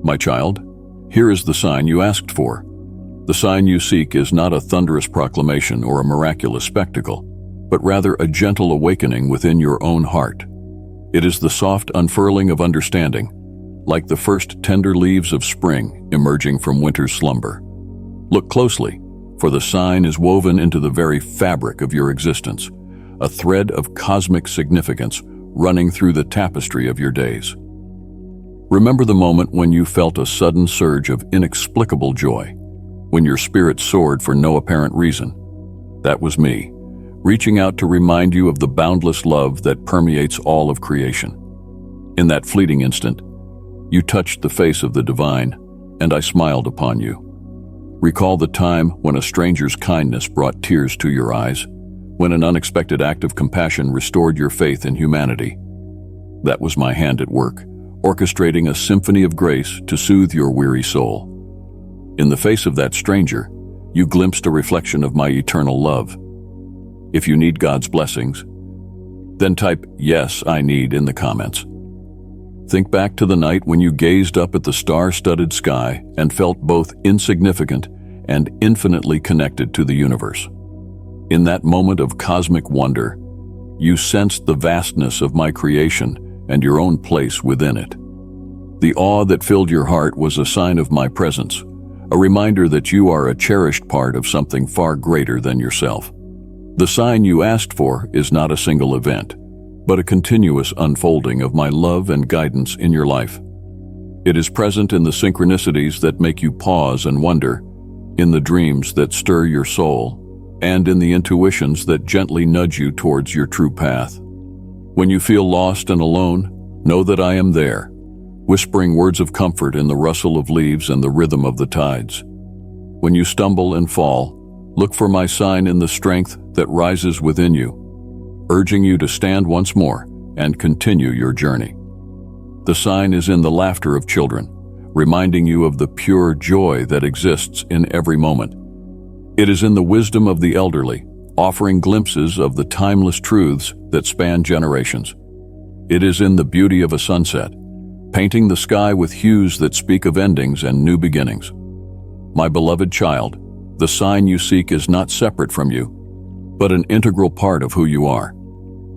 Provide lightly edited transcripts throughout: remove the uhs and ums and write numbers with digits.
My child, here is the sign you asked for. The sign you seek is not a thunderous proclamation or a miraculous spectacle, but rather a gentle awakening within your own heart. It is the soft unfurling of understanding, like the first tender leaves of spring emerging from winter's slumber. Look closely, for the sign is woven into the very fabric of your existence, a thread of cosmic significance running through the tapestry of your days. Remember the moment when you felt a sudden surge of inexplicable joy, when your spirit soared for no apparent reason. That was me, reaching out to remind you of the boundless love that permeates all of creation. In that fleeting instant, you touched the face of the divine, and I smiled upon you. Recall the time when a stranger's kindness brought tears to your eyes, when an unexpected act of compassion restored your faith in humanity. That was my hand at work, orchestrating a symphony of grace to soothe your weary soul. In the face of that stranger, you glimpsed a reflection of my eternal love. If you need God's blessings, then type "Yes, I need" in the comments. Think back to the night when you gazed up at the star-studded sky and felt both insignificant and infinitely connected to the universe. In that moment of cosmic wonder, you sensed the vastness of my creation and your own place within it. The awe that filled your heart was a sign of my presence, a reminder that you are a cherished part of something far greater than yourself. The sign you asked for is not a single event, but a continuous unfolding of my love and guidance in your life. It is present in the synchronicities that make you pause and wonder, in the dreams that stir your soul, and in the intuitions that gently nudge you towards your true path. When you feel lost and alone, know that I am there, whispering words of comfort in the rustle of leaves and the rhythm of the tides. When you stumble and fall, look for my sign in the strength that rises within you, urging you to stand once more and continue your journey. The sign is in the laughter of children, reminding you of the pure joy that exists in every moment. It is in the wisdom of the elderly, offering glimpses of the timeless truths that span generations. It is in the beauty of a sunset, painting the sky with hues that speak of endings and new beginnings. My beloved child, the sign you seek is not separate from you, but an integral part of who you are.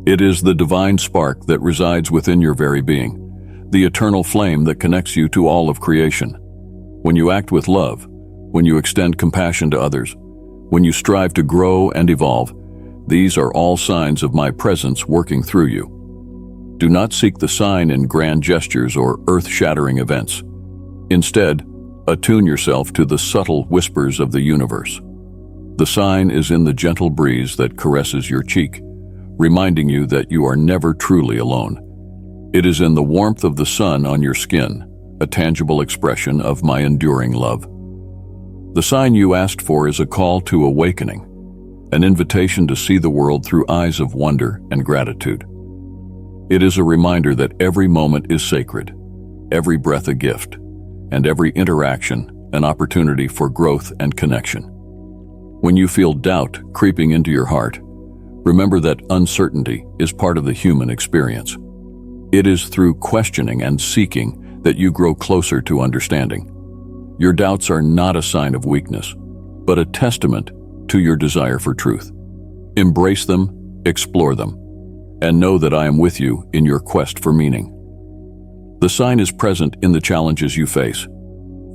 It is the divine spark that resides within your very being, the eternal flame that connects you to all of creation. When you act with love, when you extend compassion to others, when you strive to grow and evolve, these are all signs of my presence working through you. Do not seek the sign in grand gestures or earth-shattering events. Instead, attune yourself to the subtle whispers of the universe. The sign is in the gentle breeze that caresses your cheek, reminding you that you are never truly alone. It is in the warmth of the sun on your skin, a tangible expression of my enduring love. The sign you asked for is a call to awakening, an invitation to see the world through eyes of wonder and gratitude. It is a reminder that every moment is sacred, every breath a gift, and every interaction an opportunity for growth and connection. When you feel doubt creeping into your heart, remember that uncertainty is part of the human experience. It is through questioning and seeking that you grow closer to understanding. Your doubts are not a sign of weakness, but a testament to your desire for truth. Embrace them, explore them, and know that I am with you in your quest for meaning. The sign is present in the challenges you face,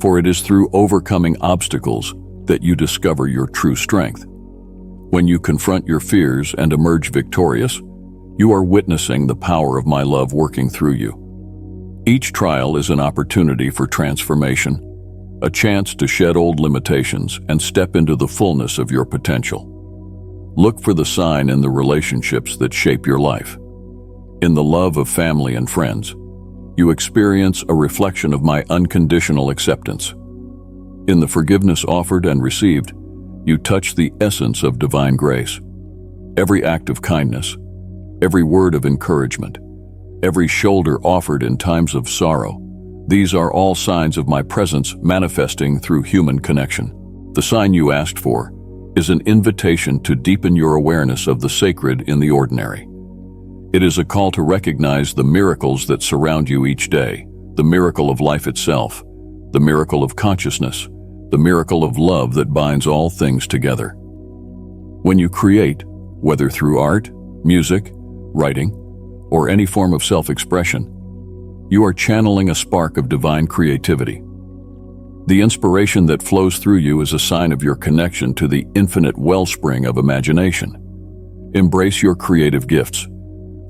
for it is through overcoming obstacles that you discover your true strength. When you confront your fears and emerge victorious, you are witnessing the power of my love working through you. Each trial is an opportunity for transformation, a chance to shed old limitations and step into the fullness of your potential. Look for the sign in the relationships that shape your life. In the love of family and friends, you experience a reflection of my unconditional acceptance. In the forgiveness offered and received, you touch the essence of divine grace. Every act of kindness, every word of encouragement, every shoulder offered in times of sorrow, these are all signs of my presence manifesting through human connection. The sign you asked for is an invitation to deepen your awareness of the sacred in the ordinary. It is a call to recognize the miracles that surround you each day, the miracle of life itself, the miracle of consciousness, the miracle of love that binds all things together. When you create, whether through art, music, writing, or any form of self-expression, you are channeling a spark of divine creativity. The inspiration that flows through you is a sign of your connection to the infinite wellspring of imagination. Embrace your creative gifts,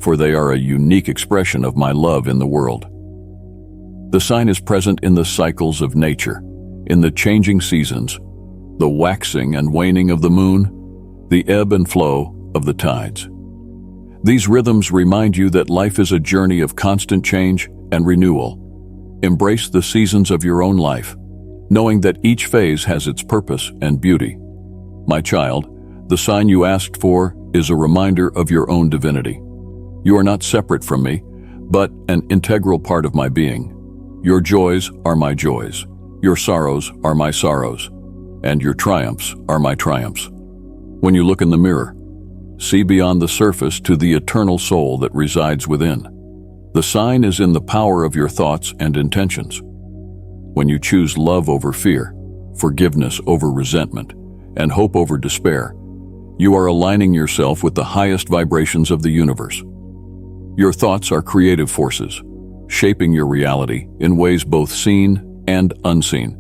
for they are a unique expression of my love in the world. The sign is present in the cycles of nature, in the changing seasons, the waxing and waning of the moon, the ebb and flow of the tides. These rhythms remind you that life is a journey of constant change and renewal. Embrace the seasons of your own life, knowing that each phase has its purpose and beauty. My child, the sign you asked for is a reminder of your own divinity. You are not separate from me, but an integral part of my being. Your joys are my joys, your sorrows are my sorrows, and your triumphs are my triumphs. When you look in the mirror, see beyond the surface to the eternal soul that resides within. The sign is in the power of your thoughts and intentions. When you choose love over fear, forgiveness over resentment, and hope over despair, you are aligning yourself with the highest vibrations of the universe. Your thoughts are creative forces, shaping your reality in ways both seen and unseen.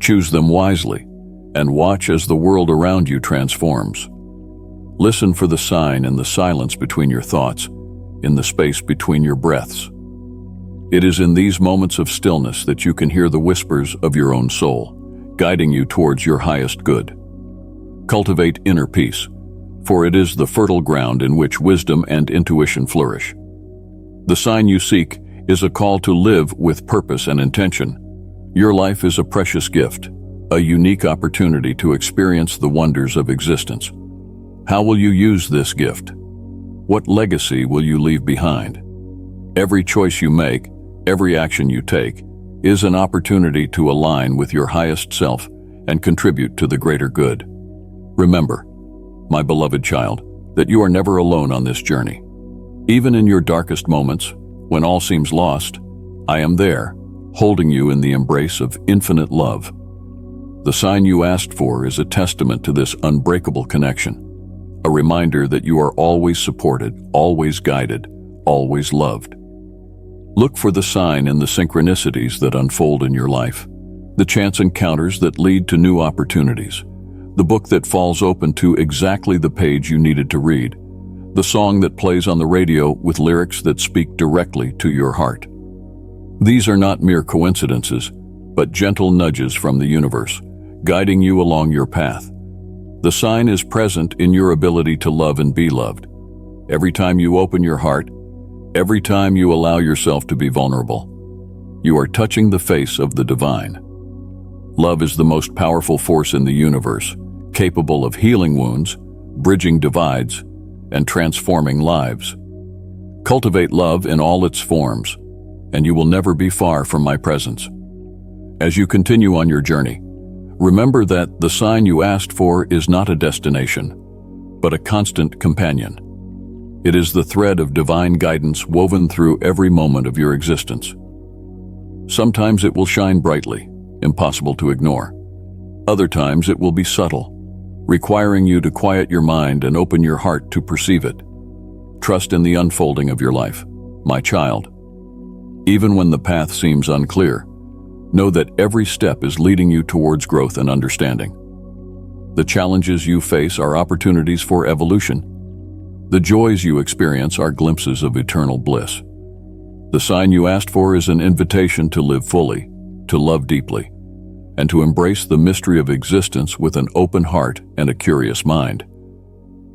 Choose them wisely, and watch as the world around you transforms. Listen for the sign in the silence between your thoughts, in the space between your breaths. It is in these moments of stillness that you can hear the whispers of your own soul, guiding you towards your highest good. Cultivate inner peace, for it is the fertile ground in which wisdom and intuition flourish. The sign you seek is a call to live with purpose and intention. Your life is a precious gift, a unique opportunity to experience the wonders of existence. How will you use this gift? What legacy will you leave behind? Every choice you make, every action you take, is an opportunity to align with your highest self and contribute to the greater good. Remember, my beloved child, that you are never alone on this journey. Even in your darkest moments, when all seems lost, I am there, holding you in the embrace of infinite love. The sign you asked for is a testament to this unbreakable connection, a reminder that you are always supported, always guided, always loved. Look for the sign in the synchronicities that unfold in your life, the chance encounters that lead to new opportunities, the book that falls open to exactly the page you needed to read, the song that plays on the radio with lyrics that speak directly to your heart. These are not mere coincidences, but gentle nudges from the universe, guiding you along your path. The sign is present in your ability to love and be loved. Every time you open your heart, every time you allow yourself to be vulnerable, you are touching the face of the divine. Love is the most powerful force in the universe, capable of healing wounds, bridging divides, and transforming lives. Cultivate love in all its forms, and you will never be far from my presence. As you continue on your journey, remember that the sign you asked for is not a destination, but a constant companion. It is the thread of divine guidance woven through every moment of your existence. Sometimes it will shine brightly, impossible to ignore. Other times it will be subtle, requiring you to quiet your mind and open your heart to perceive it. Trust in the unfolding of your life, my child. Even when the path seems unclear, know that every step is leading you towards growth and understanding. The challenges you face are opportunities for evolution. The joys you experience are glimpses of eternal bliss. The sign you asked for is an invitation to live fully, to love deeply, and to embrace the mystery of existence with an open heart and a curious mind.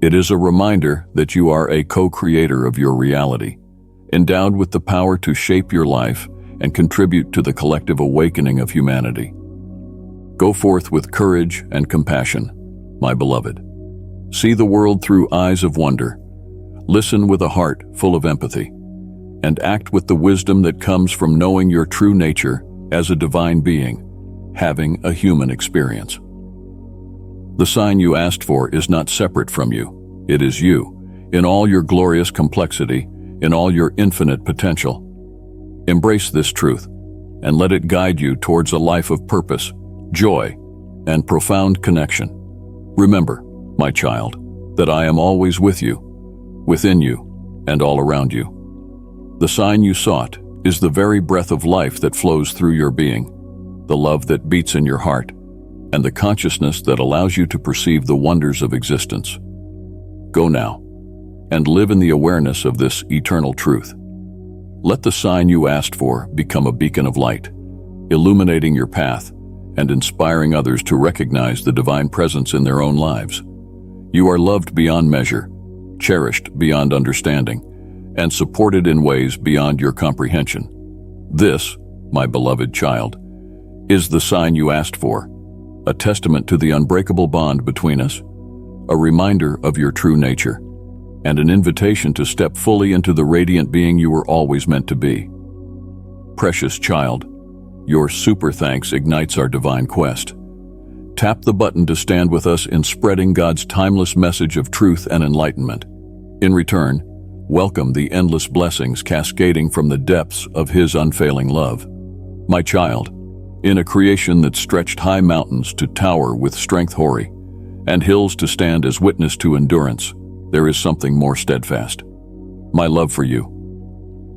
It is a reminder that you are a co-creator of your reality, endowed with the power to shape your life and contribute to the collective awakening of humanity. Go forth with courage and compassion, my beloved. See the world through eyes of wonder. Listen with a heart full of empathy, and act with the wisdom that comes from knowing your true nature as a divine being, having a human experience. The sign you asked for is not separate from you. It is you, in all your glorious complexity, in all your infinite potential. Embrace this truth. and let it guide you towards a life of purpose, joy, and profound connection. Remember, my child, that I am always with you, within you, and all around you. The sign you sought is the very breath of life that flows through your being, the love that beats in your heart, and the consciousness that allows you to perceive the wonders of existence. Go now, and live in the awareness of this eternal truth. Let the sign you asked for become a beacon of light, illuminating your path and inspiring others to recognize the divine presence in their own lives. You are loved beyond measure, cherished beyond understanding, and supported in ways beyond your comprehension. This, my beloved child, is the sign you asked for, a testament to the unbreakable bond between us, a reminder of your true nature, and an invitation to step fully into the radiant being you were always meant to be. Precious child, your super thanks ignites our divine quest. Tap the button to stand with us in spreading God's timeless message of truth and enlightenment. In return, welcome the endless blessings cascading from the depths of His unfailing love. My child, in a creation that stretched high mountains to tower with strength hoary, and hills to stand as witness to endurance, there is something more steadfast. My love for you.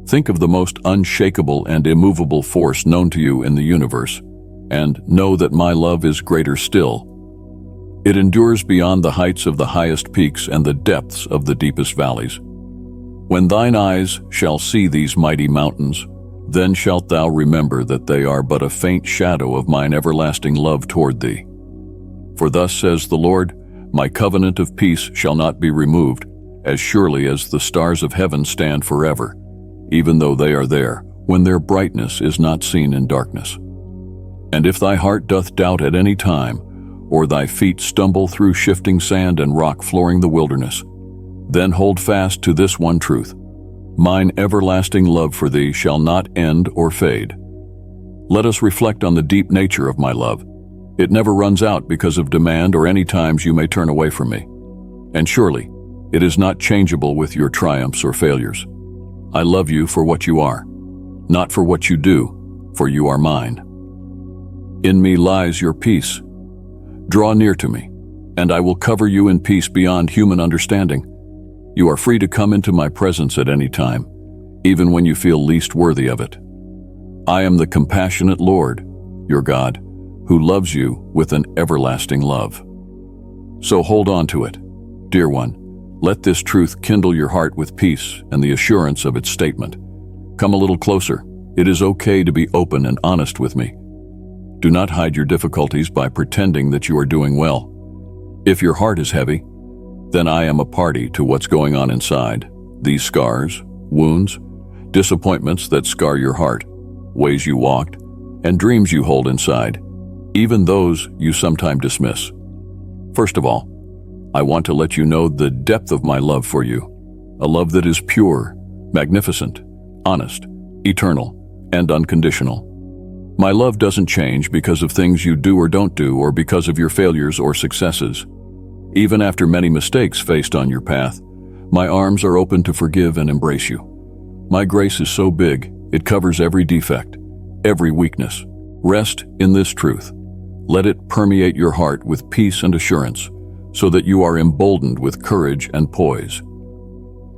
Think of the most unshakable and immovable force known to you in the universe, and know that my love is greater still. It endures beyond the heights of the highest peaks and the depths of the deepest valleys. When thine eyes shall see these mighty mountains, then shalt thou remember that they are but a faint shadow of mine everlasting love toward thee. For thus says the Lord, my covenant of peace shall not be removed, as surely as the stars of heaven stand forever, even though they are there, when their brightness is not seen in darkness. And if thy heart doth doubt at any time, or thy feet stumble through shifting sand and rock flooring the wilderness, then hold fast to this one truth. Mine everlasting love for thee shall not end or fade. Let us reflect on the deep nature of my love. It never runs out because of demand or any times you may turn away from me. And surely, it is not changeable with your triumphs or failures. I love you for what you are, not for what you do, for you are mine. In me lies your peace. Draw near to me, and I will cover you in peace beyond human understanding. You are free to come into my presence at any time, even when you feel least worthy of it. I am the compassionate Lord, your God, who loves you with an everlasting love. So hold on to it, dear one. Let this truth kindle your heart with peace and the assurance of its statement. Come a little closer. It is okay to be open and honest with me. Do not hide your difficulties by pretending that you are doing well. If your heart is heavy, then I am a party to what's going on inside. These scars, wounds, disappointments that scar your heart, ways you walked, and dreams you hold inside, even those you sometimes dismiss. First of all, I want to let you know the depth of my love for you, a love that is pure, magnificent, honest, eternal, and unconditional. My love doesn't change because of things you do or don't do or because of your failures or successes. Even after many mistakes faced on your path, my arms are open to forgive and embrace you. My grace is so big, it covers every defect, every weakness. Rest in this truth. Let it permeate your heart with peace and assurance, so that you are emboldened with courage and poise.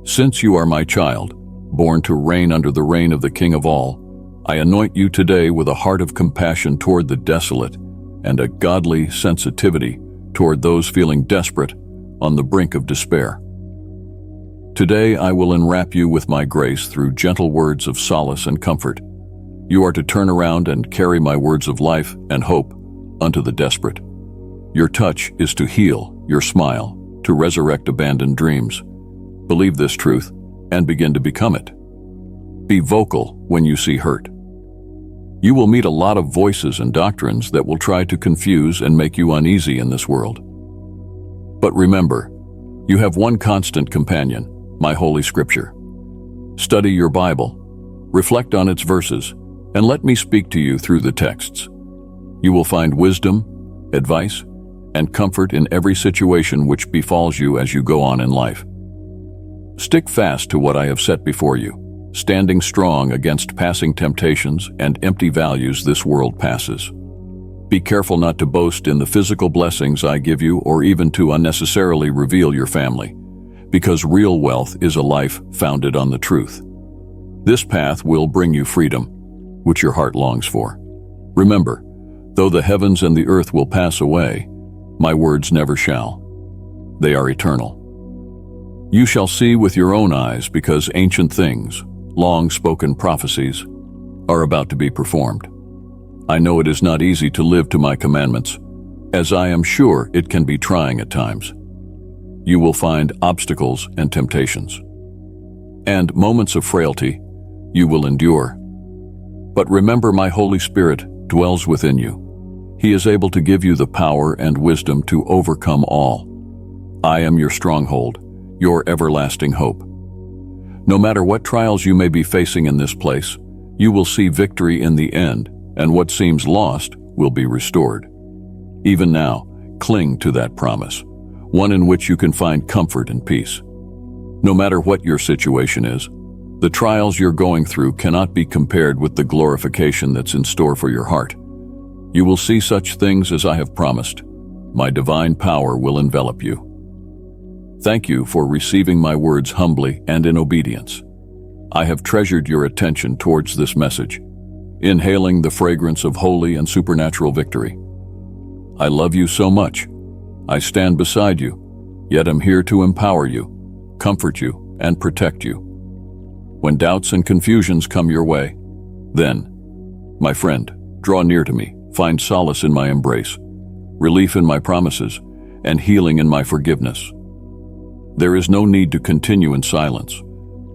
Since you are my child, born to reign under the reign of the King of all, I anoint you today with a heart of compassion toward the desolate and a godly sensitivity toward those feeling desperate on the brink of despair. Today I will enwrap you with my grace through gentle words of solace and comfort. You are to turn around and carry my words of life and hope unto the desperate. Your touch is to heal, your smile to resurrect abandoned dreams. Believe this truth and begin to become it. Be vocal when you see hurt. You will meet a lot of voices and doctrines that will try to confuse and make you uneasy in this world. But remember, you have one constant companion, my Holy Scripture. Study your Bible, reflect on its verses, and let me speak to you through the texts. You will find wisdom, advice, and comfort in every situation which befalls you as you go on in life. Stick fast to what I have set before you. standing strong against passing temptations and empty values this world passes. Be careful not to boast in the physical blessings I give you or even to unnecessarily reveal your family, because real wealth is a life founded on the truth. This path will bring you freedom, which your heart longs for. Remember, though the heavens and the earth will pass away, my words never shall. They are eternal. You shall see with your own eyes, because ancient things, long-spoken prophecies, are about to be performed. I know it is not easy to live to my commandments, as I am sure it can be trying at times. You will find obstacles and temptations, and moments of frailty you will endure. But remember, my Holy Spirit dwells within you. He is able to give you the power and wisdom to overcome all. I am your stronghold, your everlasting hope. No matter what trials you may be facing in this place, you will see victory in the end, and what seems lost will be restored. Even now, cling to that promise, one in which you can find comfort and peace. No matter what your situation is, the trials you're going through cannot be compared with the glorification that's in store for your heart. You will see such things as I have promised. My divine power will envelop you. Thank you for receiving my words humbly and in obedience. I have treasured your attention towards this message, inhaling the fragrance of holy and supernatural victory. I love you so much. I stand beside you, yet am here to empower you, comfort you, and protect you. When doubts and confusions come your way, then, my friend, draw near to me, find solace in my embrace, relief in my promises, and healing in my forgiveness. There is no need to continue in silence,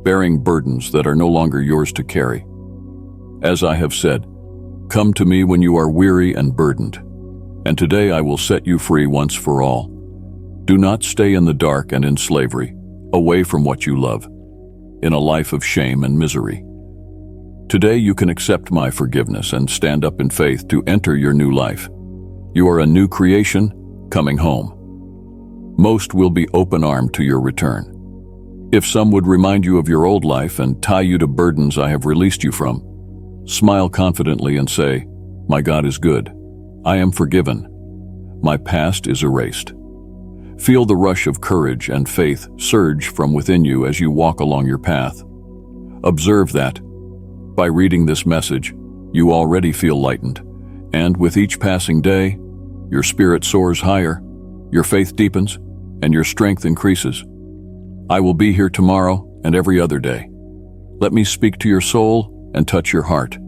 bearing burdens that are no longer yours to carry. As I have said, come to me when you are weary and burdened, and today I will set you free once for all. Do not stay in the dark and in slavery, away from what you love, in a life of shame and misery. Today you can accept my forgiveness and stand up in faith to enter your new life. You are a new creation, coming home. Most will be open-armed to your return. If some would remind you of your old life and tie you to burdens I have released you from, smile confidently and say, my God is good. I am forgiven. My past is erased. Feel the rush of courage and faith surge from within you as you walk along your path. Observe that, by reading this message, you already feel lightened, and with each passing day, your spirit soars higher, your faith deepens, and your strength increases. I will be here tomorrow and every other day. Let me speak to your soul and touch your heart.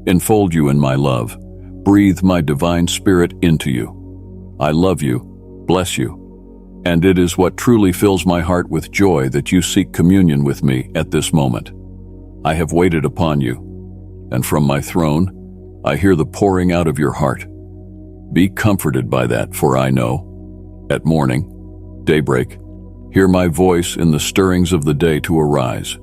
Enfold you in my love. Breathe my divine spirit into you. I love you, bless you, and it is what truly fills my heart with joy that you seek communion with me at this moment. I have waited upon you, and from my throne, I hear the pouring out of your heart. Be comforted by that, for I know, at morning, daybreak, hear my voice in the stirrings of the day to arise.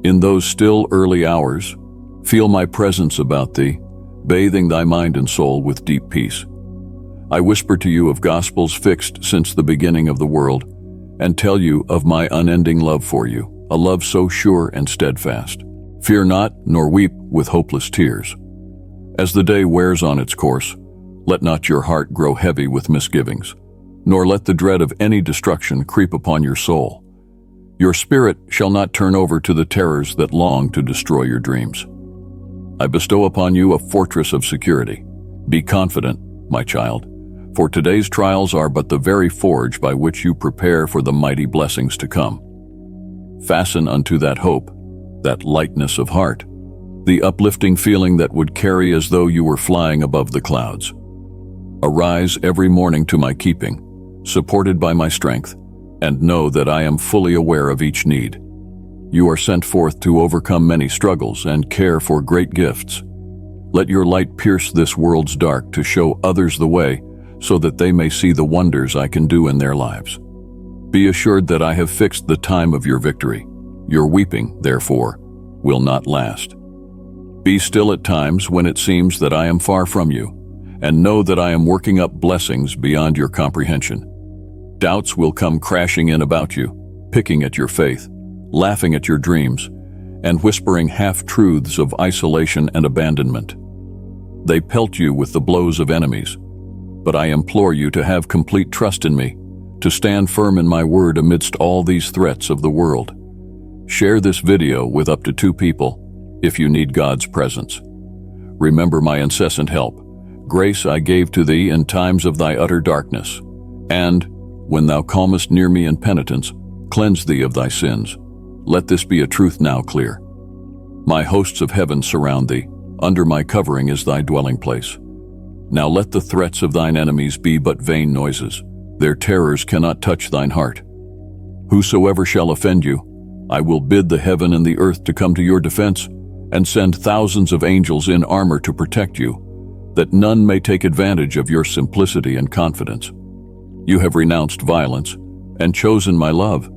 In those still early hours, feel my presence about thee, bathing thy mind and soul with deep peace. I whisper to you of gospels fixed since the beginning of the world, and tell you of my unending love for you, a love so sure and steadfast. Fear not, nor weep with hopeless tears. As the day wears on its course, let not your heart grow heavy with misgivings, nor let the dread of any destruction creep upon your soul. Your spirit shall not turn over to the terrors that long to destroy your dreams. I bestow upon you a fortress of security. Be confident, my child, for today's trials are but the very forge by which you prepare for the mighty blessings to come. Fasten unto that hope, that lightness of heart, the uplifting feeling that would carry as though you were flying above the clouds. Arise every morning to my keeping, supported by my strength, and know that I am fully aware of each need. You are sent forth to overcome many struggles and care for great gifts. Let your light pierce this world's dark to show others the way, so that they may see the wonders I can do in their lives. Be assured that I have fixed the time of your victory. Your weeping, therefore, will not last. Be still at times when it seems that I am far from you, and know that I am working up blessings beyond your comprehension. Doubts will come crashing in about you, picking at your faith, laughing at your dreams, and whispering half-truths of isolation and abandonment. They pelt you with the blows of enemies, but I implore you to have complete trust in me, to stand firm in my word amidst all these threats of the world. Share this video with up to 2 people if you need God's presence. Remember my incessant help. Grace I gave to thee in times of thy utter darkness, and, when thou calmest near me in penitence, cleanse thee of thy sins. Let this be a truth now clear. My hosts of heaven surround thee, under my covering is thy dwelling place. Now let the threats of thine enemies be but vain noises. Their terrors cannot touch thine heart. Whosoever shall offend you, I will bid the heaven and the earth to come to your defense, and send thousands of angels in armor to protect you, that none may take advantage of your simplicity and confidence. You have renounced violence and chosen my love.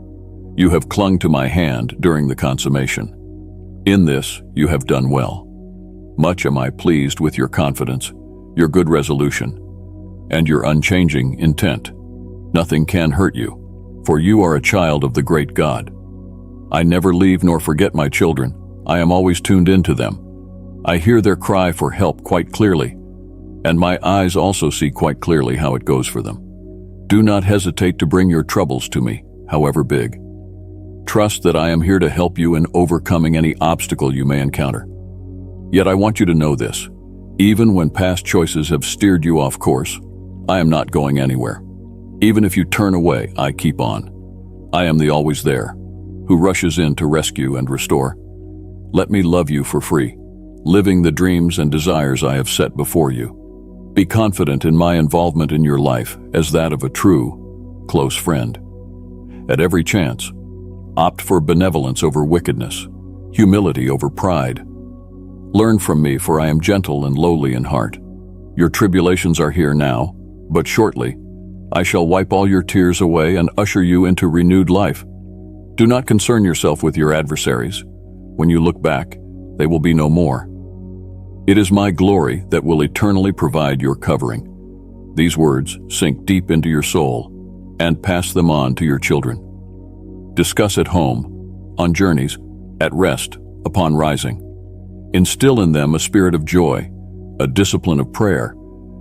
You have clung to my hand during the consummation. In this you have done well. Much am I pleased with your confidence, your good resolution, and your unchanging intent. Nothing can hurt you, for you are a child of the great God. I never leave nor forget my children. I am always tuned into them. I hear their cry for help quite clearly, and my eyes also see quite clearly how it goes for them. Do not hesitate to bring your troubles to me, however big. Trust that I am here to help you in overcoming any obstacle you may encounter. Yet I want you to know this. Even when past choices have steered you off course, I am not going anywhere. Even if you turn away, I keep on. I am the always there, who rushes in to rescue and restore. Let me love you for free, living the dreams and desires I have set before you. Be confident in my involvement in your life as that of a true, close friend. At every chance, opt for benevolence over wickedness, humility over pride. Learn from me, for I am gentle and lowly in heart. Your tribulations are here now, but shortly I shall wipe all your tears away and usher you into renewed life. Do not concern yourself with your adversaries. When you look back, they will be no more. It is my glory that will eternally provide your covering. These words sink deep into your soul and pass them on to your children. Discuss at home, on journeys, at rest, upon rising. Instill in them a spirit of joy, a discipline of prayer,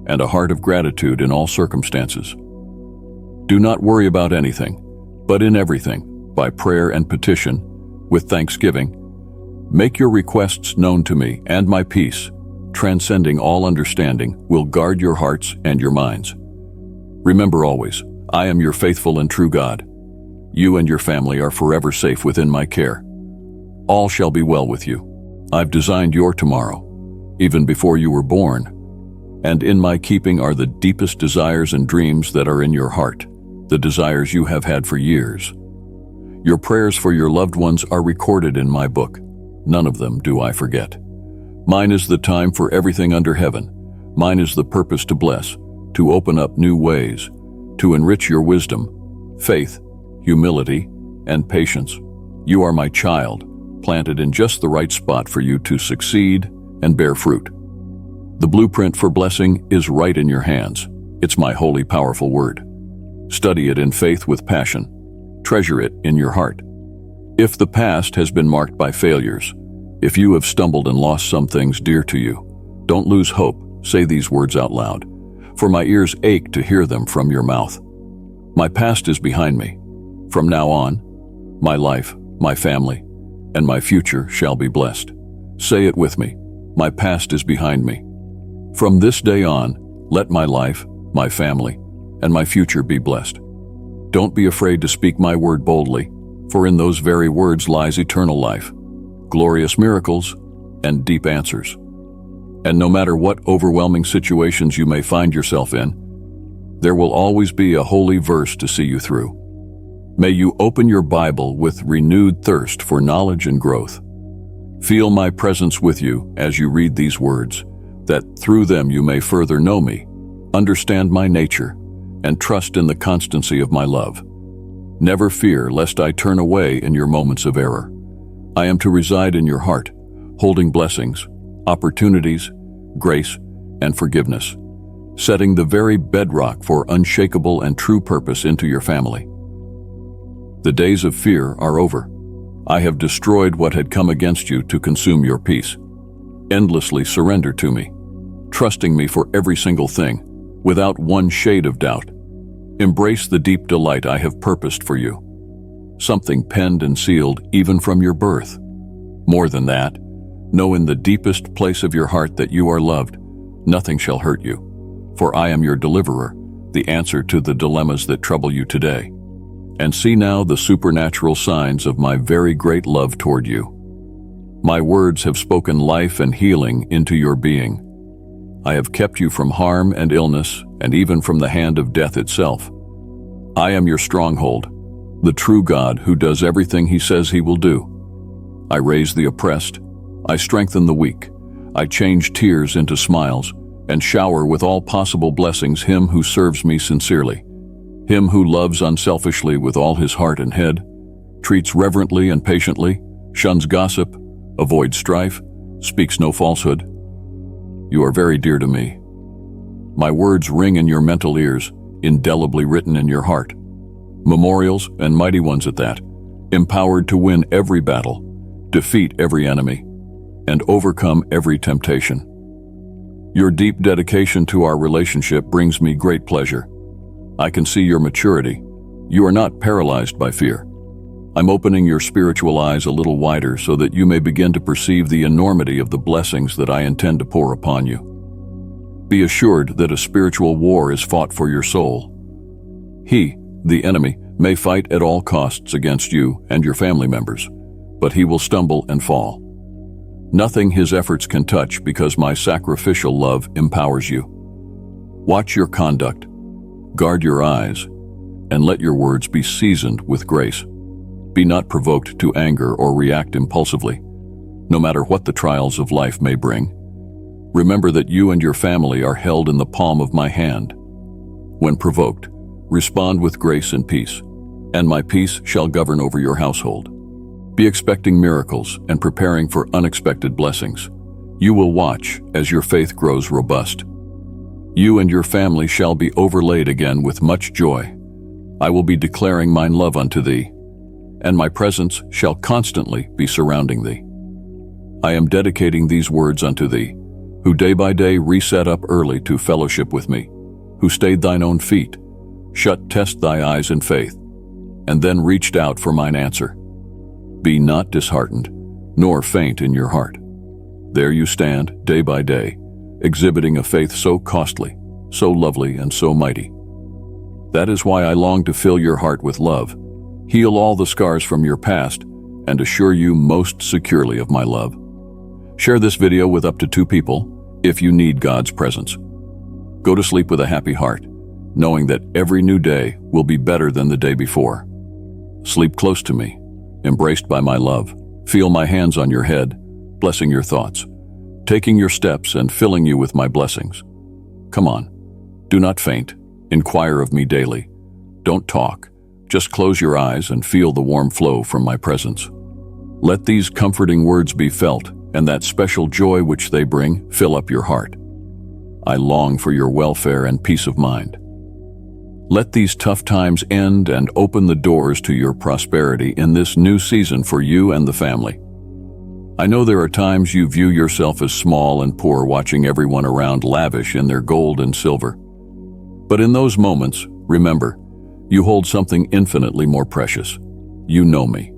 and a heart of gratitude in all circumstances. Do not worry about anything, but in everything, by prayer and petition, with thanksgiving, make your requests known to me, and my peace, transcending all understanding, will guard your hearts and your minds. Remember always, I am your faithful and true God. You and your family are forever safe within my care. All shall be well with you. I've designed your tomorrow, even before you were born, and in my keeping are the deepest desires and dreams that are in your heart, the desires you have had for years. Your prayers for your loved ones are recorded in my book. None of them do I forget. Mine is the time for everything under heaven. Mine is the purpose to bless, to open up new ways, to enrich your wisdom, faith, humility, and patience. You are my child, planted in just the right spot for you to succeed and bear fruit. The blueprint for blessing is right in your hands. It's my holy, powerful word. Study it in faith with passion. Treasure it in your heart. If the past has been marked by failures, if you have stumbled and lost some things dear to you, don't lose hope. Say these words out loud, for my ears ache to hear them from your mouth. My past is behind me. From now on, my life, my family, and my future shall be blessed. Say it with me. My past is behind me. From this day on, let my life, my family, and my future be blessed. Don't be afraid to speak my word boldly, for in those very words lies eternal life, glorious miracles, and deep answers. And no matter what overwhelming situations you may find yourself in, there will always be a holy verse to see you through. May you open your Bible with renewed thirst for knowledge and growth. Feel my presence with you as you read these words, that through them you may further know me, understand my nature, and trust in the constancy of my love. Never fear lest I turn away in your moments of error. I am to reside in your heart, holding blessings, opportunities, grace, and forgiveness, setting the very bedrock for unshakable and true purpose into your family. The days of fear are over. I have destroyed what had come against you to consume your peace. Endlessly surrender to me, trusting me for every single thing, without one shade of doubt. Embrace the deep delight I have purposed for you, something penned and sealed even from your birth. More than that, know in the deepest place of your heart that you are loved. Nothing shall hurt you, for I am your deliverer, the answer to the dilemmas that trouble you today. And see now the supernatural signs of my very great love toward you. My words have spoken life and healing into your being. I have kept you from harm and illness, and even from the hand of death itself. I am your stronghold, the true God who does everything he says he will do. I raise the oppressed, I strengthen the weak, I change tears into smiles, and shower with all possible blessings him who serves me sincerely, him who loves unselfishly with all his heart and head, treats reverently and patiently, shuns gossip, avoids strife, speaks no falsehood. You are very dear to me. My words ring in your mental ears, indelibly written in your heart. Memorials, and mighty ones at that, empowered to win every battle, defeat every enemy, and overcome every temptation. Your deep dedication to our relationship brings me great pleasure. I can see your maturity. You are not paralyzed by fear. I'm opening your spiritual eyes a little wider so that you may begin to perceive the enormity of the blessings that I intend to pour upon you. Be assured that a spiritual war is fought for your soul. He, the enemy, may fight at all costs against you and your family members, but he will stumble and fall. Nothing his efforts can touch because my sacrificial love empowers you. Watch your conduct, guard your eyes, and let your words be seasoned with grace. Be not provoked to anger or react impulsively, no matter what the trials of life may bring. Remember that you and your family are held in the palm of my hand. When provoked, respond with grace and peace, and my peace shall govern over your household. Be expecting miracles and preparing for unexpected blessings. You will watch as your faith grows robust. You and your family shall be overlaid again with much joy. I will be declaring mine love unto thee, and my presence shall constantly be surrounding thee. I am dedicating these words unto thee, who day by day reset up early to fellowship with me, who stayed thine own feet, shut test thy eyes in faith, and then reached out for mine answer. Be not disheartened, nor faint in your heart. There you stand, day by day, exhibiting a faith so costly, so lovely, and so mighty. That is why I long to fill your heart with love, heal all the scars from your past, and assure you most securely of my love. Share this video with up to 2 people if you need God's presence. Go to sleep with a happy heart, knowing that every new day will be better than the day before. Sleep close to me, embraced by my love. Feel my hands on your head, blessing your thoughts, taking your steps and filling you with my blessings. Come on, do not faint. Inquire of me daily. Don't talk. Just close your eyes and feel the warm flow from my presence. Let these comforting words be felt, and that special joy which they bring fill up your heart. I long for your welfare and peace of mind. Let these tough times end and open the doors to your prosperity in this new season for you and the family. I know there are times you view yourself as small and poor, watching everyone around lavish in their gold and silver. But in those moments, remember, you hold something infinitely more precious. You know me.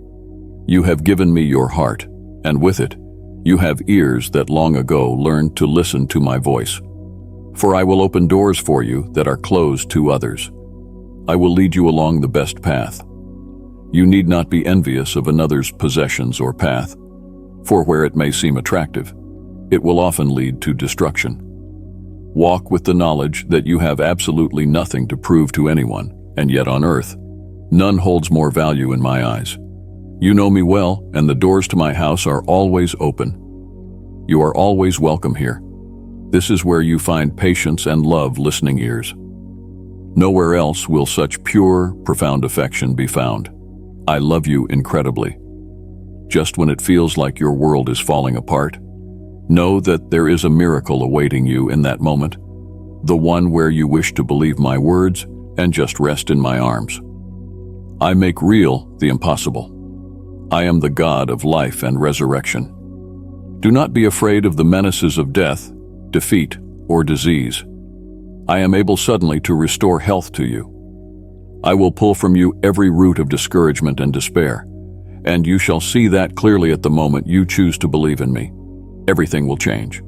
You have given me your heart, and with it, you have ears that long ago learned to listen to my voice. For I will open doors for you that are closed to others. I will lead you along the best path. You need not be envious of another's possessions or path, for where it may seem attractive, it will often lead to destruction. Walk with the knowledge that you have absolutely nothing to prove to anyone, and yet on earth, none holds more value in my eyes. You know me well, and the doors to my house are always open. You are always welcome here. This is where you find patience and love listening ears. Nowhere else will such pure, profound affection be found. I love you incredibly. Just when it feels like your world is falling apart, know that there is a miracle awaiting you in that moment, the one where you wish to believe my words and just rest in my arms. I make real the impossible. I am the God of life and resurrection. Do not be afraid of the menaces of death, defeat, or disease. I am able suddenly to restore health to you. I will pull from you every root of discouragement and despair, and you shall see that clearly at the moment you choose to believe in me. Everything will change.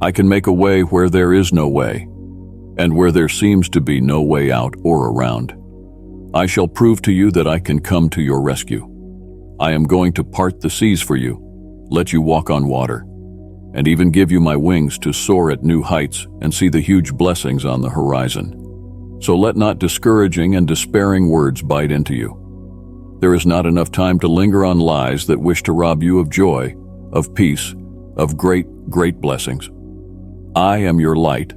I can make a way where there is no way, and where there seems to be no way out or around. I shall prove to you that I can come to your rescue. I am going to part the seas for you, let you walk on water, and even give you my wings to soar at new heights and see the huge blessings on the horizon. So let not discouraging and despairing words bite into you. There is not enough time to linger on lies that wish to rob you of joy, of peace, of great, great blessings. I am your light,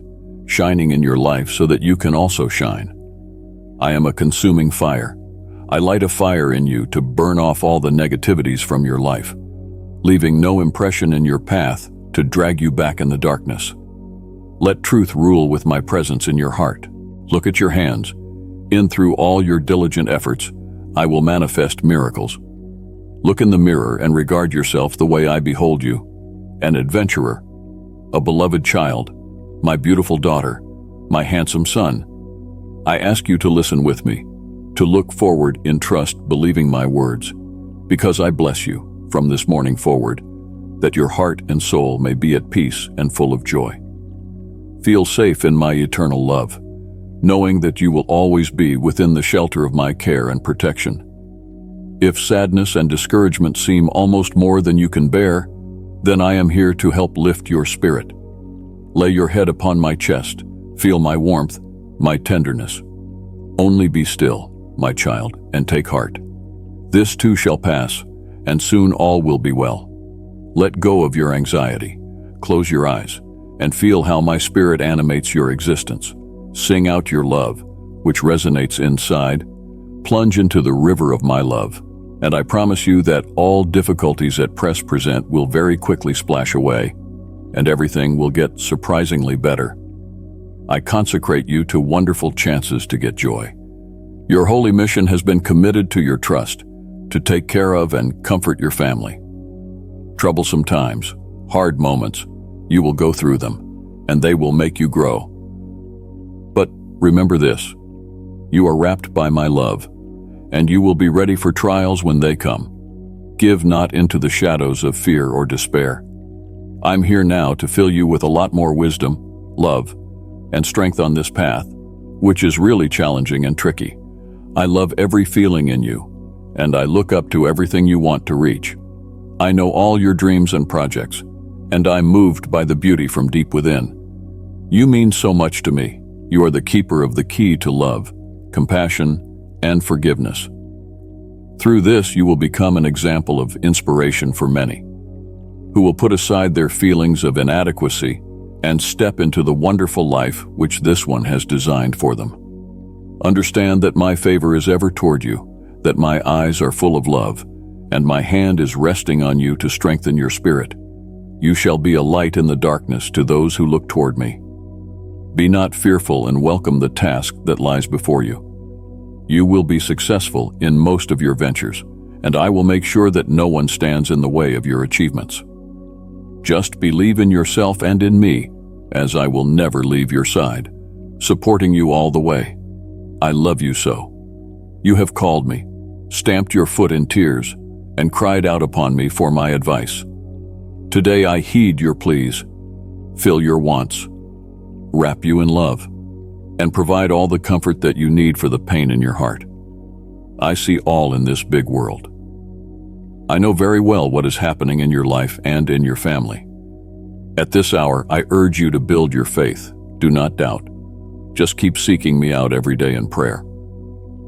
shining in your life so that you can also shine. I am a consuming fire. I light a fire in you to burn off all the negativities from your life, leaving no impression in your path to drag you back in the darkness. Let truth rule with my presence in your heart. Look at your hands. In through all your diligent efforts, I will manifest miracles. Look in the mirror and regard yourself the way I behold you, an adventurer, a beloved child, my beautiful daughter, my handsome son. I ask you to listen with me, to look forward in trust, believing my words, because I bless you from this morning forward, that your heart and soul may be at peace and full of joy. Feel safe in my eternal love, knowing that you will always be within the shelter of my care and protection. If sadness and discouragement seem almost more than you can bear, then I am here to help lift your spirit. Lay your head upon my chest, feel my warmth, my tenderness. Only be still, my child, and take heart. This too shall pass, and soon all will be well. Let go of your anxiety, close your eyes, and feel how my spirit animates your existence. Sing out your love, which resonates inside. Plunge into the river of my love, and I promise you that all difficulties at present will very quickly splash away, and everything will get surprisingly better. I consecrate you to wonderful chances to get joy. Your holy mission has been committed to your trust, to take care of and comfort your family. Troublesome times, hard moments, you will go through them, and they will make you grow. But remember this, you are wrapped by my love, and you will be ready for trials when they come. Give not into the shadows of fear or despair. I'm here now to fill you with a lot more wisdom, love, and strength on this path, which is really challenging and tricky. I love every feeling in you, and I look up to everything you want to reach. I know all your dreams and projects, and I'm moved by the beauty from deep within. You mean so much to me. You are the keeper of the key to love, compassion, and forgiveness. Through this, you will become an example of inspiration for many, who will put aside their feelings of inadequacy and step into the wonderful life which this one has designed for them. Understand that my favor is ever toward you, that my eyes are full of love, and my hand is resting on you to strengthen your spirit. You shall be a light in the darkness to those who look toward me. Be not fearful and welcome the task that lies before you. You will be successful in most of your ventures, and I will make sure that no one stands in the way of your achievements. Just believe in yourself and in me, as I will never leave your side, supporting you all the way. I love you so. You have called me, stamped your foot in tears, and cried out upon me for my advice. Today I heed your pleas, fill your wants, wrap you in love, and provide all the comfort that you need for the pain in your heart. I see all in this big world. I know very well what is happening in your life and in your family. At this hour, I urge you to build your faith. Do not doubt. Just keep seeking me out every day in prayer.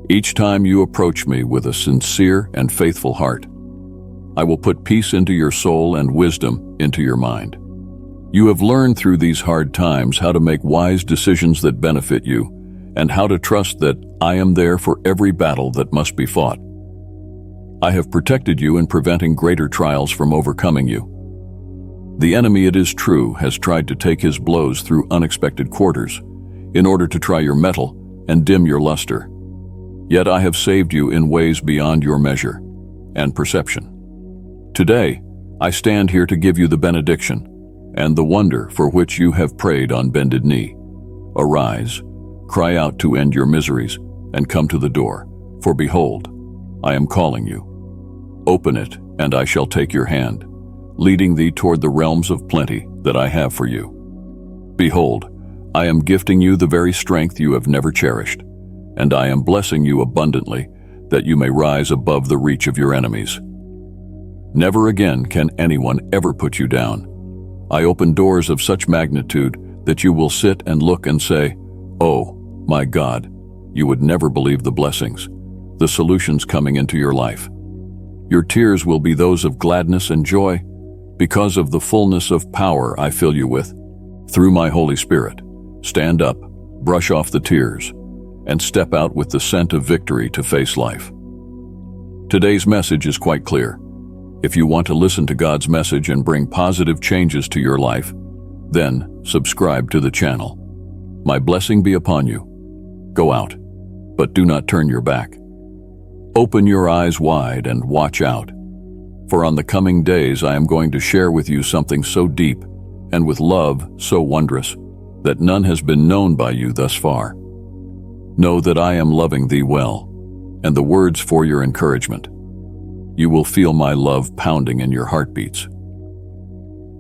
Each time you approach me with a sincere and faithful heart, I will put peace into your soul and wisdom into your mind. You have learned through these hard times how to make wise decisions that benefit you, and how to trust that I am there for every battle that must be fought. I have protected you in preventing greater trials from overcoming you. The enemy, it is true, has tried to take his blows through unexpected quarters in order to try your mettle and dim your luster. Yet I have saved you in ways beyond your measure. and perception. Today, I stand here to give you the benediction and the wonder for which you have prayed on bended knee. Arise, cry out to end your miseries, and come to the door, for behold, I am calling you. Open it, and I shall take your hand, leading thee toward the realms of plenty that I have for you. Behold, I am gifting you the very strength you have never cherished, and I am blessing you abundantly that you may rise above the reach of your enemies. Never again can anyone ever put you down. I open doors of such magnitude that you will sit and look and say, "Oh, my God," you would never believe the blessings, the solutions coming into your life. Your tears will be those of gladness and joy because of the fullness of power I fill you with. Through my Holy Spirit, stand up, brush off the tears, and step out with the scent of victory to face life. Today's message is quite clear. If you want to listen to God's message and bring positive changes to your life, then subscribe to the channel. My blessing be upon you. Go out, but do not turn your back. Open your eyes wide and watch out. For on the coming days I am going to share with you something so deep and with love so wondrous that none has been known by you thus far. Know that I am loving thee well, and the words for your encouragement. You will feel my love pounding in your heartbeats.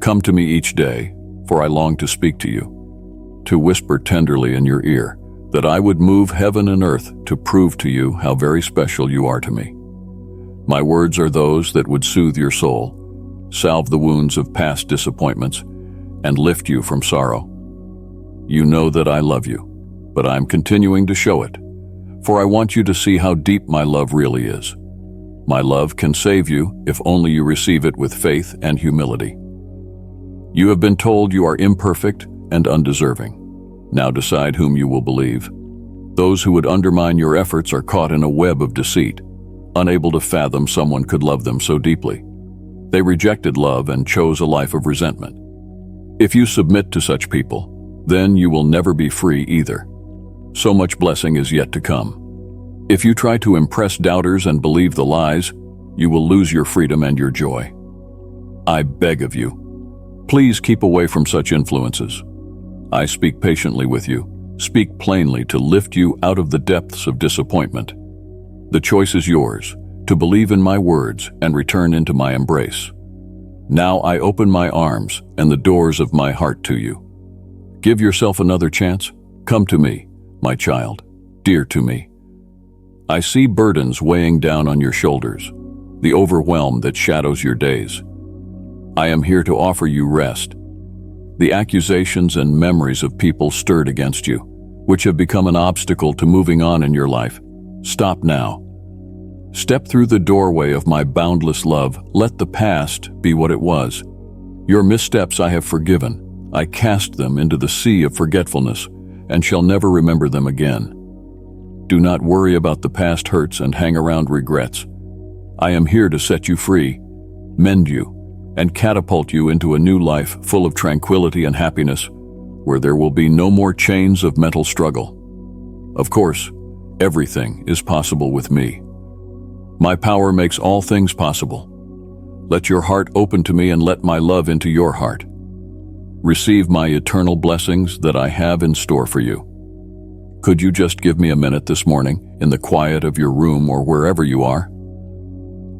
Come to me each day, for I long to speak to you, to whisper tenderly in your ear, that I would move heaven and earth to prove to you how very special you are to me. My words are those that would soothe your soul, salve the wounds of past disappointments, and lift you from sorrow. You know that I love you, but I'm continuing to show it, for I want you to see how deep my love really is. My love can save you if only you receive it with faith and humility. You have been told you are imperfect and undeserving. Now decide whom you will believe. Those who would undermine your efforts are caught in a web of deceit, unable to fathom someone could love them so deeply. They rejected love and chose a life of resentment. If you submit to such people, then you will never be free either. So much blessing is yet to come. If you try to impress doubters and believe the lies, you will lose your freedom and your joy. I beg of you, please keep away from such influences. I speak patiently with you, speak plainly to lift you out of the depths of disappointment. The choice is yours, to believe in my words and return into my embrace. Now I open my arms and the doors of my heart to you. Give yourself another chance. Come to me, my child, dear to me. I see burdens weighing down on your shoulders, the overwhelm that shadows your days. I am here to offer you rest. The accusations and memories of people stirred against you, which have become an obstacle to moving on in your life, stop now. Step through the doorway of my boundless love. Let the past be what it was. Your missteps I have forgiven. I cast them into the sea of forgetfulness and shall never remember them again. Do not worry about the past hurts and hang around regrets. I am here to set you free, mend you, and catapult you into a new life full of tranquility and happiness, where there will be no more chains of mental struggle. Of course, everything is possible with me. My power makes all things possible. Let your heart open to me and let my love into your heart. Receive my eternal blessings that I have in store for you. Could you just give me a minute this morning, in the quiet of your room or wherever you are?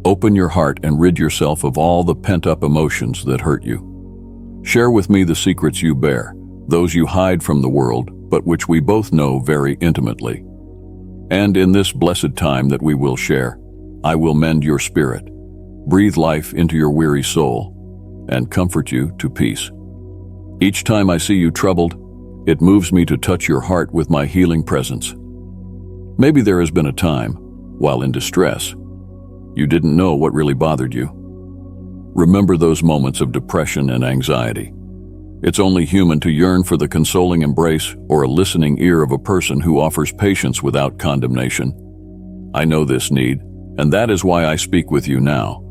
Open your heart and rid yourself of all the pent-up emotions that hurt you. Share with me the secrets you bear, those you hide from the world, but which we both know very intimately. And in this blessed time that we will share, I will mend your spirit, breathe life into your weary soul, and comfort you to peace. Each time I see you troubled, it moves me to touch your heart with my healing presence. Maybe there has been a time, while in distress, you didn't know what really bothered you. Remember those moments of depression and anxiety. It's only human to yearn for the consoling embrace or a listening ear of a person who offers patience without condemnation. I know this need, and that is why I speak with you now.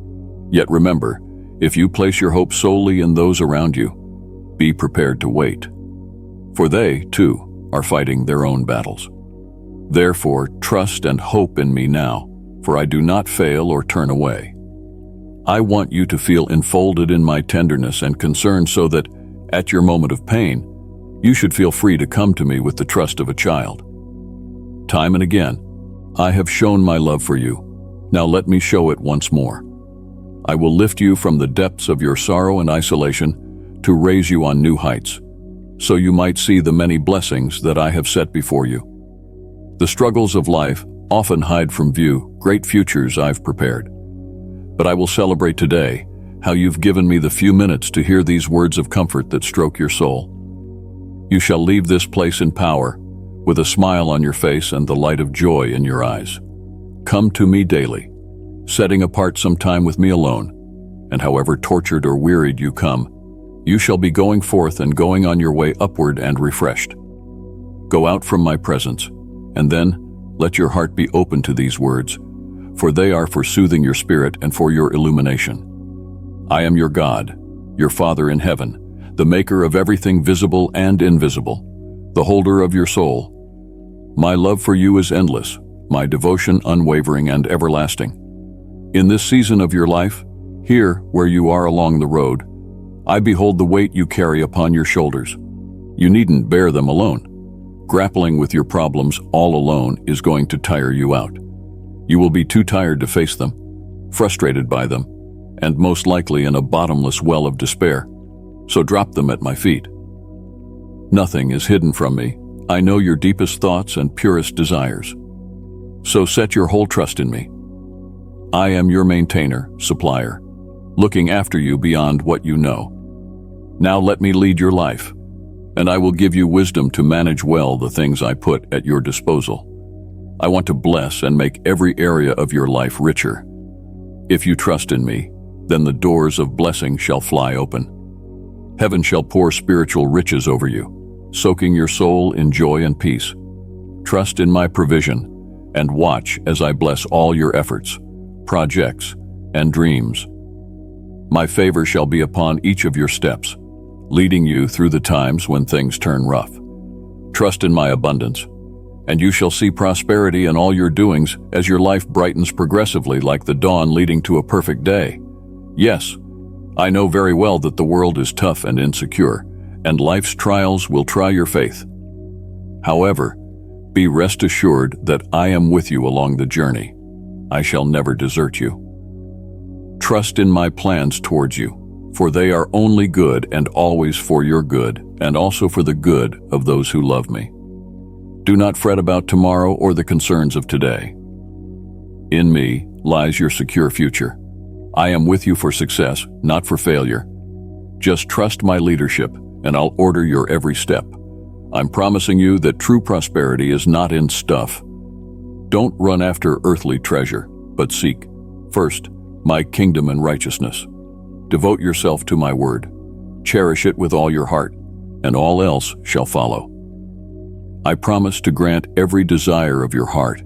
Yet remember, if you place your hope solely in those around you, be prepared to wait. For they, too, are fighting their own battles. Therefore, trust and hope in me now, for I do not fail or turn away. I want you to feel enfolded in my tenderness and concern so that, at your moment of pain, you should feel free to come to me with the trust of a child. Time and again, I have shown my love for you. Now let me show it once more. I will lift you from the depths of your sorrow and isolation to raise you on new heights, so you might see the many blessings that I have set before you. The struggles of life often hide from view great futures I've prepared. But I will celebrate today how you've given me the few minutes to hear these words of comfort that stroke your soul. You shall leave this place in power, with a smile on your face and the light of joy in your eyes. Come to me daily, setting apart some time with me alone, and however tortured or wearied you come, you shall be going forth and going on your way upward and refreshed. Go out from my presence, and then let your heart be open to these words, for they are for soothing your spirit and for your illumination. I am your God, your Father in heaven, the maker of everything visible and invisible, the holder of your soul. My love for you is endless, my devotion unwavering and everlasting. In this season of your life, here where you are along the road, I behold the weight you carry upon your shoulders. You needn't bear them alone. Grappling with your problems all alone is going to tire you out. You will be too tired to face them, frustrated by them, and most likely in a bottomless well of despair. So drop them at my feet. Nothing is hidden from me. I know your deepest thoughts and purest desires. So set your whole trust in me. I am your maintainer, supplier, looking after you beyond what you know. Now let me lead your life, and I will give you wisdom to manage well the things I put at your disposal. I want to bless and make every area of your life richer. If you trust in me, then the doors of blessing shall fly open. Heaven shall pour spiritual riches over you, soaking your soul in joy and peace. Trust in my provision, and watch as I bless all your efforts, projects, and dreams. My favor shall be upon each of your steps, leading you through the times when things turn rough. Trust in my abundance, and you shall see prosperity in all your doings as your life brightens progressively like the dawn leading to a perfect day. Yes, I know very well that the world is tough and insecure, and life's trials will try your faith. However, be rest assured that I am with you along the journey. I shall never desert you. Trust in my plans towards you, for they are only good and always for your good, and also for the good of those who love me. Do not fret about tomorrow or the concerns of today. In me lies your secure future. I am with you for success, not for failure. Just trust my leadership, and I'll order your every step. I'm promising you that true prosperity is not in stuff. Don't run after earthly treasure, but seek, first, my kingdom and righteousness. Devote yourself to my word. Cherish it with all your heart, and all else shall follow. I promise to grant every desire of your heart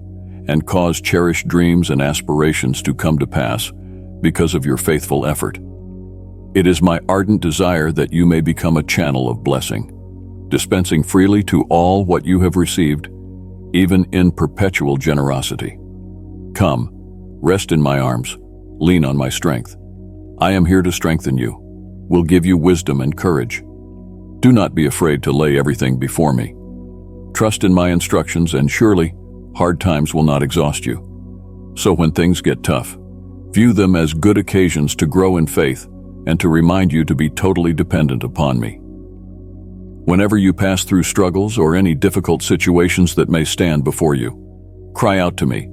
and cause cherished dreams and aspirations to come to pass because of your faithful effort. It is my ardent desire that you may become a channel of blessing, dispensing freely to all what you have received, even in perpetual generosity. Come, rest in my arms, lean on my strength. I am here to strengthen you, will give you wisdom and courage. Do not be afraid to lay everything before me. Trust in my instructions, and surely hard times will not exhaust you. So when things get tough, view them as good occasions to grow in faith and to remind you to be totally dependent upon me. Whenever you pass through struggles or any difficult situations that may stand before you, cry out to me.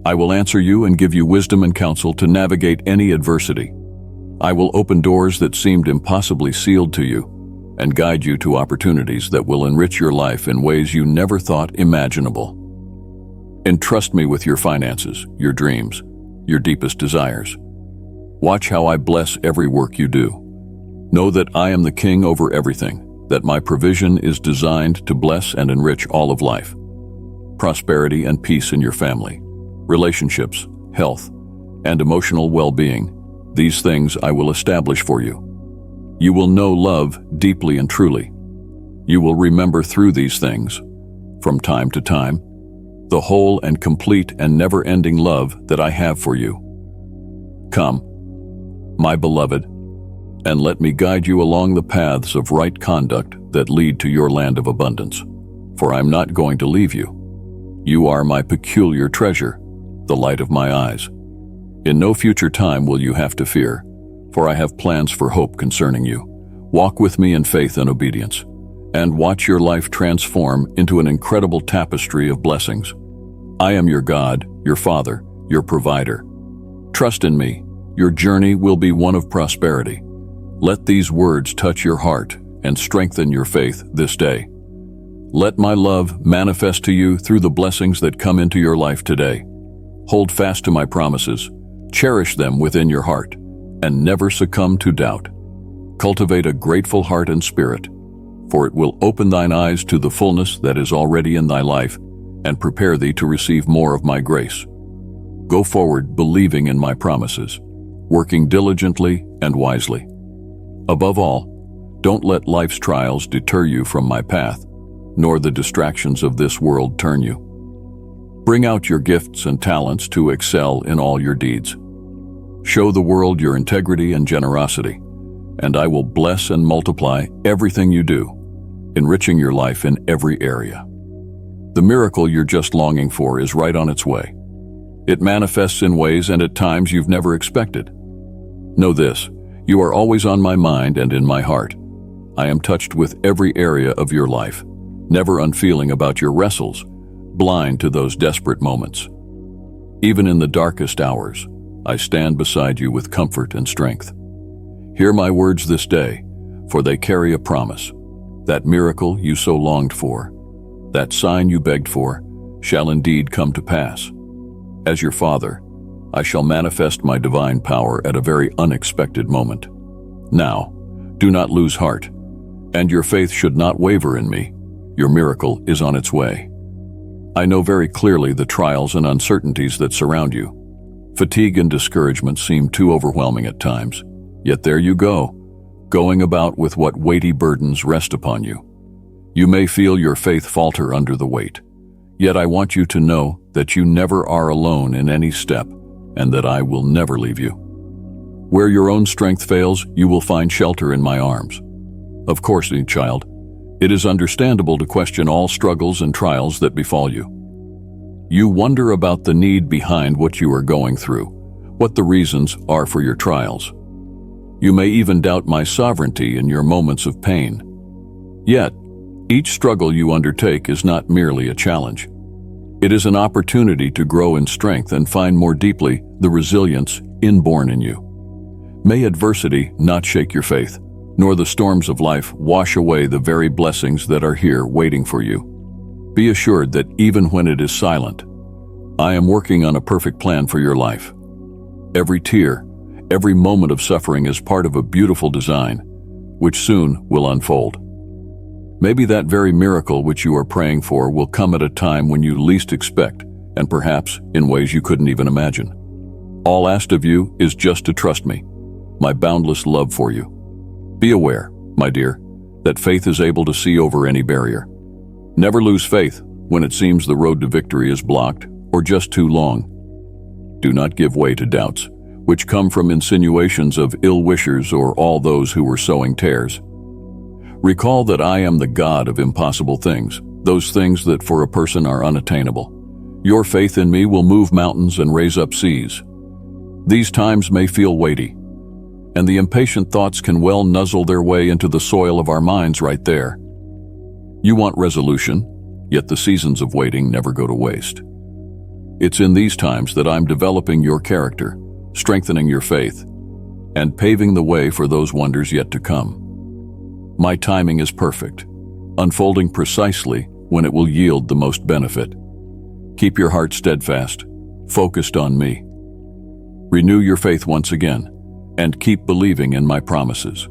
I will answer you and give you wisdom and counsel to navigate any adversity. I will open doors that seemed impossibly sealed to you and guide you to opportunities that will enrich your life in ways you never thought imaginable. Entrust me with your finances, your dreams, your deepest desires. Watch how I bless every work you do. Know that I am the king over everything, that my provision is designed to bless and enrich all of life. Prosperity and peace in your family, relationships, health, and emotional well-being. These things I will establish for you. You will know love deeply and truly. You will remember through these things, from time to time, the whole and complete and never-ending love that I have for you. Come, my beloved, and let me guide you along the paths of right conduct that lead to your land of abundance. For I am not going to leave you. You are my peculiar treasure, the light of my eyes. In no future time will you have to fear, for I have plans for hope concerning you. Walk with me in faith and obedience, and watch your life transform into an incredible tapestry of blessings. I am your God, your Father, your provider. Trust in me. Your journey will be one of prosperity. Let these words touch your heart and strengthen your faith this day. Let my love manifest to you through the blessings that come into your life today. Hold fast to my promises, cherish them within your heart, and never succumb to doubt. Cultivate a grateful heart and spirit, for it will open thine eyes to the fullness that is already in thy life and prepare thee to receive more of my grace. Go forward believing in my promises, working diligently and wisely. Above all, don't let life's trials deter you from my path, nor the distractions of this world turn you. Bring out your gifts and talents to excel in all your deeds. Show the world your integrity and generosity, and I will bless and multiply everything you do, enriching your life in every area. The miracle you're just longing for is right on its way. It manifests in ways and at times you've never expected. Know this, you are always on my mind and in my heart. I am touched with every area of your life, never unfeeling about your wrestles, blind to those desperate moments. Even in the darkest hours, I stand beside you with comfort and strength. Hear my words this day, for they carry a promise. That miracle you so longed for, that sign you begged for, shall indeed come to pass. As your Father, I shall manifest my divine power at a very unexpected moment. Now, do not lose heart, and your faith should not waver in me. Your miracle is on its way. I know very clearly the trials and uncertainties that surround you. Fatigue and discouragement seem too overwhelming at times, yet there you go, going about with what weighty burdens rest upon you. You may feel your faith falter under the weight, yet I want you to know that you never are alone in any step, and that I will never leave you. Where your own strength fails, you will find shelter in my arms. Of course, child, it is understandable to question all struggles and trials that befall you. You wonder about the need behind what you are going through, what the reasons are for your trials. You may even doubt my sovereignty in your moments of pain. Yet, each struggle you undertake is not merely a challenge. It is an opportunity to grow in strength and find more deeply the resilience inborn in you. May adversity not shake your faith, nor the storms of life wash away the very blessings that are here waiting for you. Be assured that even when it is silent, I am working on a perfect plan for your life. Every tear, every moment of suffering is part of a beautiful design, which soon will unfold. Maybe that very miracle which you are praying for will come at a time when you least expect, and perhaps in ways you couldn't even imagine. All asked of you is just to trust me, my boundless love for you. Be aware, my dear, that faith is able to see over any barrier. Never lose faith when it seems the road to victory is blocked or just too long. Do not give way to doubts, which come from insinuations of ill-wishers or all those who were sowing tares. Recall that I am the God of impossible things, those things that for a person are unattainable. Your faith in me will move mountains and raise up seas. These times may feel weighty, and the impatient thoughts can well nuzzle their way into the soil of our minds right there. You want resolution, yet the seasons of waiting never go to waste. It's in these times that I'm developing your character, strengthening your faith, and paving the way for those wonders yet to come. My timing is perfect, unfolding precisely when it will yield the most benefit. Keep your heart steadfast, focused on me. Renew your faith once again, and keep believing in my promises.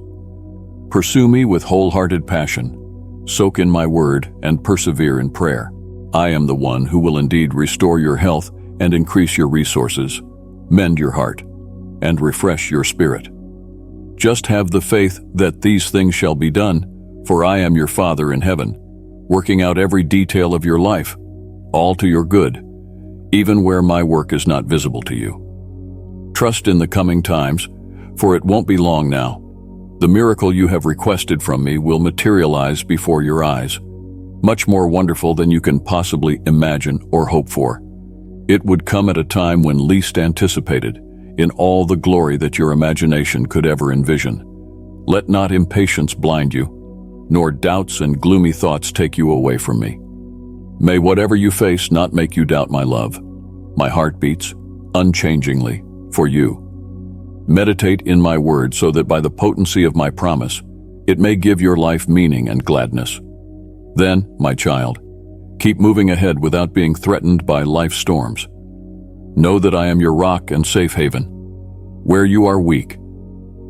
Pursue me with wholehearted passion, soak in my word, and persevere in prayer. I am the one who will indeed restore your health and increase your resources, mend your heart, and refresh your spirit. Just have the faith that these things shall be done, for I am your Father in heaven, working out every detail of your life. all to your good, even where my work is not visible to you. Trust in the coming times, for it won't be long now. The miracle you have requested from me will materialize before your eyes, much more wonderful than you can possibly imagine or hope for. It would come at a time when least anticipated, in all the glory that your imagination could ever envision. Let not impatience blind you, nor doubts and gloomy thoughts take you away from me. May whatever you face not make you doubt my love. My heart beats, unchangingly, for you. Meditate in my word so that by the potency of my promise, it may give your life meaning and gladness. Then, my child, keep moving ahead without being threatened by life's storms. Know that I am your rock and safe haven. Where you are weak,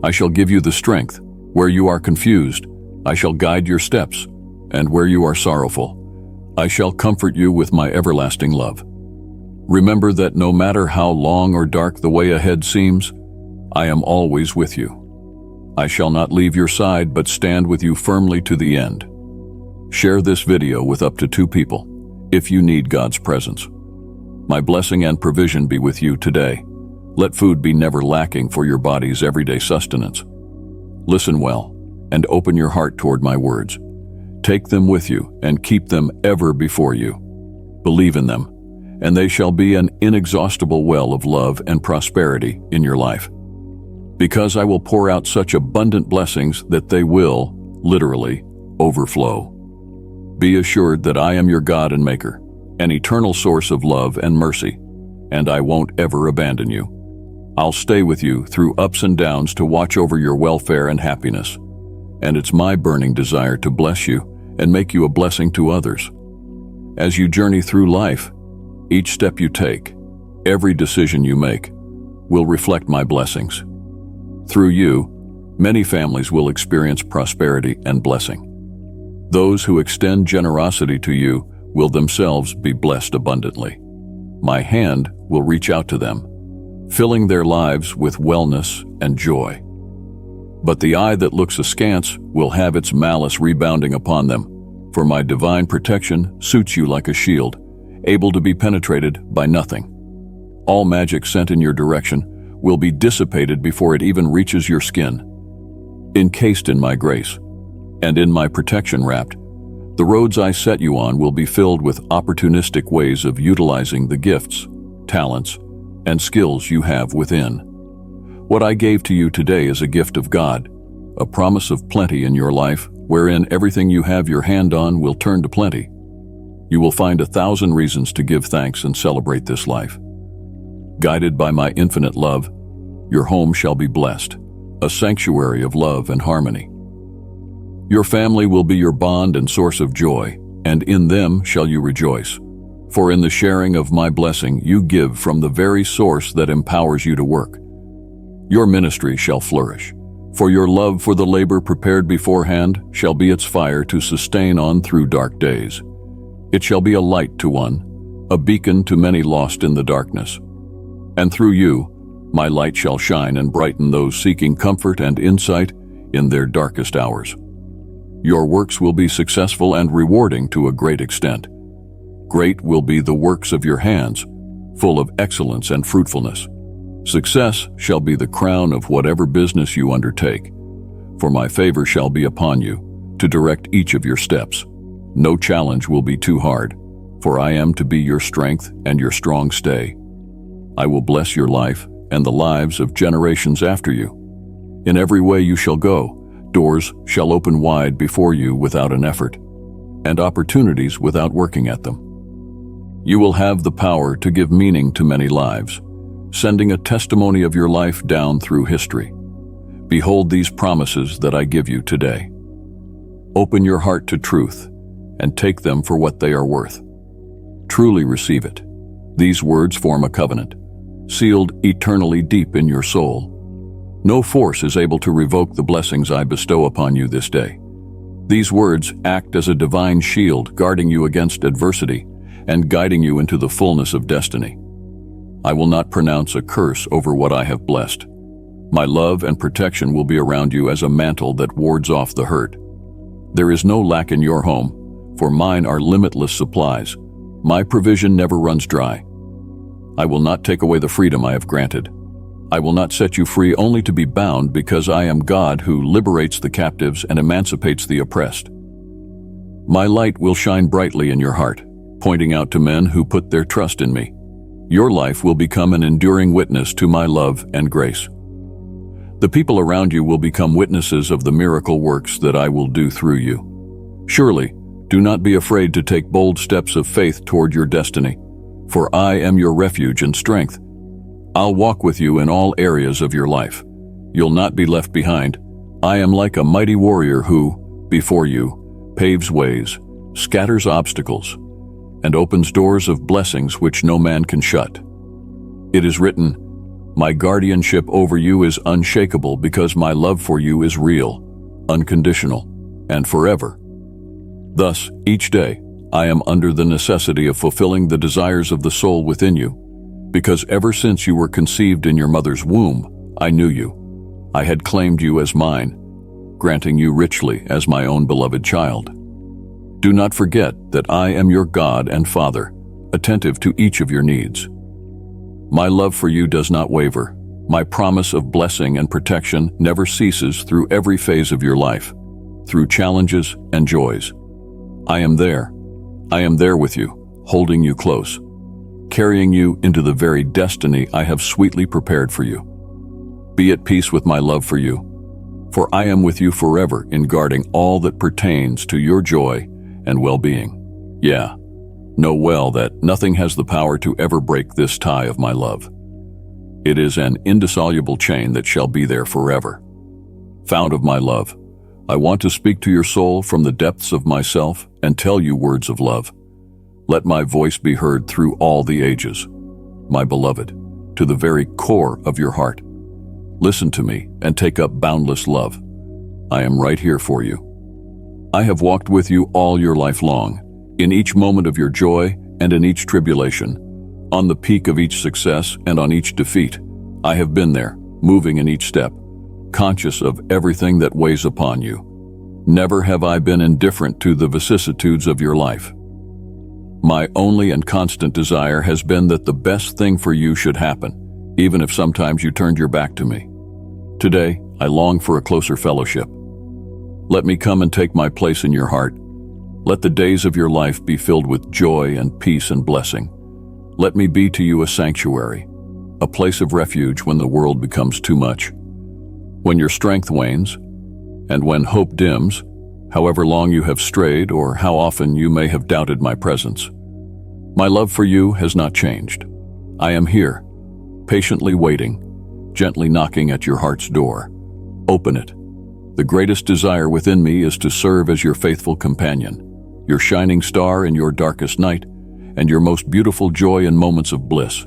I shall give you the strength. Where you are confused, I shall guide your steps. And where you are sorrowful, I shall comfort you with my everlasting love. Remember that no matter how long or dark the way ahead seems, I am always with you. I shall not leave your side but stand with you firmly to the end. Share this video with up to 2 people if you need God's presence. My blessing and provision be with you today. Let food be never lacking for your body's everyday sustenance. Listen well and open your heart toward my words. Take them with you and keep them ever before you. Believe in them, and they shall be an inexhaustible well of love and prosperity in your life. Because I will pour out such abundant blessings that they will, literally, overflow. Be assured that I am your God and Maker, an eternal source of love and mercy, and I won't ever abandon you. I'll stay with you through ups and downs to watch over your welfare and happiness, and it's my burning desire to bless you and make you a blessing to others. As you journey through life, each step you take, every decision you make, will reflect my blessings. Through you, many families will experience prosperity and blessing. Those who extend generosity to you will themselves be blessed abundantly. My hand will reach out to them, filling their lives with wellness and joy. But the eye that looks askance will have its malice rebounding upon them, for my divine protection suits you like a shield, able to be penetrated by nothing. All magic sent in your direction will be dissipated before it even reaches your skin. Encased in my grace, and in my protection wrapped, the roads I set you on will be filled with opportunistic ways of utilizing the gifts, talents, and skills you have within. What I gave to you today is a gift of God, a promise of plenty in your life, wherein everything you have your hand on will turn to plenty. You will find 1,000 reasons to give thanks and celebrate this life. Guided by my infinite love, your home shall be blessed, a sanctuary of love and harmony. Your family will be your bond and source of joy, and in them shall you rejoice. For in the sharing of my blessing you give from the very source that empowers you to work. Your ministry shall flourish, for your love for the labor prepared beforehand shall be its fire to sustain on through dark days. It shall be a light to one, a beacon to many lost in the darkness. And through you, my light shall shine and brighten those seeking comfort and insight in their darkest hours. Your works will be successful and rewarding to a great extent. Great will be the works of your hands, full of excellence and fruitfulness. Success shall be the crown of whatever business you undertake, for my favor shall be upon you to direct each of your steps. No challenge will be too hard, for I am to be your strength and your strong stay. I will bless your life and the lives of generations after you. In every way you shall go, doors shall open wide before you without an effort, and opportunities without working at them. You will have the power to give meaning to many lives, sending a testimony of your life down through history. Behold these promises that I give you today. Open your heart to truth and take them for what they are worth. Truly receive it. These words form a covenant, sealed eternally deep in your soul. No force is able to revoke the blessings I bestow upon you this day. These words act as a divine shield, guarding you against adversity and guiding you into the fullness of destiny. I will not pronounce a curse over what I have blessed. My love and protection will be around you as a mantle that wards off the hurt. There is no lack in your home, for mine are limitless supplies, My provision never runs dry. I will not take away the freedom I have granted. I will not set you free only to be bound, because I am God who liberates the captives and emancipates the oppressed. My light will shine brightly in your heart, pointing out to men who put their trust in me. Your life will become an enduring witness to my love and grace. The people around you will become witnesses of the miracle works that I will do through you. Surely, do not be afraid to take bold steps of faith toward your destiny, for I am your refuge and strength. I'll walk with you in all areas of your life. You'll not be left behind. I am like a mighty warrior who, before you, paves ways, scatters obstacles, and opens doors of blessings which no man can shut. It is written, "My guardianship over you is unshakable, because my love for you is real, unconditional, and forever." Thus, each day, I am under the necessity of fulfilling the desires of the soul within you, because ever since you were conceived in your mother's womb, I knew you. I had claimed you as mine, granting you richly as my own beloved child. Do not forget that I am your God and Father, attentive to each of your needs. My love for you does not waver. My promise of blessing and protection never ceases through every phase of your life, through challenges and joys. I am there. I am there with you, holding you close, carrying you into the very destiny I have sweetly prepared for you. Be at peace with my love for you, for I am with you forever in guarding all that pertains to your joy and well-being. Yeah, know well that nothing has the power to ever break this tie of my love. It is an indissoluble chain that shall be there forever. Fount of my love, I want to speak to your soul from the depths of myself and tell you words of love. Let my voice be heard through all the ages. My beloved, to the very core of your heart, listen to me and take up boundless love. I am right here for you. I have walked with you all your life long, in each moment of your joy and in each tribulation, on the peak of each success and on each defeat. I have been there, moving in each step, conscious of everything that weighs upon you. Never have I been indifferent to the vicissitudes of your life. My only and constant desire has been that the best thing for you should happen, even if sometimes you turned your back to me. Today, I long for a closer fellowship. Let me come and take my place in your heart. Let the days of your life be filled with joy and peace and blessing. Let me be to you a sanctuary, a place of refuge when the world becomes too much. When your strength wanes, and when hope dims, however long you have strayed or how often you may have doubted my presence, my love for you has not changed. I am here, patiently waiting, gently knocking at your heart's door. Open it. The greatest desire within me is to serve as your faithful companion, your shining star in your darkest night, and your most beautiful joy in moments of bliss.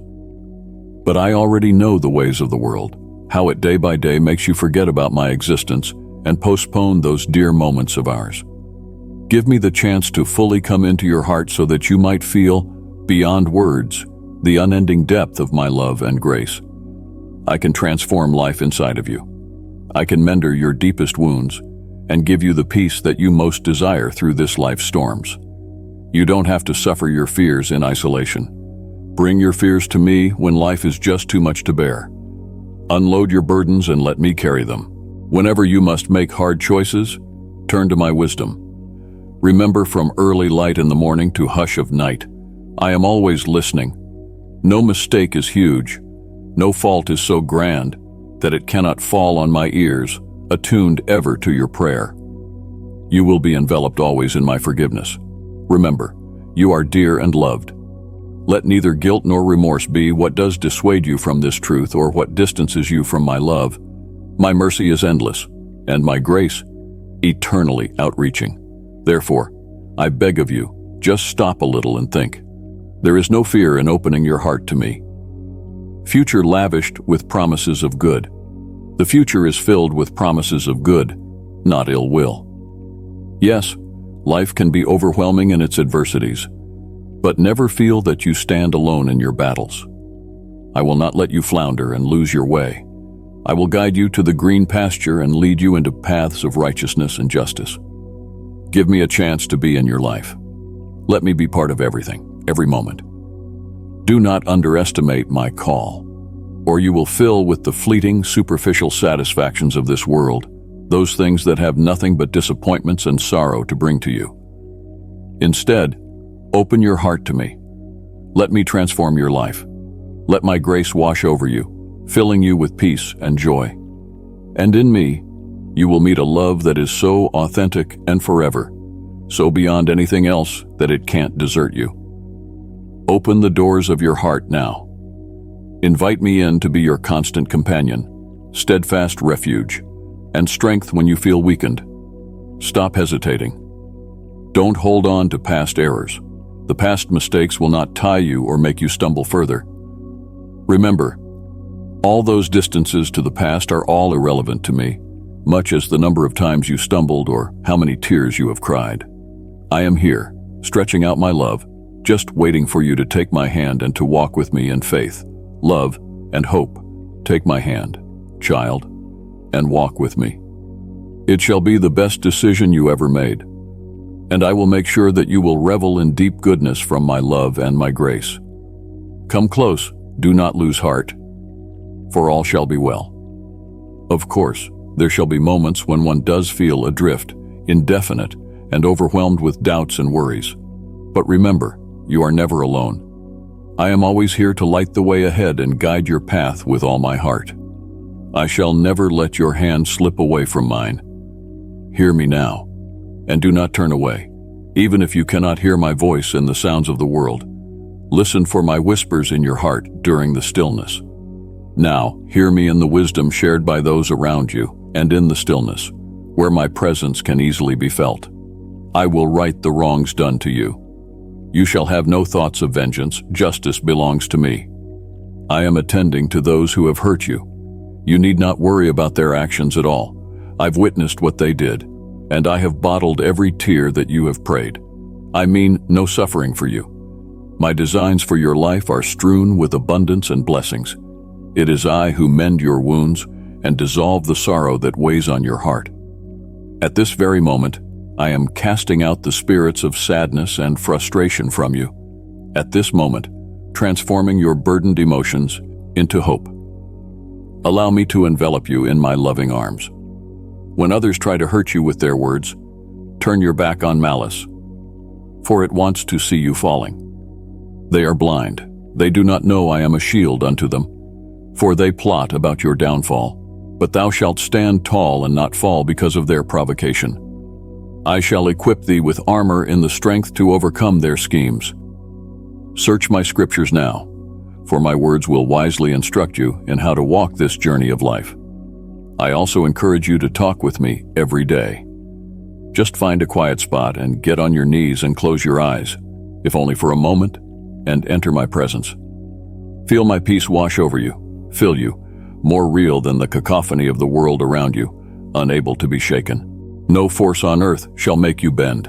But I already know the ways of the world, how it day by day makes you forget about my existence and postpone those dear moments of ours. Give me the chance to fully come into your heart so that you might feel, beyond words, the unending depth of my love and grace. I can transform life inside of you. I can mend your deepest wounds and give you the peace that you most desire through this life's storms. You don't have to suffer your fears in isolation. Bring your fears to me when life is just too much to bear. Unload your burdens and let me carry them. Whenever you must make hard choices, turn to my wisdom. Remember, from early light in the morning to hush of night, I am always listening. No mistake is huge. No fault is so grand that it cannot fall on my ears, attuned ever to your prayer. You will be enveloped always in my forgiveness. Remember, you are dear and loved. Let neither guilt nor remorse be what does dissuade you from this truth or what distances you from my love. My mercy is endless, and my grace eternally outreaching. Therefore, I beg of you, just stop a little and think. There is no fear in opening your heart to me. Future lavished with promises of good. The future is filled with promises of good, not ill will. Yes, life can be overwhelming in its adversities, but never feel that you stand alone in your battles. I will not let you flounder and lose your way. I will guide you to the green pasture and lead you into paths of righteousness and justice. Give me a chance to be in your life. Let me be part of everything. every moment. Do not underestimate my call, or you will fill with the fleeting, superficial satisfactions of this world, those things that have nothing but disappointments and sorrow to bring to you. Instead, open your heart to me. Let me transform your life. Let my grace wash over you, filling you with peace and joy. And in me, you will meet a love that is so authentic and forever, so beyond anything else that it can't desert you. Open the doors of your heart now. Invite me in to be your constant companion, steadfast refuge, and strength when you feel weakened. Stop hesitating. Don't hold on to past errors. The past mistakes will not tie you or make you stumble further. Remember, all those distances to the past are all irrelevant to me, much as the number of times you stumbled or how many tears you have cried. I am here, stretching out my love, just waiting for you to take my hand and to walk with me in faith, love, and hope. Take my hand, child, and walk with me. It shall be the best decision you ever made, and I will make sure that you will revel in deep goodness from my love and my grace. Come close, do not lose heart, for all shall be well. Of course, there shall be moments when one does feel adrift, indefinite, and overwhelmed with doubts and worries. But remember, you are never alone. I am always here to light the way ahead and guide your path with all my heart. I shall never let your hand slip away from mine. Hear me now, and do not turn away, even if you cannot hear my voice in the sounds of the world. Listen for my whispers in your heart during the stillness. Now, hear me in the wisdom shared by those around you, and in the stillness, where my presence can easily be felt. I will right the wrongs done to you. You shall have no thoughts of vengeance. Justice belongs to me. I am attending to those who have hurt you. You need not worry about their actions at all. I've witnessed what they did, and I have bottled every tear that you have prayed. I mean no suffering for you. My designs for your life are strewn with abundance and blessings. It is I who mend your wounds and dissolve the sorrow that weighs on your heart. At this very moment, I am casting out the spirits of sadness and frustration from you. At this moment, transforming your burdened emotions into hope. Allow me to envelop you in my loving arms. When others try to hurt you with their words, turn your back on malice, for it wants to see you falling. They are blind. They do not know I am a shield unto them, for they plot about your downfall. But thou shalt stand tall and not fall because of their provocation. I shall equip thee with armor in the strength to overcome their schemes. Search my scriptures now, for my words will wisely instruct you in how to walk this journey of life. I also encourage you to talk with me every day. Just find a quiet spot and get on your knees and close your eyes, if only for a moment, and enter my presence. Feel my peace wash over you, fill you, more real than the cacophony of the world around you, unable to be shaken. No force on earth shall make you bend.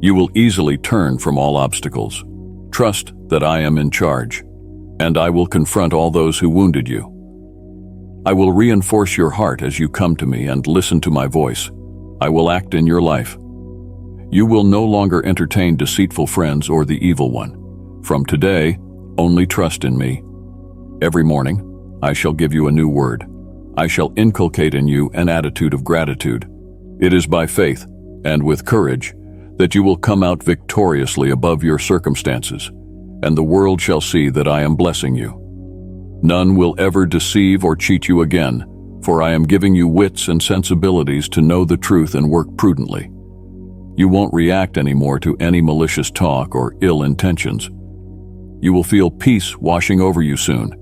You will easily turn from all obstacles. Trust that I am in charge, and I will confront all those who wounded you. I will reinforce your heart as you come to me and listen to my voice. I will act in your life. You will no longer entertain deceitful friends or the evil one. From today, only trust in me. Every morning, I shall give you a new word. I shall inculcate in you an attitude of gratitude. It is by faith and with courage that you will come out victoriously above your circumstances, and the world shall see that I am blessing you. None will ever deceive or cheat you again, for I am giving you wits and sensibilities to know the truth and work prudently. You won't react anymore to any malicious talk or ill intentions. You will feel peace washing over you soon,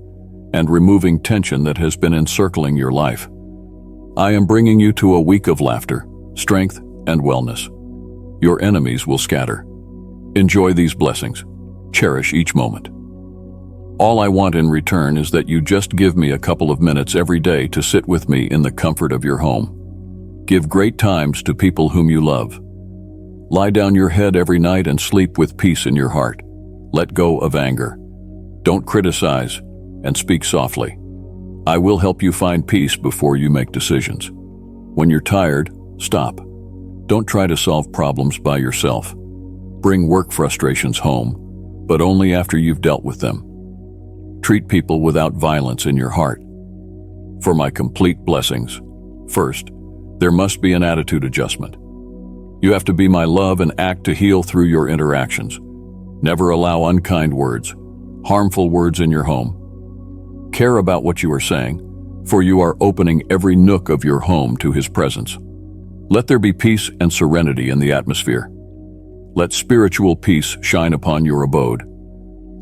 and removing tension that has been encircling your life. I am bringing you to a week of laughter, strength, and wellness. Your enemies will scatter. Enjoy these blessings. Cherish each moment. All I want in return is that you just give me a couple of minutes every day to sit with me in the comfort of your home. Give great times to people whom you love. Lie down your head every night and sleep with peace in your heart. Let go of anger. Don't criticize, and speak softly. I will help you find peace before you make decisions. When you're tired, stop. Don't try to solve problems by yourself. Bring work frustrations home. but only after you've dealt with them. Treat people without violence in your heart. For my complete blessings, first, there must be an attitude adjustment. You have to be my love and act to heal through your interactions. Never allow unkind words, harmful words in your home. Care about what you are saying, for you are opening every nook of your home to His presence. Let there be peace and serenity in the atmosphere. Let spiritual peace shine upon your abode.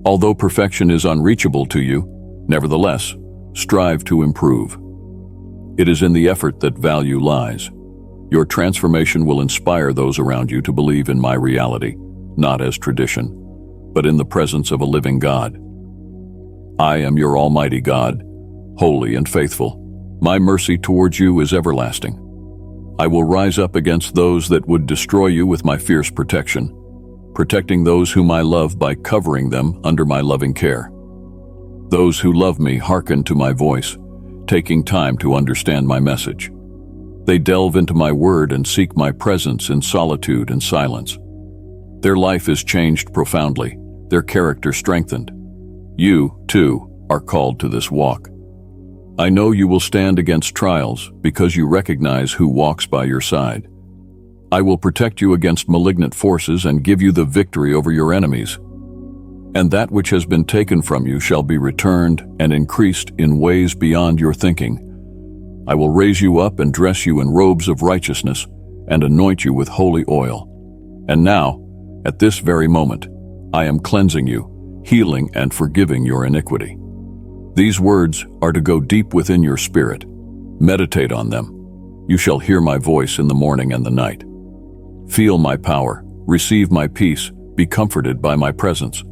Although perfection is unreachable to you, nevertheless, strive to improve. It is in the effort that value lies. Your transformation will inspire those around you to believe in my reality, not as tradition, but in the presence of a living God. I am your Almighty God, holy and faithful. My mercy towards you is everlasting. I will rise up against those that would destroy you with my fierce protection, protecting those whom I love by covering them under my loving care. Those who love me hearken to my voice, taking time to understand my message. They delve into my word and seek my presence in solitude and silence. Their life is changed profoundly, their character strengthened. You, too, are called to this walk. I know you will stand against trials because you recognize who walks by your side. I will protect you against malignant forces and give you the victory over your enemies. And that which has been taken from you shall be returned and increased in ways beyond your thinking. I will raise you up and dress you in robes of righteousness and anoint you with holy oil. And now, at this very moment, I am cleansing you, healing and forgiving your iniquity. These words are to go deep within your spirit. Meditate on them. You shall hear my voice in the morning and the night. Feel my power, receive my peace, be comforted by my presence.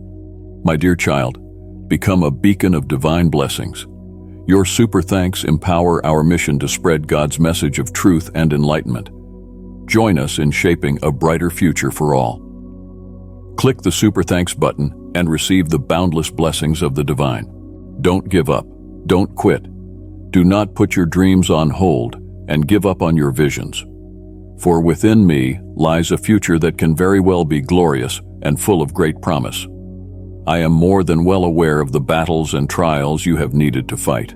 My dear child, become a beacon of divine blessings. Your super thanks empower our mission to spread God's message of truth and enlightenment. Join us in shaping a brighter future for all. Click the super thanks button and receive the boundless blessings of the divine. Don't give up. Don't quit. Do not put your dreams on hold and give up on your visions. For within me lies a future that can very well be glorious and full of great promise. I am more than well aware of the battles and trials you have needed to fight,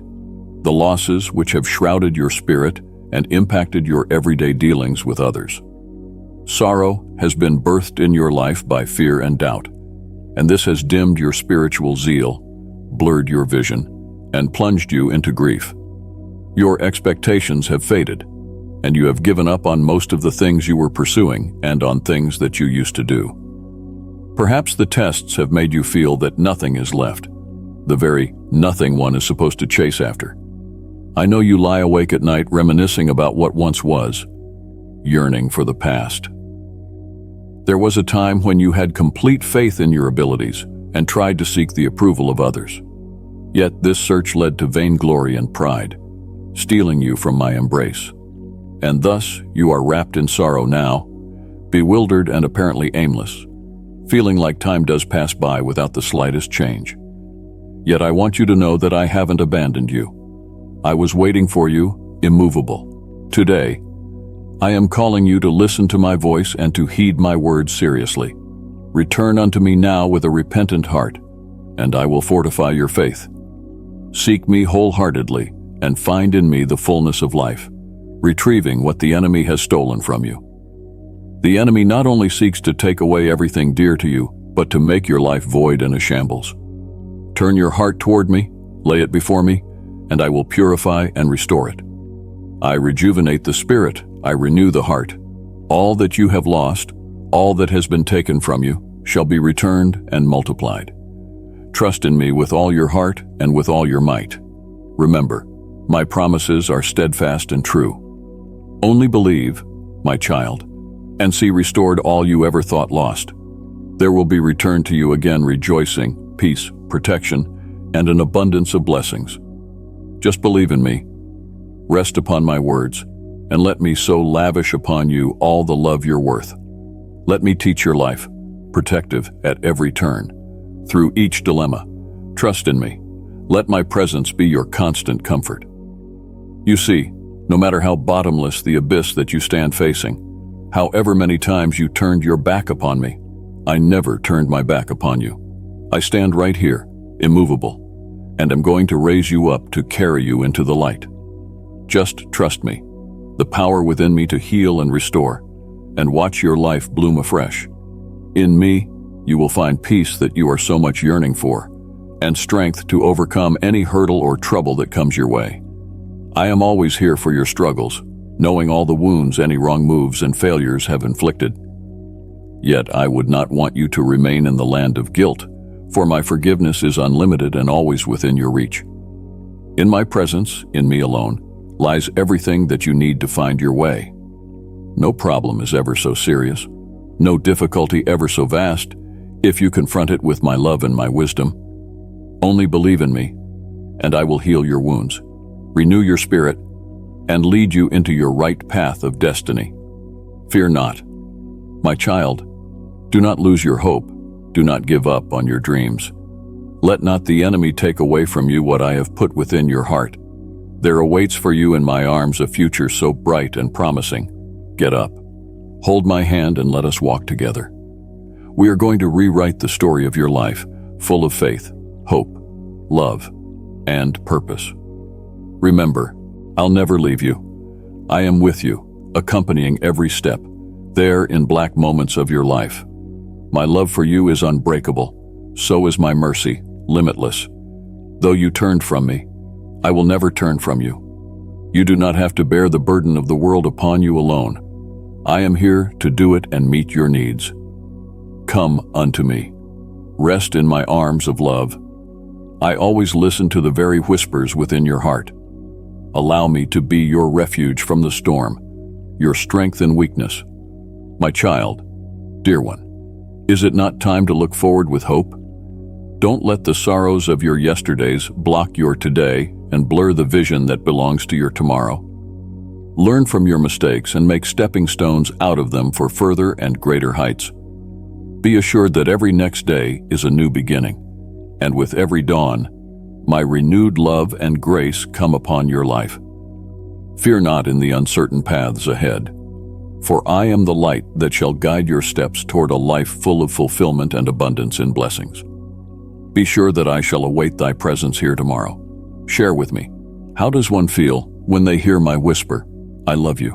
the losses which have shrouded your spirit and impacted your everyday dealings with others. Sorrow has been birthed in your life by fear and doubt, and this has dimmed your spiritual zeal, blurred your vision, and plunged you into grief. Your expectations have faded, and you have given up on most of the things you were pursuing and on things that you used to do. Perhaps the tests have made you feel that nothing is left, the very nothing one is supposed to chase after. I know you lie awake at night reminiscing about what once was, yearning for the past. There was a time when you had complete faith in your abilities and tried to seek the approval of others. Yet this search led to vainglory and pride, stealing you from my embrace. And thus you are wrapped in sorrow now, bewildered and apparently aimless, feeling like time does pass by without the slightest change. Yet I want you to know that I haven't abandoned you. I was waiting for you, immovable. Today, I am calling you to listen to my voice and to heed my words seriously. Return unto me now with a repentant heart, and I will fortify your faith. Seek me wholeheartedly and find in me the fullness of life, retrieving what the enemy has stolen from you. The enemy not only seeks to take away everything dear to you, but to make your life void and a shambles. Turn your heart toward me, lay it before me, and I will purify and restore it. I rejuvenate the spirit, I renew the heart. All that you have lost, all that has been taken from you, shall be returned and multiplied. Trust in me with all your heart and with all your might. Remember, my promises are steadfast and true. Only believe, my child, and see restored all you ever thought lost. There will be returned to you again rejoicing, peace, protection, and an abundance of blessings. Just believe in me, rest upon my words, and let me so lavish upon you all the love you're worth. Let me teach your life, protective at every turn. Through each dilemma, trust in me. Let my presence be your constant comfort. You see, no matter how bottomless the abyss that you stand facing, however many times you turned your back upon me, I never turned my back upon you. I stand right here, immovable, and am going to raise you up to carry you into the light. Just trust me, the power within me to heal and restore, and watch your life bloom afresh. In me, you will find peace that you are so much yearning for, and strength to overcome any hurdle or trouble that comes your way. I am always here for your struggles, knowing all the wounds any wrong moves and failures have inflicted. Yet I would not want you to remain in the land of guilt, for my forgiveness is unlimited and always within your reach. In my presence, in me alone, lies everything that you need to find your way. No problem is ever so serious, no difficulty ever so vast, if you confront it with my love and my wisdom. Only believe in me, and I will heal your wounds, renew your spirit, and lead you into your right path of destiny. Fear not. My child, do not lose your hope, do not give up on your dreams. Let not the enemy take away from you what I have put within your heart. There awaits for you in my arms a future so bright and promising. Get up, hold my hand, and let us walk together. We are going to rewrite the story of your life, full of faith, hope, love, and purpose. Remember, I'll never leave you. I am with you, accompanying every step, there in black moments of your life. My love for you is unbreakable, so is my mercy, limitless. Though you turned from me, I will never turn from you. You do not have to bear the burden of the world upon you alone. I am here to do it and meet your needs. Come unto me. Rest in my arms of love. I always listen to the very whispers within your heart. Allow me to be your refuge from the storm, your strength in weakness. My child, dear one, is it not time to look forward with hope? Don't let the sorrows of your yesterdays block your today and blur the vision that belongs to your tomorrow. Learn from your mistakes and make stepping stones out of them for further and greater heights. Be assured that every next day is a new beginning, and with every dawn, my renewed love and grace come upon your life. Fear not in the uncertain paths ahead, for I am the light that shall guide your steps toward a life full of fulfillment and abundance in blessings. Be sure that I shall await thy presence here tomorrow. Share with me, how does one feel when they hear my whisper, I love you?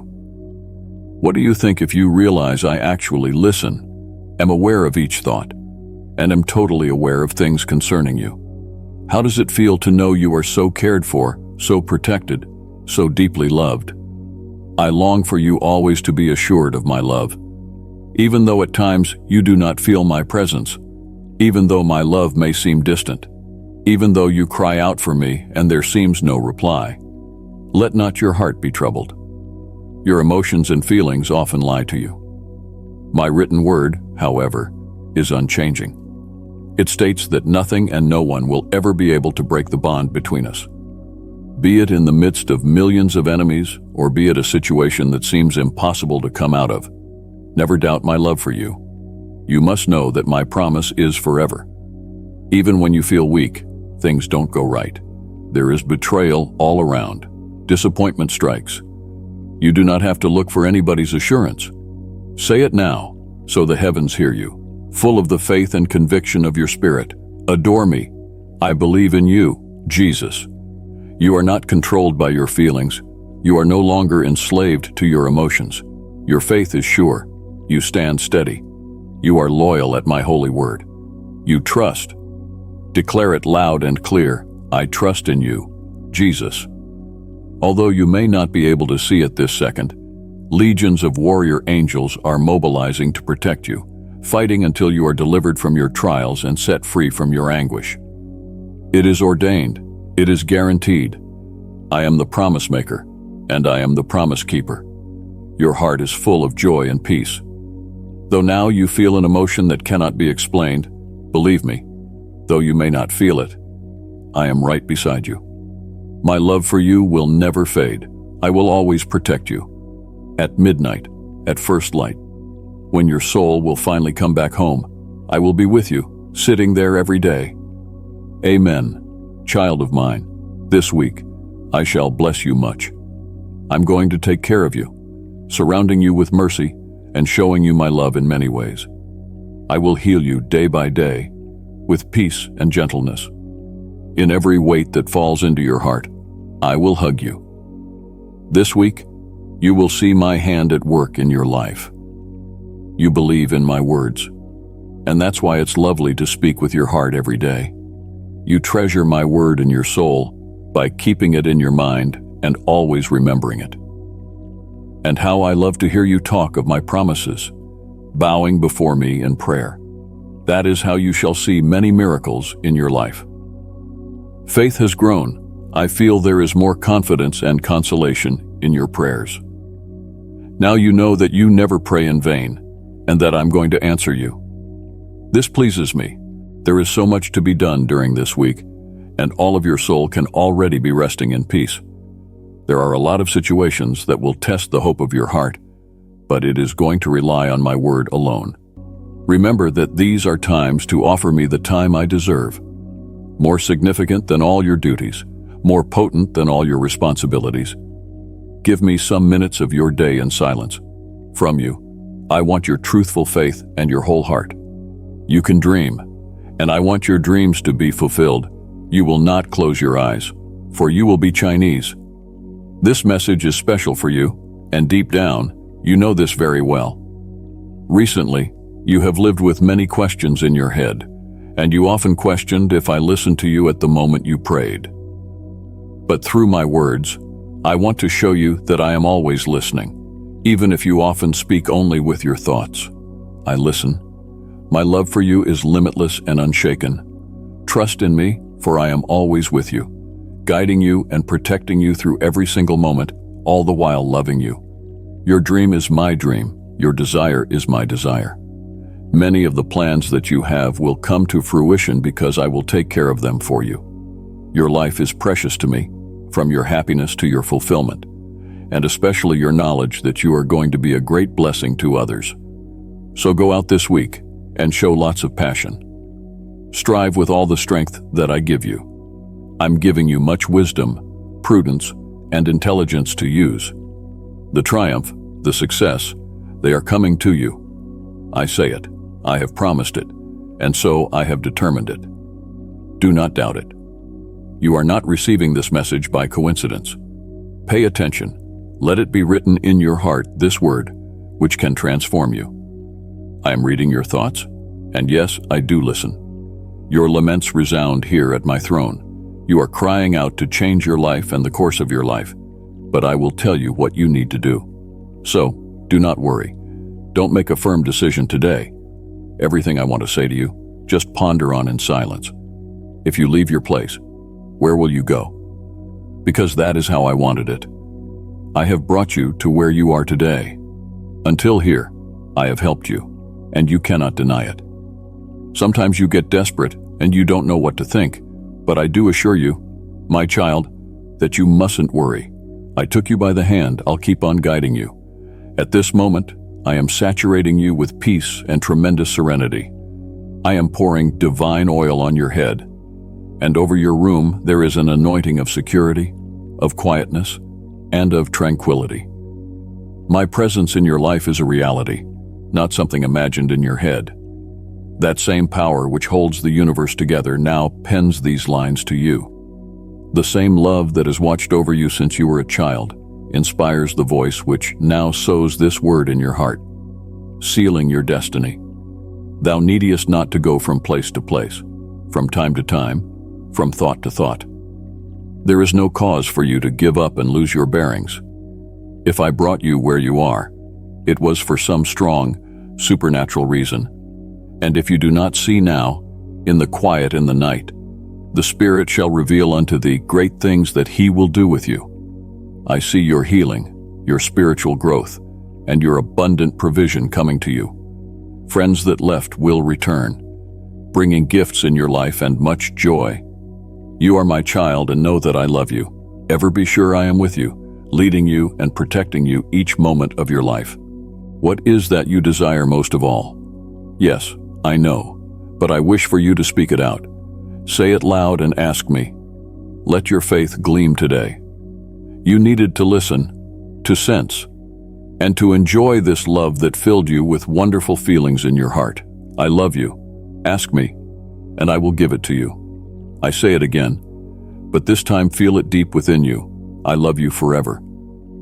What do you think if you realize I actually listen, am aware of each thought, and am totally aware of things concerning you? How does it feel to know you are so cared for, so protected, so deeply loved? I long for you always to be assured of my love. Even though at times you do not feel my presence, even though my love may seem distant, even though you cry out for me and there seems no reply, let not your heart be troubled. Your emotions and feelings often lie to you. My written word, however, is unchanging. It states that nothing and no one will ever be able to break the bond between us. Be it in the midst of millions of enemies, or be it a situation that seems impossible to come out of, never doubt my love for you. You must know that my promise is forever. Even when you feel weak, things don't go right. There is betrayal all around. Disappointment strikes. You do not have to look for anybody's assurance. Say it now, so the heavens hear you. Full of the faith and conviction of your spirit, adore me. I believe in you, Jesus. You are not controlled by your feelings. You are no longer enslaved to your emotions. Your faith is sure. You stand steady. You are loyal at my holy word. You trust. Declare it loud and clear. I trust in you, Jesus. Although you may not be able to see it this second, legions of warrior angels are mobilizing to protect you, fighting until you are delivered from your trials and set free from your anguish. It is ordained. It is guaranteed. I am the promise maker, and I am the promise keeper. Your heart is full of joy and peace. Though now you feel an emotion that cannot be explained, believe me, though you may not feel it, I am right beside you. My love for you will never fade. I will always protect you. At midnight, at first light, when your soul will finally come back home, I will be with you, sitting there every day. Amen. Child of mine, this week, I shall bless you much. I'm going to take care of you, surrounding you with mercy and showing you my love in many ways. I will heal you day by day, with peace and gentleness. In every weight that falls into your heart, I will hug you. This week, you will see my hand at work in your life. You believe in my words, and that's why it's lovely to speak with your heart every day. You treasure my word in your soul by keeping it in your mind and always remembering it. And how I love to hear you talk of my promises, bowing before me in prayer. That is how you shall see many miracles in your life. Faith has grown. I feel there is more confidence and consolation in your prayers. Now you know that you never pray in vain, and that I'm going to answer you. This pleases me. There is so much to be done during this week, and all of your soul can already be resting in peace. There are a lot of situations that will test the hope of your heart, but it is going to rely on my word alone. Remember that these are times to offer me the time I deserve, more significant than all your duties, more potent than all your responsibilities. Give me some minutes of your day in silence. From you, I want your truthful faith and your whole heart. You can dream, and I want your dreams to be fulfilled. You will not close your eyes, for you will be Chinese. This message is special for you, and deep down, you know this very well. Recently, you have lived with many questions in your head, and you often questioned if I listened to you at the moment you prayed. But through my words, I want to show you that I am always listening, even if you often speak only with your thoughts. I listen. My love for you is limitless and unshaken. Trust in me, for I am always with you, guiding you and protecting you through every single moment, all the while loving you. Your dream is my dream. Your desire is my desire. Many of the plans that you have will come to fruition because I will take care of them for you. Your life is precious to me, from your happiness to your fulfillment, and especially your knowledge that you are going to be a great blessing to others. So go out this week and show lots of passion. Strive with all the strength that I give you. I'm giving you much wisdom, prudence, and intelligence to use. The triumph, the success, they are coming to you. I say it, I have promised it, and so I have determined it. Do not doubt it. You are not receiving this message by coincidence. Pay attention. Let it be written in your heart, this word, which can transform you. I am reading your thoughts, and yes, I do listen. Your laments resound here at my throne. You are crying out to change your life and the course of your life, but I will tell you what you need to do. So, do not worry. Don't make a firm decision today. Everything I want to say to you, just ponder on in silence. If you leave your place, where will you go? Because that is how I wanted it. I have brought you to where you are today. Until here, I have helped you, and you cannot deny it. Sometimes you get desperate and you don't know what to think, but I do assure you, my child, that you mustn't worry. I took you by the hand, I'll keep on guiding you. At this moment, I am saturating you with peace and tremendous serenity. I am pouring divine oil on your head, and over your room there is an anointing of security, of quietness, and of tranquility. My presence in your life is a reality, not something imagined in your head. That same power which holds the universe together now pens these lines to you. The same love that has watched over you since you were a child inspires the voice which now sows this word in your heart, sealing your destiny. Thou needest not to go from place to place, from time to time, from thought to thought. There is no cause for you to give up and lose your bearings. If I brought you where you are, it was for some strong, supernatural reason. And if you do not see now, in the quiet in the night, the Spirit shall reveal unto thee great things that He will do with you. I see your healing, your spiritual growth, and your abundant provision coming to you. Friends that left will return, bringing gifts in your life and much joy. You are my child and know that I love you. Ever be sure I am with you, leading you and protecting you each moment of your life. What is that you desire most of all? Yes, I know, but I wish for you to speak it out. Say it loud and ask me. Let your faith gleam today. You needed to listen, to sense, and to enjoy this love that filled you with wonderful feelings in your heart. I love you. Ask me. and I will give it to you. I say it again, but this time feel it deep within you. I love you forever.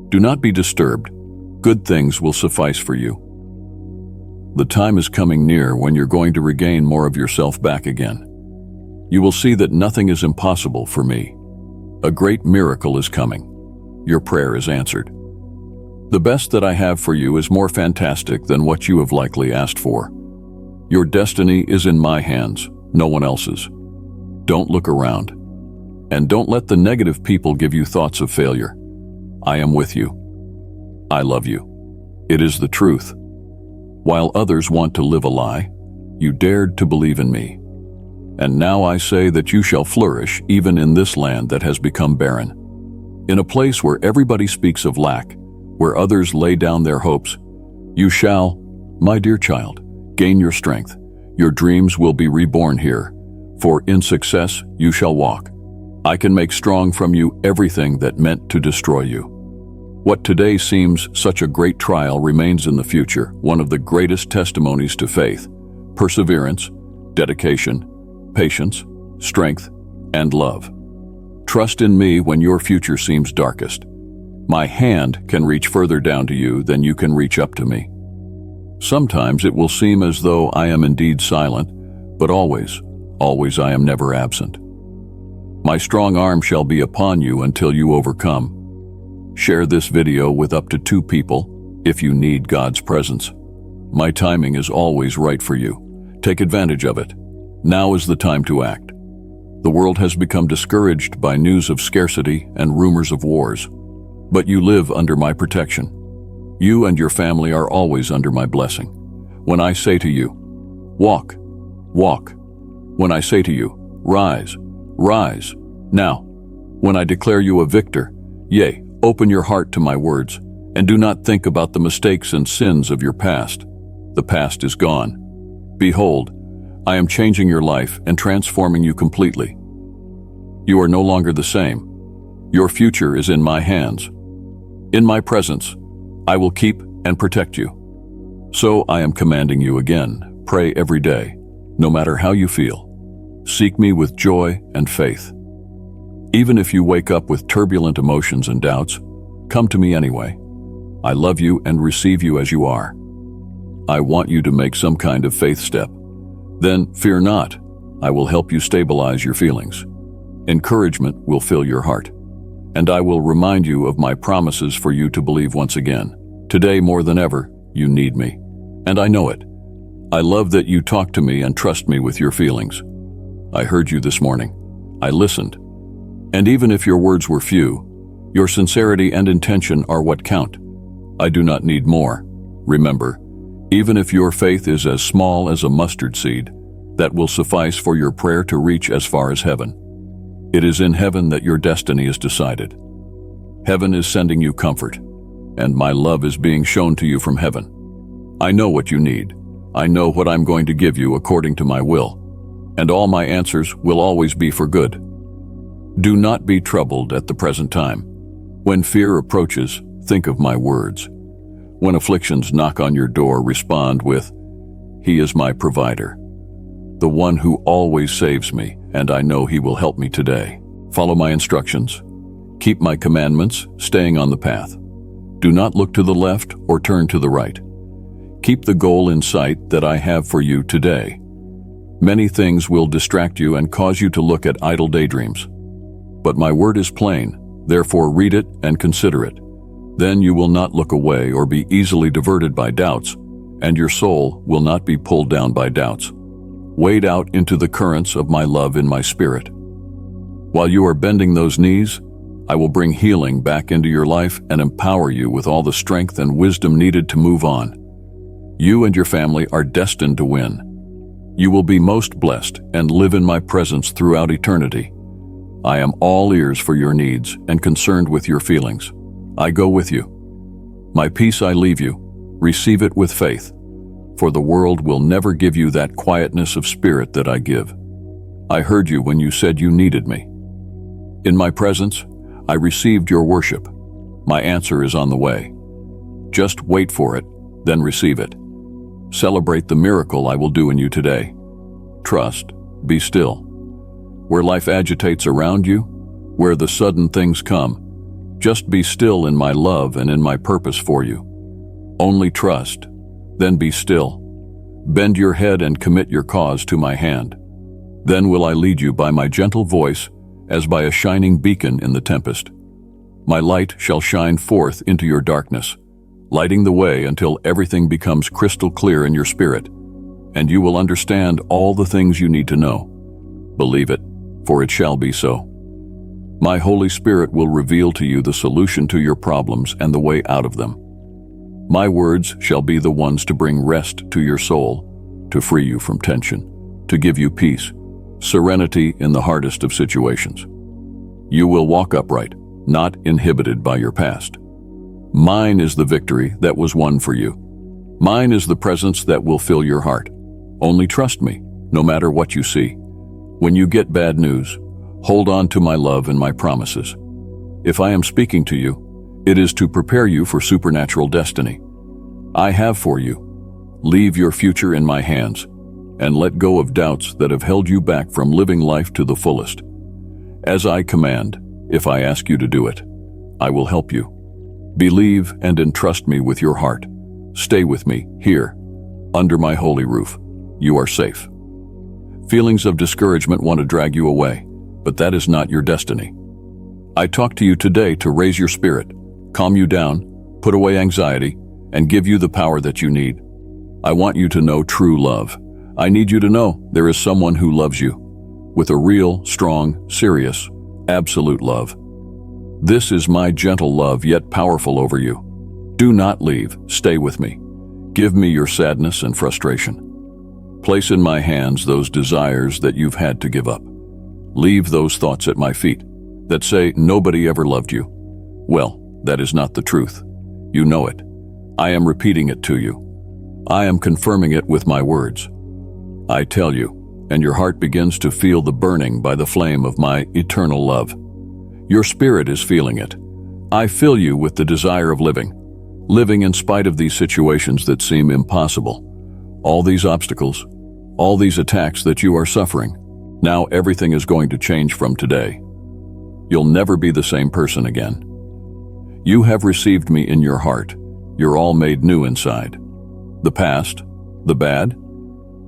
Do not be disturbed. Good things will suffice for you. The time is coming near when you're going to regain more of yourself back again. You will see that nothing is impossible for me. A great miracle is coming. Your prayer is answered. The best that I have for you is more fantastic than what you have likely asked for. Your destiny is in my hands, no one else's. Don't look around. And don't let the negative people give you thoughts of failure. I am with you. I love you. It is the truth. While others want to live a lie, you dared to believe in me. And now I say that you shall flourish even in this land that has become barren. In a place where everybody speaks of lack, where others lay down their hopes, you shall, my dear child, gain your strength. Your dreams will be reborn here, for in success you shall walk. I can make strong from you everything that meant to destroy you. What today seems such a great trial remains in the future one of the greatest testimonies to faith, perseverance, dedication, patience, strength, and love. Trust in me when your future seems darkest. My hand can reach further down to you than you can reach up to me. Sometimes it will seem as though I am indeed silent, but always I am never absent. My strong arm shall be upon you until you overcome. Share this video with up to 2 people if you need God's presence. My timing is always right for you. Take advantage of it. Now is the time to act. The world has become discouraged by news of scarcity and rumors of wars. But you live under my protection. You and your family are always under my blessing. When I say to you, walk, walk. When I say to you, rise, rise. Now, when I declare you a victor, yea, open your heart to my words, and do not think about the mistakes and sins of your past. The past is gone. Behold, I am changing your life and transforming you completely. You are no longer the same. Your future is in my hands. In my presence, I will keep and protect you. So I am commanding you again, pray every day, no matter how you feel. Seek me with joy and faith. Even if you wake up with turbulent emotions and doubts, come to me anyway. I love you and receive you as you are. I want you to make some kind of faith step. Then fear not, I will help you stabilize your feelings. Encouragement will fill your heart. And I will remind you of my promises for you to believe once again. Today more than ever, you need me. And I know it. I love that you talk to me and trust me with your feelings. I heard you this morning. I listened. And even if your words were few, your sincerity and intention are what count. I do not need more. Remember, even if your faith is as small as a mustard seed, that will suffice for your prayer to reach as far as heaven. It is in heaven that your destiny is decided. Heaven is sending you comfort, and my love is being shown to you from heaven. I know what you need. I know what I'm going to give you according to my will, and all my answers will always be for good. Do not be troubled at the present time. When fear approaches, think of my words. When afflictions knock on your door, respond with, He is my provider, the one who always saves me, and I know He will help me today. Follow my instructions. Keep my commandments, staying on the path. Do not look to the left or turn to the right. Keep the goal in sight that I have for you today. Many things will distract you and cause you to look at idle daydreams. But my word is plain, therefore read it and consider it. Then you will not look away or be easily diverted by doubts, and your soul will not be pulled down by doubts. Wade out into the currents of my love in my spirit. While you are bending those knees, I will bring healing back into your life and empower you with all the strength and wisdom needed to move on. You and your family are destined to win. You will be most blessed and live in my presence throughout eternity. I am all ears for your needs and concerned with your feelings. I go with you. My peace I leave you. Receive it with faith, for the world will never give you that quietness of spirit that I give. I heard you when you said you needed me. In my presence, I received your worship. My answer is on the way. Just wait for it, then receive it. Celebrate the miracle I will do in you today. Trust, be still. Where life agitates around you, where the sudden things come, just be still in my love and in my purpose for you. Only trust, then be still. Bend your head and commit your cause to my hand. Then will I lead you by my gentle voice as by a shining beacon in the tempest. My light shall shine forth into your darkness, lighting the way until everything becomes crystal clear in your spirit, and you will understand all the things you need to know. Believe it, for it shall be so. My Holy Spirit will reveal to you the solution to your problems and the way out of them. My words shall be the ones to bring rest to your soul, to free you from tension, to give you peace, serenity in the hardest of situations. You will walk upright, not inhibited by your past. Mine is the victory that was won for you. Mine is the presence that will fill your heart. Only trust me, no matter what you see. When you get bad news, hold on to my love and my promises. If I am speaking to you, it is to prepare you for supernatural destiny. I have for you. Leave your future in my hands, and let go of doubts that have held you back from living life to the fullest. As I command, if I ask you to do it, I will help you. Believe and entrust me with your heart. Stay with me, here, under my holy roof. You are safe. Feelings of discouragement want to drag you away, but that is not your destiny. I talk to you today to raise your spirit, calm you down, put away anxiety, and give you the power that you need. I want you to know true love. I need you to know there is someone who loves you, with a real, strong, serious, absolute love. This is my gentle love, yet powerful over you. Do not leave. Stay with me. Give me your sadness and frustration. Place in my hands those desires that you've had to give up. Leave those thoughts at my feet that say nobody ever loved you. Well, that is not the truth. You know it. I am repeating it to you. I am confirming it with my words. I tell you, and your heart begins to feel the burning by the flame of my eternal love. Your spirit is feeling it. I fill you with the desire of living in spite of these situations that seem impossible. All these obstacles, all these attacks that you are suffering. Now everything is going to change from today. You'll never be the same person again. You have received me in your heart. You're all made new inside. The past, the bad,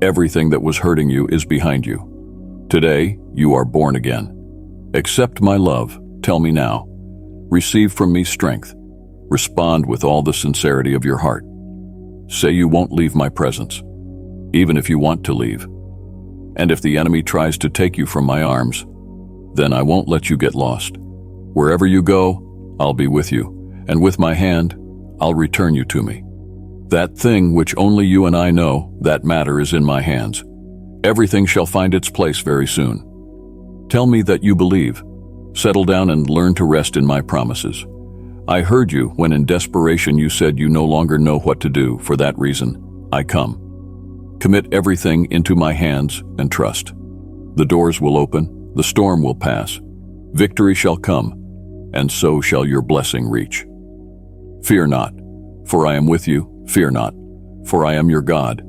everything that was hurting you is behind you. Today, you are born again. Accept my love. Tell me now. Receive from me strength. Respond with all the sincerity of your heart. Say you won't leave my presence, even if you want to leave. And if the enemy tries to take you from my arms, then I won't let you get lost. Wherever you go, I'll be with you, and with my hand, I'll return you to me. That thing which only you and I know, that matter is in my hands. Everything shall find its place very soon. Tell me that you believe. Settle down and learn to rest in my promises. I heard you when in desperation you said you no longer know what to do. For that reason, I come. Commit everything into my hands and trust. The doors will open, the storm will pass, victory shall come, and so shall your blessing reach. Fear not, for I am with you. Fear not, for I am your God.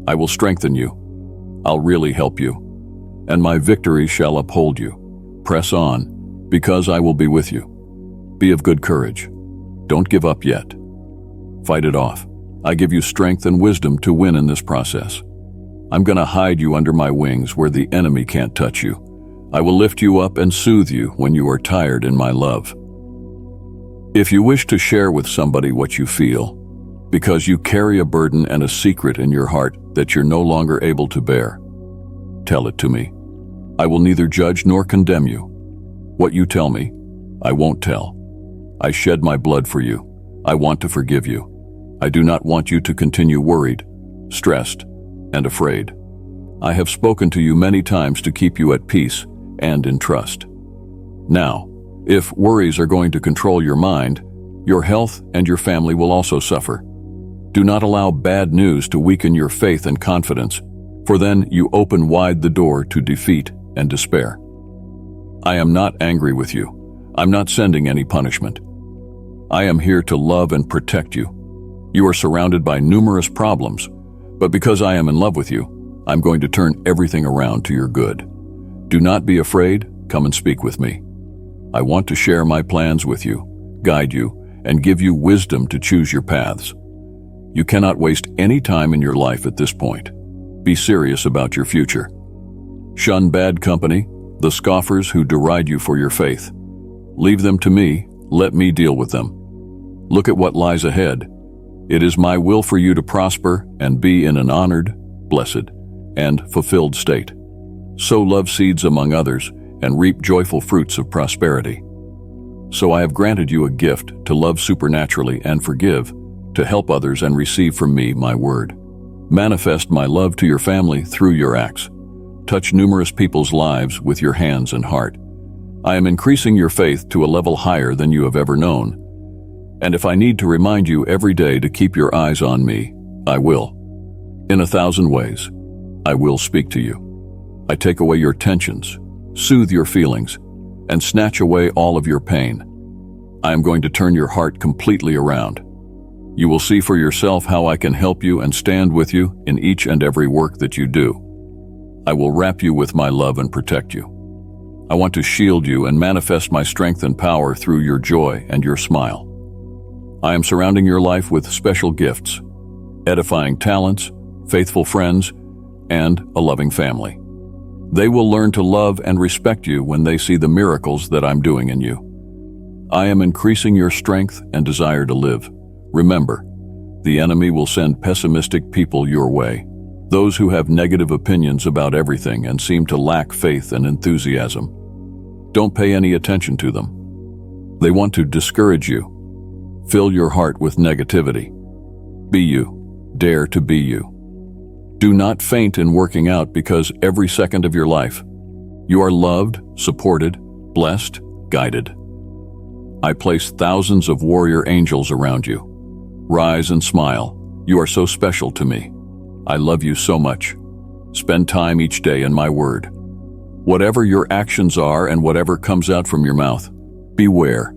I will strengthen you. I'll really help you, and my victory shall uphold you. Press on, because I will be with you. Be of good courage. Don't give up yet. Fight it off. I give you strength and wisdom to win in this process. I'm going to hide you under my wings where the enemy can't touch you. I will lift you up and soothe you when you are tired in my love. If you wish to share with somebody what you feel, because you carry a burden and a secret in your heart that you're no longer able to bear, tell it to me. I will neither judge nor condemn you. What you tell me, I won't tell. I shed my blood for you. I want to forgive you. I do not want you to continue worried, stressed, and afraid. I have spoken to you many times to keep you at peace and in trust. Now, if worries are going to control your mind, your health and your family will also suffer. Do not allow bad news to weaken your faith and confidence, for then you open wide the door to defeat and despair. I am not angry with you. I'm not sending any punishment. I am here to love and protect you. You are surrounded by numerous problems, but because I am in love with you, I'm going to turn everything around to your good. Do not be afraid. Come and speak with me. I want to share my plans with you, guide you, and give you wisdom to choose your paths. You cannot waste any time in your life at this point. Be serious about your future. Shun bad company, the scoffers who deride you for your faith. Leave them to me. Let me deal with them. Look at what lies ahead. It is my will for you to prosper and be in an honored, blessed, and fulfilled state. Sow love seeds among others and reap joyful fruits of prosperity. So I have granted you a gift to love supernaturally and forgive, to help others and receive from me my word. Manifest my love to your family through your acts. Touch numerous people's lives with your hands and heart. I am increasing your faith to a level higher than you have ever known. And if I need to remind you every day to keep your eyes on me, I will. In 1,000 ways, I will speak to you. I take away your tensions, soothe your feelings, and snatch away all of your pain. I am going to turn your heart completely around. You will see for yourself how I can help you and stand with you in each and every work that you do. I will wrap you with my love and protect you. I want to shield you and manifest my strength and power through your joy and your smile. I am surrounding your life with special gifts, edifying talents, faithful friends, and a loving family. They will learn to love and respect you when they see the miracles that I'm doing in you. I am increasing your strength and desire to live. Remember, the enemy will send pessimistic people your way, those who have negative opinions about everything and seem to lack faith and enthusiasm. Don't pay any attention to them. They want to discourage you, fill your heart with negativity. Be you. Dare to be you. Do not faint in working out because every second of your life, you are loved, supported, blessed, guided. I place thousands of warrior angels around you. Rise and smile. You are so special to me. I love you so much. Spend time each day in my word. Whatever your actions are and whatever comes out from your mouth, beware.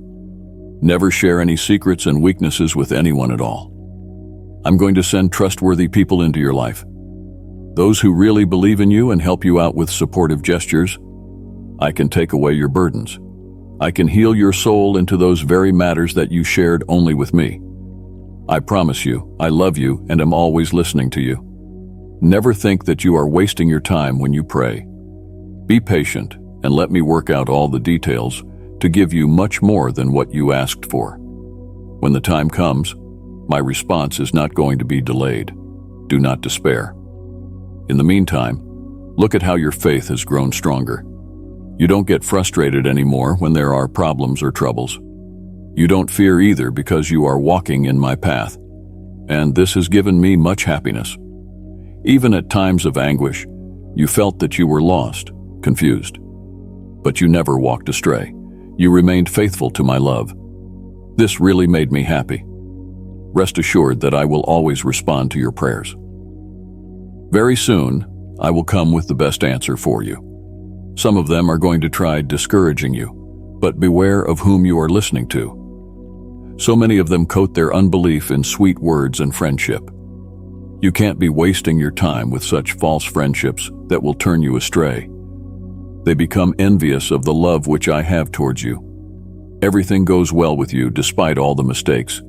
Never share any secrets and weaknesses with anyone at all. I'm going to send trustworthy people into your life. Those who really believe in you and help you out with supportive gestures. I can take away your burdens. I can heal your soul into those very matters that you shared only with me. I promise you, I love you and am always listening to you. Never think that you are wasting your time when you pray. Be patient and let me work out all the details to give you much more than what you asked for. When the time comes, my response is not going to be delayed. Do not despair. In the meantime, look at how your faith has grown stronger. You don't get frustrated anymore when there are problems or troubles. You don't fear either because you are walking in my path, and this has given me much happiness. Even at times of anguish, you felt that you were lost, confused. But you never walked astray. You remained faithful to my love. This really made me happy. Rest assured that I will always respond to your prayers. Very soon, I will come with the best answer for you. Some of them are going to try discouraging you, but beware of whom you are listening to. So many of them coat their unbelief in sweet words and friendship. You can't be wasting your time with such false friendships that will turn you astray. They become envious of the love which I have towards you. Everything goes well with you despite all the mistakes,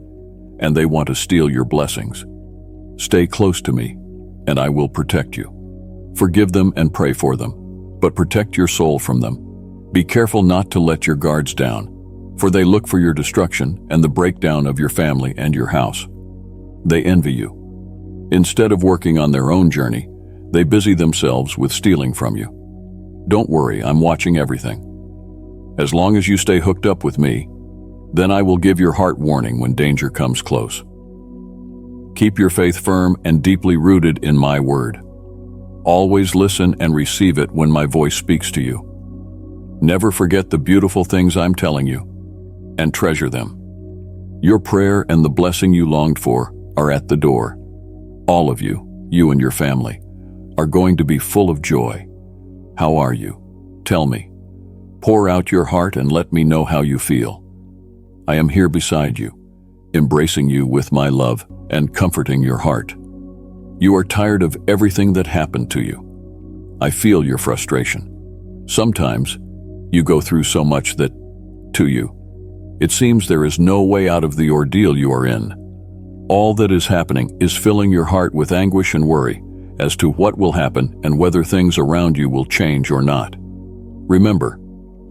and they want to steal your blessings. Stay close to me, and I will protect you. Forgive them and pray for them, but protect your soul from them. Be careful not to let your guards down, for they look for your destruction and the breakdown of your family and your house. They envy you. Instead of working on their own journey, they busy themselves with stealing from you. Don't worry, I'm watching everything. As long as you stay hooked up with me, then I will give your heart warning when danger comes close. Keep your faith firm and deeply rooted in my word. Always listen and receive it when my voice speaks to you. Never forget the beautiful things I'm telling you, and treasure them. Your prayer and the blessing you longed for are at the door. All of you, you and your family, are going to be full of joy. How are you? Tell me. Pour out your heart and let me know how you feel. I am here beside you, embracing you with my love and comforting your heart. You are tired of everything that happened to you. I feel your frustration. Sometimes, you go through so much that, to you, it seems there is no way out of the ordeal you are in. All that is happening is filling your heart with anguish and worry as to what will happen and whether things around you will change or not. Remember,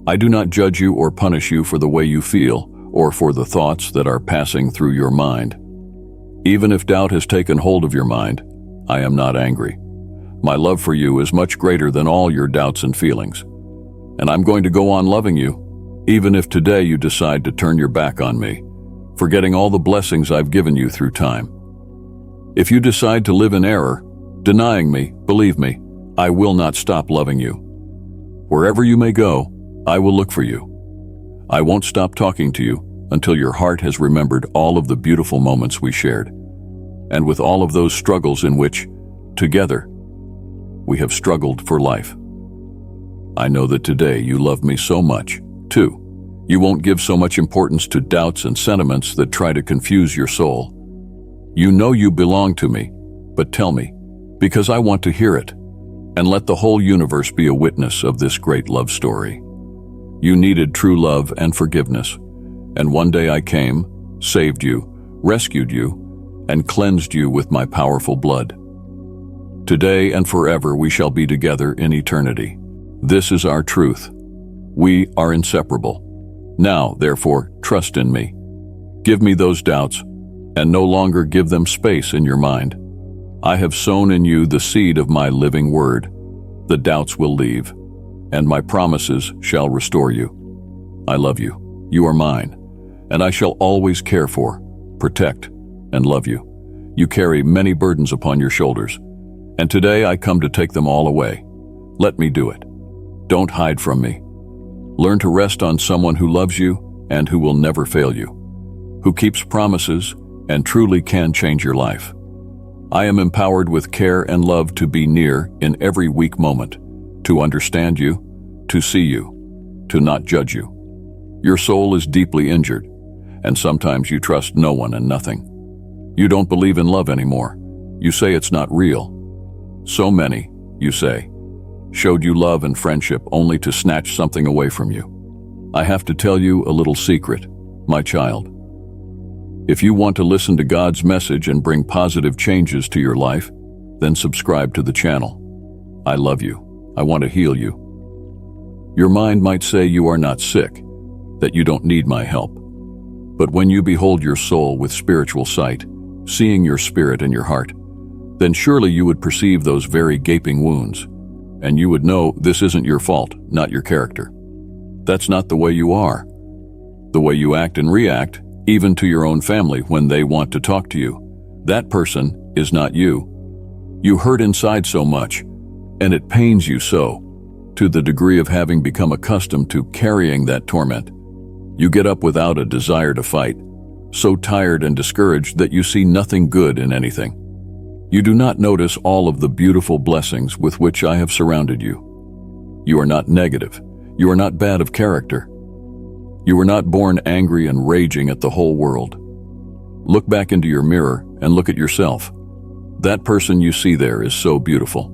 I do not judge you or punish you for the way you feel or for the thoughts that are passing through your mind. Even if doubt has taken hold of your mind, I am not angry. My love for you is much greater than all your doubts and feelings. And I'm going to go on loving you, even if today you decide to turn your back on me, forgetting all the blessings I've given you through time. If you decide to live in error, denying me, believe me, I will not stop loving you. Wherever you may go, I will look for you. I won't stop talking to you until your heart has remembered all of the beautiful moments we shared, and with all of those struggles in which, together, we have struggled for life. I know that today you love me so much, too. You won't give so much importance to doubts and sentiments that try to confuse your soul. You know you belong to me, but tell me, because I want to hear it, and let the whole universe be a witness of this great love story. You needed true love and forgiveness, and one day I came, saved you, rescued you, and cleansed you with my powerful blood. Today and forever we shall be together in eternity. This is our truth. We are inseparable. Now, therefore, trust in me. Give me those doubts, and no longer give them space in your mind. I have sown in you the seed of my living word. The doubts will leave, and my promises shall restore you. I love you. You are mine, and I shall always care for, protect, and love you. You carry many burdens upon your shoulders, and today I come to take them all away. Let me do it. Don't hide from me. Learn to rest on someone who loves you and who will never fail you, who keeps promises and truly can change your life. I am empowered with care and love to be near in every weak moment, to understand you, to see you, to not judge you. Your soul is deeply injured, and sometimes you trust no one and nothing. You don't believe in love anymore. You say it's not real. So many, you say, showed you love and friendship only to snatch something away from you. I have to tell you a little secret, my child. If you want to listen to God's message and bring positive changes to your life, then subscribe to the channel. I love you. I want to heal you. Your mind might say you are not sick, that you don't need my help. But when you behold your soul with spiritual sight, seeing your spirit and your heart, then surely you would perceive those very gaping wounds, and you would know this isn't your fault, not your character. That's not the way you are. The way you act and react, even to your own family when they want to talk to you, that person is not you. You hurt inside so much, and it pains you so, to the degree of having become accustomed to carrying that torment. You get up without a desire to fight, so tired and discouraged that you see nothing good in anything. You do not notice all of the beautiful blessings with which I have surrounded you. You are not negative. You are not bad of character. You were not born angry and raging at the whole world. Look back into your mirror and look at yourself. That person you see there is so beautiful.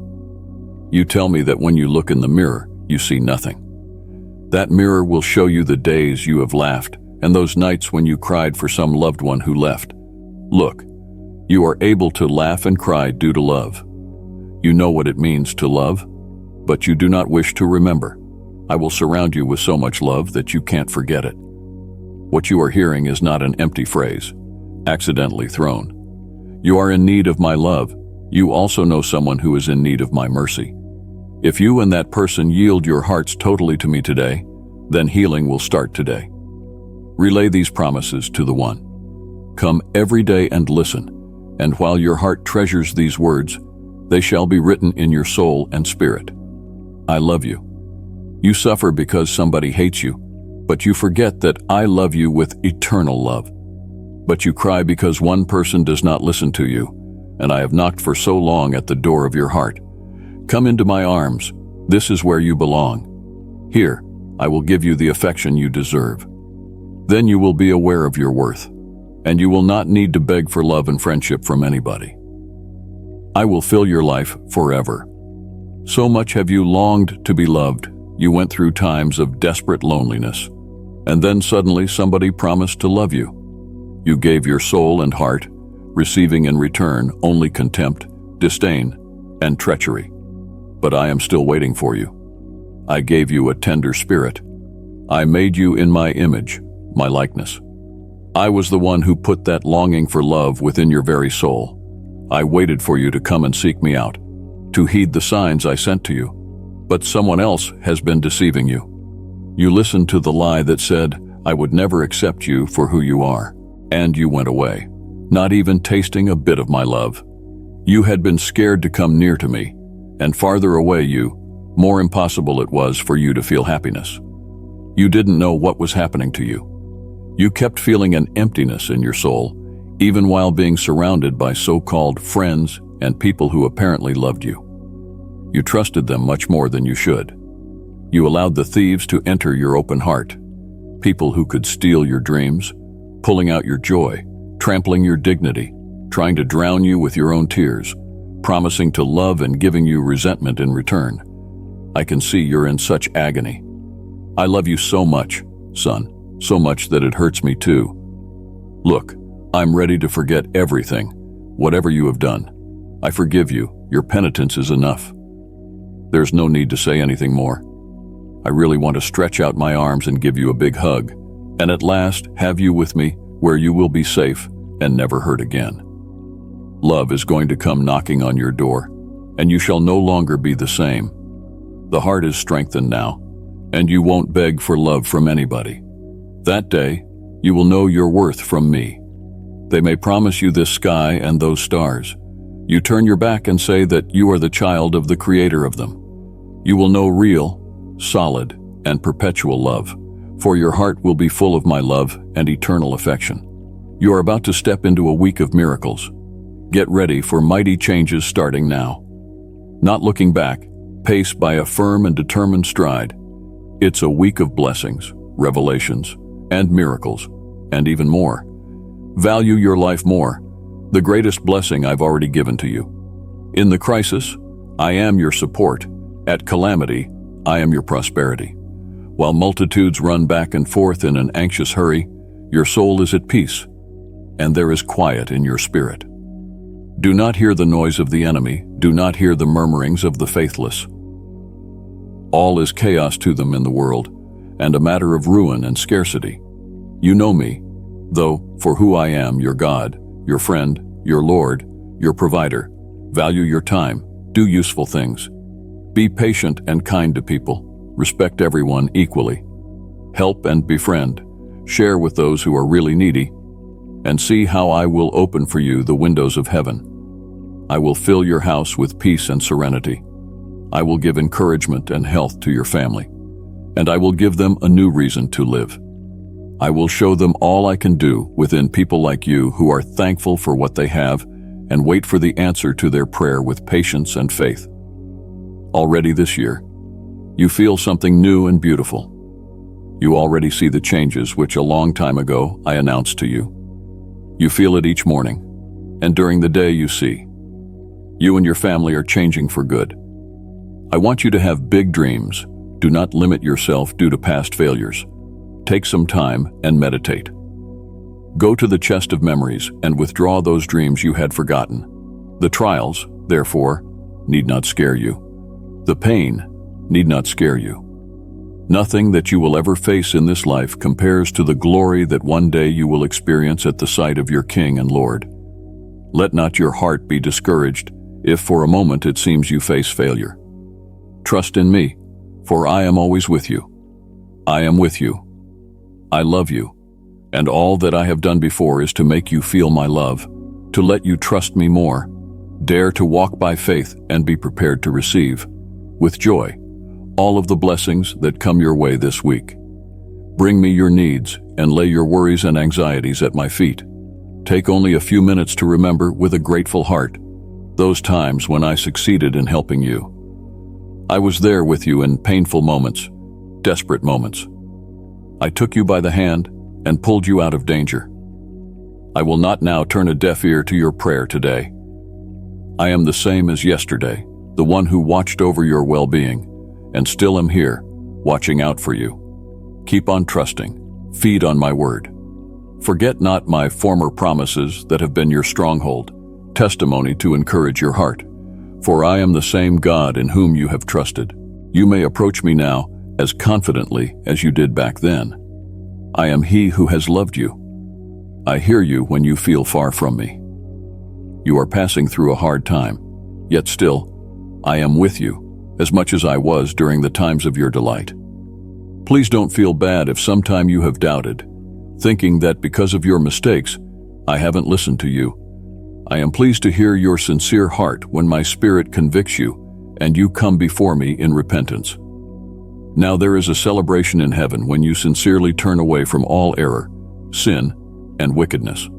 You tell me that when you look in the mirror, you see nothing. That mirror will show you the days you have laughed and those nights when you cried for some loved one who left. Look, you are able to laugh and cry due to love. You know what it means to love, but you do not wish to remember. I will surround you with so much love that you can't forget it. What you are hearing is not an empty phrase, accidentally thrown. You are in need of my love. You also know someone who is in need of my mercy. If you and that person yield your hearts totally to me today, then healing will start today. Relay these promises to the one. Come every day and listen, and while your heart treasures these words, they shall be written in your soul and spirit. I love you. You suffer because somebody hates you, but you forget that I love you with eternal love. But you cry because one person does not listen to you, and I have knocked for so long at the door of your heart. Come into my arms. This is where you belong. Here, I will give you the affection you deserve. Then you will be aware of your worth, and you will not need to beg for love and friendship from anybody. I will fill your life forever. So much have you longed to be loved. You went through times of desperate loneliness, and then suddenly somebody promised to love you. You gave your soul and heart, receiving in return only contempt, disdain, and treachery. But I am still waiting for you. I gave you a tender spirit. I made you in my image, my likeness. I was the one who put that longing for love within your very soul. I waited for you to come and seek me out, to heed the signs I sent to you. But someone else has been deceiving you. You listened to the lie that said, I would never accept you for who you are. And you went away, not even tasting a bit of my love. You had been scared to come near to me, and farther away more impossible it was for you to feel happiness. You didn't know what was happening to you. You kept feeling an emptiness in your soul, even while being surrounded by so-called friends and people who apparently loved you. You trusted them much more than you should. You allowed the thieves to enter your open heart, people who could steal your dreams, pulling out your joy, trampling your dignity, trying to drown you with your own tears, promising to love and giving you resentment in return. I can see you're in such agony. I love you so much, son, so much that it hurts me too. Look, I'm ready to forget everything, whatever you have done. I forgive you. Your penitence is enough. There's no need to say anything more. I really want to stretch out my arms and give you a big hug, and at last have you with me where you will be safe and never hurt again. Love is going to come knocking on your door, and you shall no longer be the same. The heart is strengthened now, and you won't beg for love from anybody. That day, you will know your worth from me. They may promise you this sky and those stars. You turn your back and say that you are the child of the Creator of them. You will know real, solid, and perpetual love, for your heart will be full of my love and eternal affection. You are about to step into a week of miracles. Get ready for mighty changes starting now. Not looking back, pace by a firm and determined stride. It's a week of blessings, revelations, and miracles, and even more. Value your life more, the greatest blessing I've already given to you. In the crisis, I am your support. At calamity, I am your prosperity. While multitudes run back and forth in an anxious hurry, your soul is at peace, and there is quiet in your spirit. Do not hear the noise of the enemy, do not hear the murmurings of the faithless. All is chaos to them in the world, and a matter of ruin and scarcity. You know me, though, for who I am, your God, your friend, your Lord, your provider. Value your time, do useful things. Be patient and kind to people. Respect everyone equally. Help and befriend. Share with those who are really needy. And see how I will open for you the windows of heaven. I will fill your house with peace and serenity. I will give encouragement and health to your family. And I will give them a new reason to live. I will show them all I can do within people like you who are thankful for what they have and wait for the answer to their prayer with patience and faith. Already this year, you feel something new and beautiful. You already see the changes which a long time ago I announced to you. You feel it each morning, and during the day you see. You and your family are changing for good. I want you to have big dreams. Do not limit yourself due to past failures. Take some time and meditate. Go to the chest of memories and withdraw those dreams you had forgotten. The trials, therefore, need not scare you. The pain need not scare you. Nothing that you will ever face in this life compares to the glory that one day you will experience at the sight of your King and Lord. Let not your heart be discouraged if for a moment it seems you face failure. Trust in me, for I am always with you. I am with you. I love you, and all that I have done before is to make you feel my love, to let you trust me more. Dare to walk by faith and be prepared to receive, with joy, all of the blessings that come your way this week. Bring me your needs and lay your worries and anxieties at my feet. Take only a few minutes to remember with a grateful heart those times when I succeeded in helping you. I was there with you in painful moments, desperate moments. I took you by the hand and pulled you out of danger. I will not now turn a deaf ear to your prayer today. I am the same as yesterday, the one who watched over your well-being, and still am here, watching out for you. Keep on trusting. Feed on my word. Forget not my former promises that have been your stronghold, testimony to encourage your heart. For I am the same God in whom you have trusted. You may approach me now as confidently as you did back then. I am He who has loved you. I hear you when you feel far from me. You are passing through a hard time, yet still, I am with you, as much as I was during the times of your delight. Please don't feel bad if sometime you have doubted, thinking that because of your mistakes, I haven't listened to you. I am pleased to hear your sincere heart when my spirit convicts you and you come before me in repentance. Now there is a celebration in heaven when you sincerely turn away from all error, sin, and wickedness.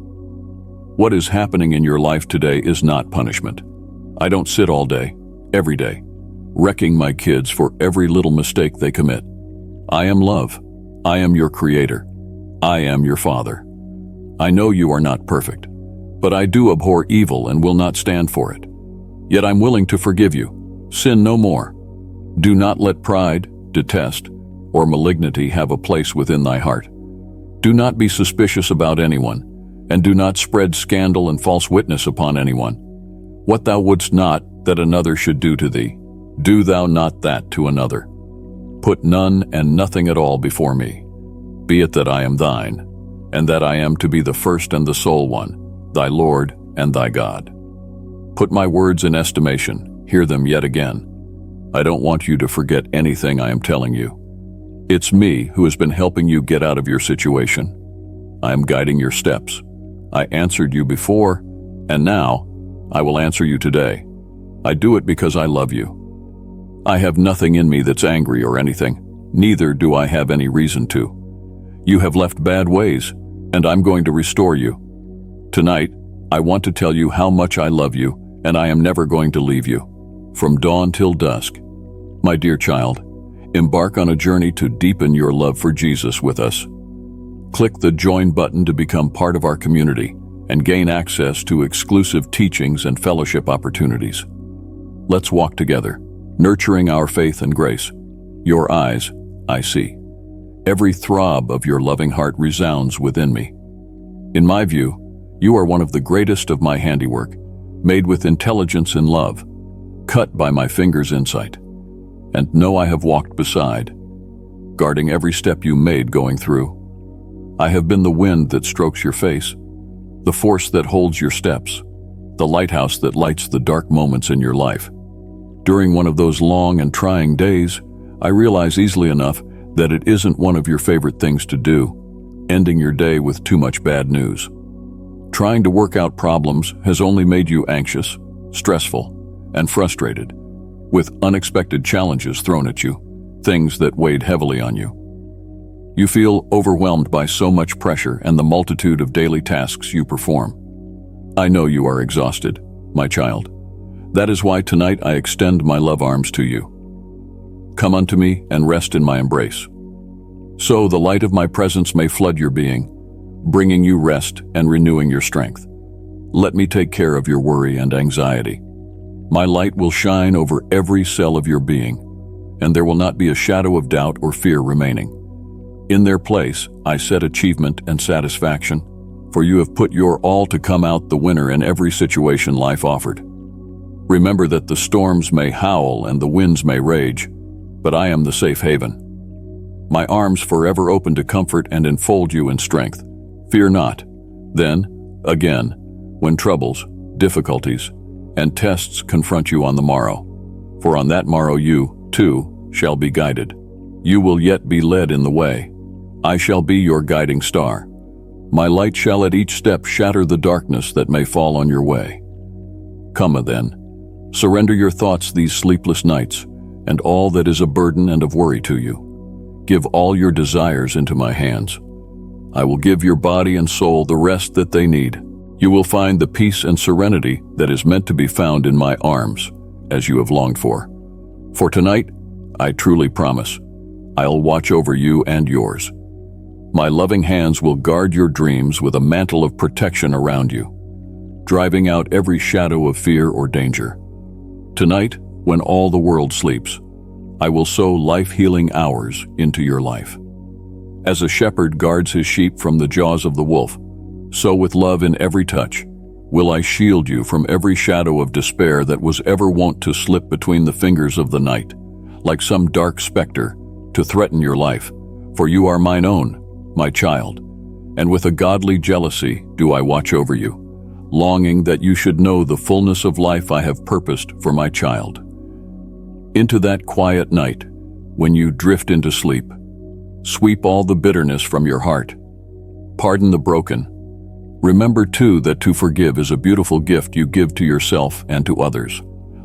What is happening in your life today is not punishment. I don't sit all day, every day, wrecking my kids for every little mistake they commit. I am love. I am your creator. I am your father. I know you are not perfect, but I do abhor evil and will not stand for it. Yet I'm willing to forgive you. Sin no more. Do not let pride, detest, or malignity have a place within thy heart. Do not be suspicious about anyone, and do not spread scandal and false witness upon anyone. What thou wouldst not that another should do to thee, do thou not that to another. Put none and nothing at all before me. Be it that I am thine, and that I am to be the first and the sole one, thy Lord and thy God. Put my words in estimation, hear them yet again. I don't want you to forget anything I am telling you. It's me who has been helping you get out of your situation. I am guiding your steps. I answered you before, and now I will answer you today. I do it because I love you. I have nothing in me that's angry or anything, neither do I have any reason to. You have left bad ways, and I'm going to restore you. Tonight, I want to tell you how much I love you, and I am never going to leave you. From dawn till dusk. My dear child, embark on a journey to deepen your love for Jesus with us. Click the Join button to become part of our community and gain access to exclusive teachings and fellowship opportunities. Let's walk together, nurturing our faith and grace. Your eyes, I see. Every throb of your loving heart resounds within me. In my view, you are one of the greatest of my handiwork, made with intelligence and love, cut by my finger's insight, and know I have walked beside, guarding every step you made going through. I have been the wind that strokes your face, the force that holds your steps, the lighthouse that lights the dark moments in your life. During one of those long and trying days, I realize easily enough that it isn't one of your favorite things to do, ending your day with too much bad news. Trying to work out problems has only made you anxious, stressful, and frustrated, with unexpected challenges thrown at you, things that weighed heavily on you. You feel overwhelmed by so much pressure and the multitude of daily tasks you perform. I know you are exhausted, my child. That is why tonight I extend my love arms to you. Come unto me and rest in my embrace. So the light of my presence may flood your being, bringing you rest and renewing your strength. Let me take care of your worry and anxiety. My light will shine over every cell of your being, and there will not be a shadow of doubt or fear remaining. In their place, I set achievement and satisfaction, for you have put your all to come out the winner in every situation life offered. Remember that the storms may howl and the winds may rage, but I am the safe haven. My arms forever open to comfort and enfold you in strength. Fear not. Then, again, when troubles, difficulties, and tests confront you on the morrow. For on that morrow you, too, shall be guided. You will yet be led in the way. I shall be your guiding star. My light shall at each step shatter the darkness that may fall on your way. Come then, surrender your thoughts these sleepless nights, and all that is a burden and of worry to you. Give all your desires into my hands. I will give your body and soul the rest that they need. You will find the peace and serenity that is meant to be found in my arms, as you have longed for. For tonight, I truly promise, I'll watch over you and yours. My loving hands will guard your dreams with a mantle of protection around you. driving out every shadow of fear or danger. Tonight, when all the world sleeps, I will sow life-healing hours into your life. As a shepherd guards his sheep from the jaws of the wolf, so with love in every touch, will I shield you from every shadow of despair that was ever wont to slip between the fingers of the night, like some dark specter, to threaten your life, for you are mine own, my child, and with a godly jealousy do I watch over you, longing that you should know the fullness of life I have purposed for my child. Into that quiet night, when you drift into sleep, sweep all the bitterness from your heart. Pardon the broken. Remember too that to forgive is a beautiful gift you give to yourself and to others.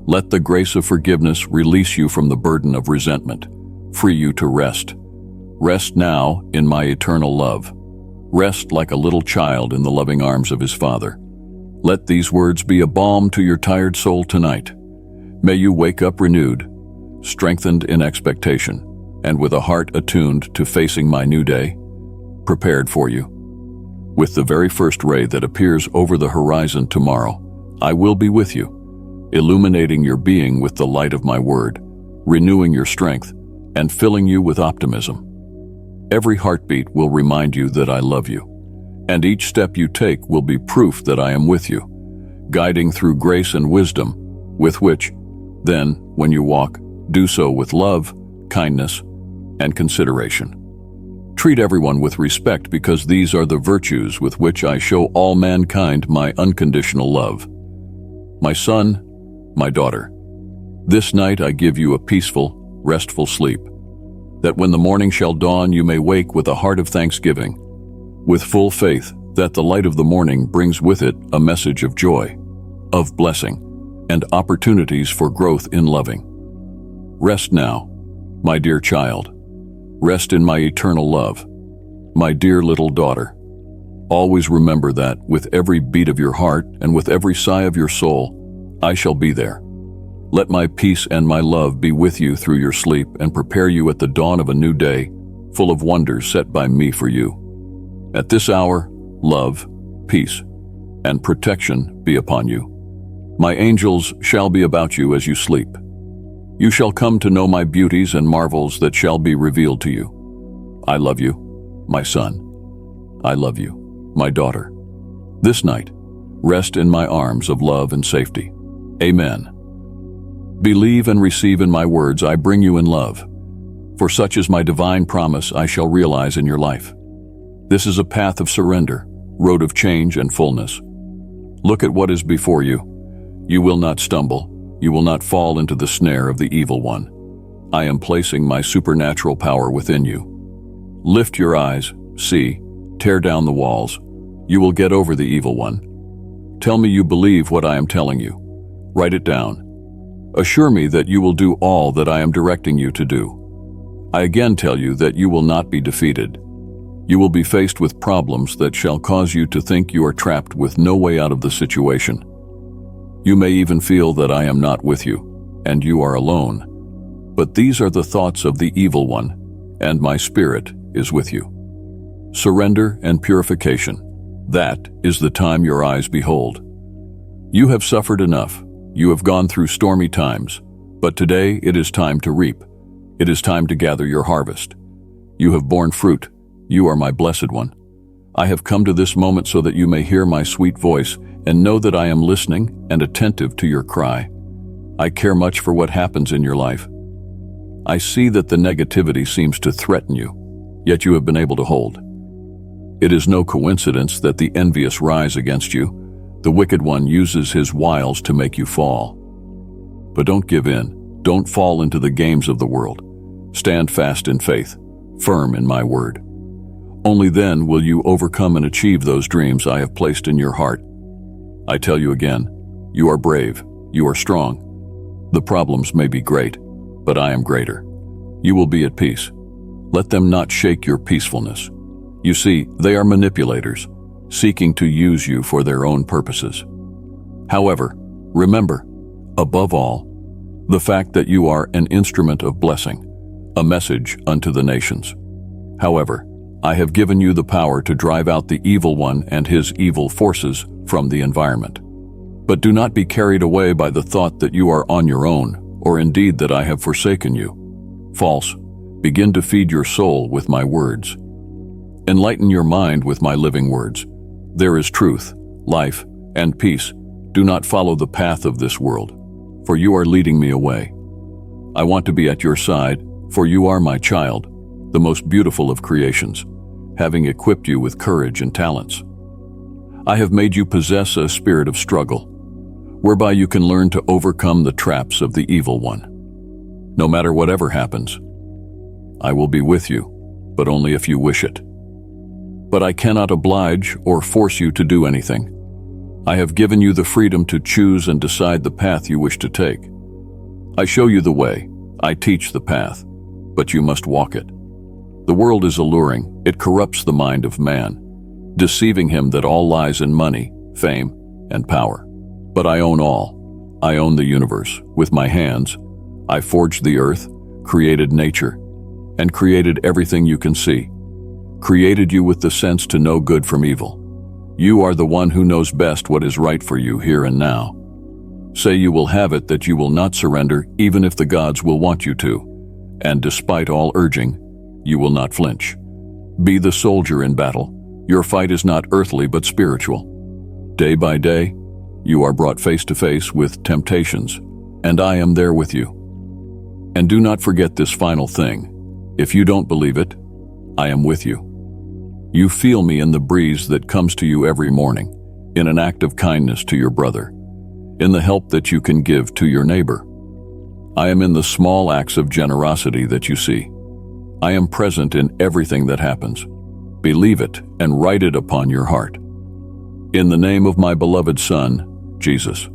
Let the grace of forgiveness release you from the burden of resentment, free you to rest. Rest now in my eternal love. Rest like a little child in the loving arms of his Father. Let these words be a balm to your tired soul tonight. May you wake up renewed, strengthened in expectation, and with a heart attuned to facing my new day, prepared for you. With the very first ray that appears over the horizon tomorrow, I will be with you, illuminating your being with the light of my word, renewing your strength, and filling you with optimism. Every heartbeat will remind you that I love you, and each step you take will be proof that I am with you, guiding through grace and wisdom, with which, then, when you walk, do so with love, kindness, and consideration. Treat everyone with respect because these are the virtues with which I show all mankind my unconditional love. My son, my daughter, this night I give you a peaceful, restful sleep, that when the morning shall dawn you may wake with a heart of thanksgiving, with full faith that the light of the morning brings with it a message of joy, of blessing, and opportunities for growth in loving. Rest now, my dear child. Rest in my eternal love, my dear little daughter. Always remember that, with every beat of your heart and with every sigh of your soul, I shall be there. Let my peace and my love be with you through your sleep and prepare you at the dawn of a new day, full of wonders set by me for you. At this hour, love, peace, and protection be upon you. My angels shall be about you as you sleep. You shall come to know my beauties and marvels that shall be revealed to you. I love you, my son. I love you, my daughter. This night, rest in my arms of love and safety. Amen. Believe and receive in my words I bring you in love, for such is my divine promise I shall realize in your life. This is a path of surrender, road of change and fullness. Look at what is before you. You will not stumble. You will not fall into the snare of the evil one. I am placing my supernatural power within you. Lift your eyes, see, tear down the walls. You will get over the evil one. Tell me you believe what I am telling you. Write it down. Assure me that you will do all that I am directing you to do. I again tell you that you will not be defeated. You will be faced with problems that shall cause you to think you are trapped with no way out of the situation. You may even feel that I am not with you, and you are alone. But these are the thoughts of the evil one, and my spirit is with you. Surrender and purification. That is the time your eyes behold. You have suffered enough. You have gone through stormy times. But today it is time to reap. It is time to gather your harvest. You have borne fruit. You are my blessed one. I have come to this moment so that you may hear my sweet voice and know that I am listening and attentive to your cry. I care much for what happens in your life. I see that the negativity seems to threaten you, yet you have been able to hold. It is no coincidence that the envious rise against you. The wicked one uses his wiles to make you fall. But don't give in. Don't fall into the games of the world. Stand fast in faith, firm in my word. Only then will you overcome and achieve those dreams I have placed in your heart. I tell you again, you are brave, you are strong. The problems may be great, but I am greater. You will be at peace. Let them not shake your peacefulness. You see, they are manipulators, seeking to use you for their own purposes. However, remember, above all, the fact that you are an instrument of blessing, a message unto the nations. However, I have given you the power to drive out the evil one and his evil forces from the environment. But do not be carried away by the thought that you are on your own, or indeed that I have forsaken you. False. Begin to feed your soul with my words. Enlighten your mind with my living words. There is truth, life, and peace. Do not follow the path of this world, for you are leading me away. I want to be at your side, for you are my child, the most beautiful of creations, having equipped you with courage and talents. I have made you possess a spirit of struggle, whereby you can learn to overcome the traps of the evil one. No matter whatever happens, I will be with you, but only if you wish it. But I cannot oblige or force you to do anything. I have given you the freedom to choose and decide the path you wish to take. I show you the way, I teach the path, but you must walk it. The world is alluring, it corrupts the mind of man, deceiving him that all lies in money, fame, and power. But I own all. I own the universe. With my hands, I forged the earth, created nature, and created everything you can see. Created you with the sense to know good from evil. You are the one who knows best what is right for you here and now. Say you will have it, that you will not surrender even if the gods will want you to, and despite all urging, you will not flinch. Be the soldier in battle. Your fight is not earthly but spiritual. Day by day, you are brought face to face with temptations, and I am there with you. And do not forget this final thing. If you don't believe it, I am with you. You feel me in the breeze that comes to you every morning, in an act of kindness to your brother, in the help that you can give to your neighbor. I am in the small acts of generosity that you see. I am present in everything that happens. Believe it and write it upon your heart. In the name of my beloved Son, Jesus,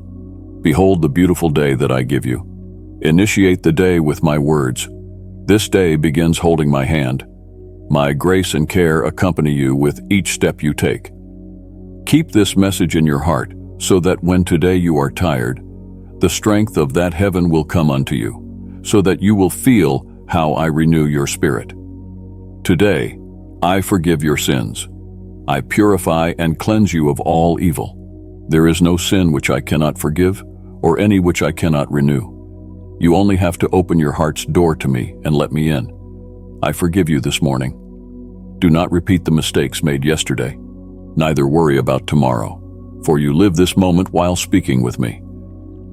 behold the beautiful day that I give you. Initiate the day with my words. This day begins holding my hand. My grace and care accompany you with each step you take. Keep this message in your heart, so that when today you are tired, the strength of that heaven will come unto you, so that you will feel how I renew your spirit. Today, I forgive your sins. I purify and cleanse you of all evil. There is no sin which I cannot forgive, or any which I cannot renew. You only have to open your heart's door to me and let me in. I forgive you this morning. Do not repeat the mistakes made yesterday, neither worry about tomorrow, for you live this moment while speaking with me.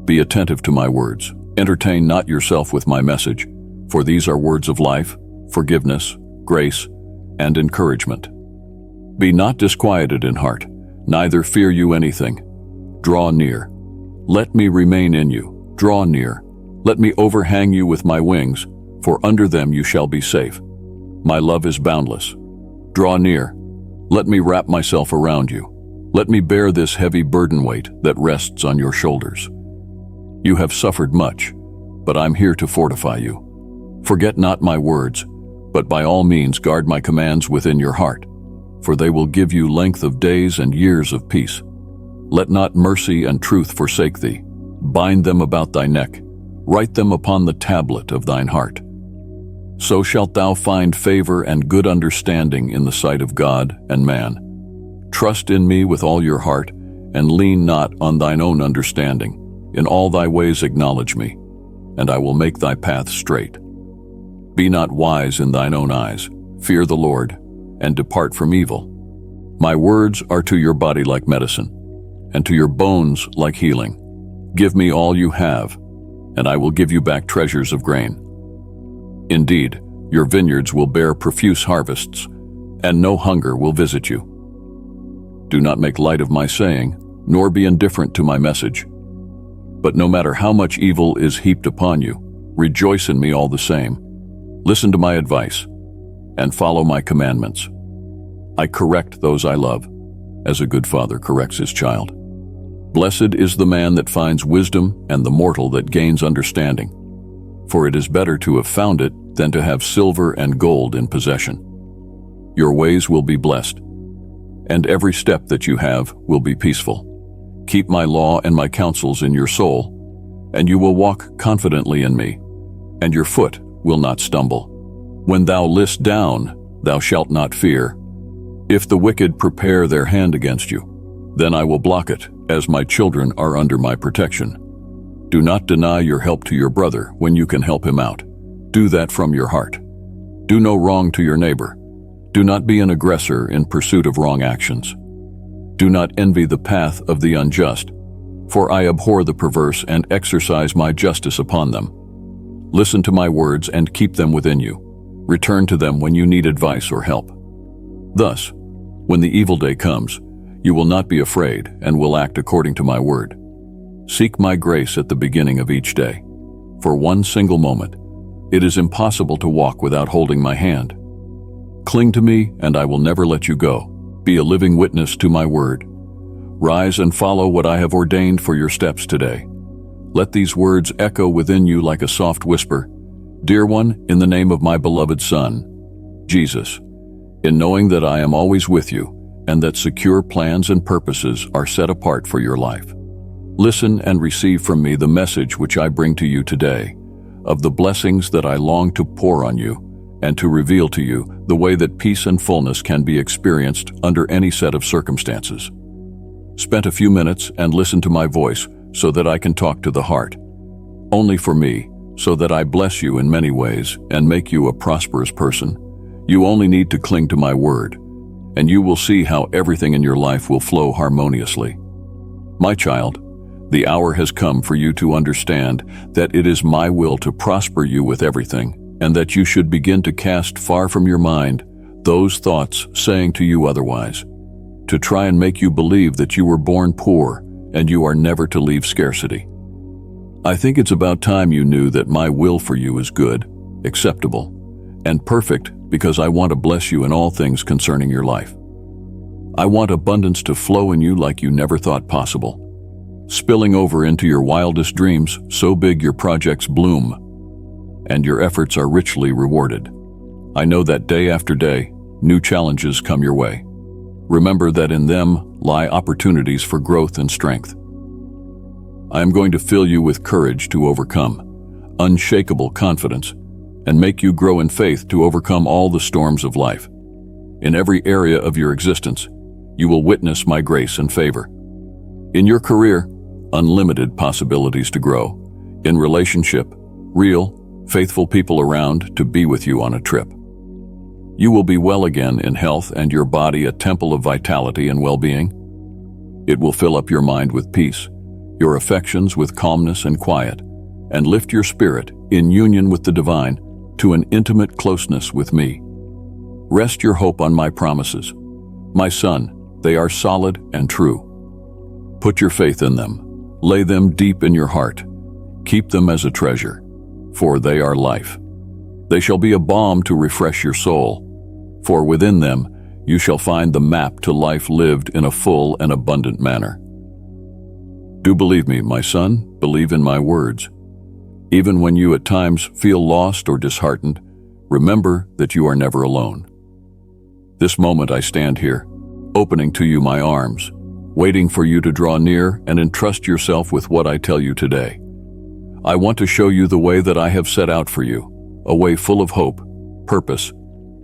Be attentive to my words. Entertain not yourself with my message, for these are words of life, forgiveness, grace, and encouragement. Be not disquieted in heart, neither fear you anything. Draw near. Let me remain in you. Draw near. Let me overhang you with my wings, for under them you shall be safe. My love is boundless. Draw near. Let me wrap myself around you. Let me bear this heavy burden weight that rests on your shoulders. You have suffered much, but I'm here to fortify you. Forget not my words, but by all means guard my commands within your heart, for they will give you length of days and years of peace. Let not mercy and truth forsake thee. Bind them about thy neck. Write them upon the tablet of thine heart. So shalt thou find favor and good understanding in the sight of God and man. Trust in me with all your heart, and lean not on thine own understanding. In all thy ways acknowledge me, and I will make thy path straight. Be not wise in thine own eyes. Fear the Lord, and depart from evil. My words are to your body like medicine, and to your bones like healing. Give me all you have, and I will give you back treasures of grain. Indeed, your vineyards will bear profuse harvests, and no hunger will visit you. Do not make light of my saying, nor be indifferent to my message. But no matter how much evil is heaped upon you, rejoice in me all the same. Listen to my advice, and follow my commandments. I correct those I love, as a good father corrects his child. Blessed is the man that finds wisdom, and the mortal that gains understanding. For it is better to have found it than to have silver and gold in possession. Your ways will be blessed, and every step that you have will be peaceful. Keep my law and my counsels in your soul, and you will walk confidently in me, and your foot will not stumble. When thou liest down, thou shalt not fear. If the wicked prepare their hand against you, then I will block it, as my children are under my protection. Do not deny your help to your brother when you can help him out. Do that from your heart. Do no wrong to your neighbor. Do not be an aggressor in pursuit of wrong actions. Do not envy the path of the unjust, for I abhor the perverse and exercise my justice upon them. Listen to my words and keep them within you. Return to them when you need advice or help. Thus, when the evil day comes, you will not be afraid and will act according to my word. Seek my grace at the beginning of each day. For one single moment, it is impossible to walk without holding my hand. Cling to me, and I will never let you go. Be a living witness to my word. Rise and follow what I have ordained for your steps today. Let these words echo within you like a soft whisper. Dear one, in the name of my beloved Son, Jesus, in knowing that I am always with you and that secure plans and purposes are set apart for your life. Listen and receive from me the message which I bring to you today, of the blessings that I long to pour on you, and to reveal to you the way that peace and fullness can be experienced under any set of circumstances. Spend a few minutes and listen to my voice so that I can talk to the heart. Only for me, so that I bless you in many ways and make you a prosperous person. You only need to cling to my word, and you will see how everything in your life will flow harmoniously. My child, the hour has come for you to understand that it is my will to prosper you with everything, and that you should begin to cast far from your mind those thoughts saying to you otherwise, to try and make you believe that you were born poor and you are never to leave scarcity. I think it's about time you knew that my will for you is good, acceptable, and perfect, because I want to bless you in all things concerning your life. I want abundance to flow in you like you never thought possible, spilling over into your wildest dreams so big your projects bloom, and your efforts are richly rewarded. I know that day after day, new challenges come your way. Remember that in them lie opportunities for growth and strength. I am going to fill you with courage to overcome, unshakable confidence, and make you grow in faith to overcome all the storms of life. In every area of your existence, you will witness my grace and favor. In your career, unlimited possibilities to grow. In relationship, real, faithful people around to be with you on a trip. You will be well again in health and your body a temple of vitality and well-being. It will fill up your mind with peace, your affections with calmness and quiet, and lift your spirit in union with the divine to an intimate closeness with me. Rest your hope on my promises. My son, they are solid and true. Put your faith in them. Lay them deep in your heart. Keep them as a treasure, for they are life. They shall be a balm to refresh your soul, for within them you shall find the map to life lived in a full and abundant manner. Do believe me, my son, believe in my words. Even when you at times feel lost or disheartened, remember that you are never alone. This moment I stand here, opening to you my arms, waiting for you to draw near and entrust yourself with what I tell you today. I want to show you the way that I have set out for you, a way full of hope, purpose,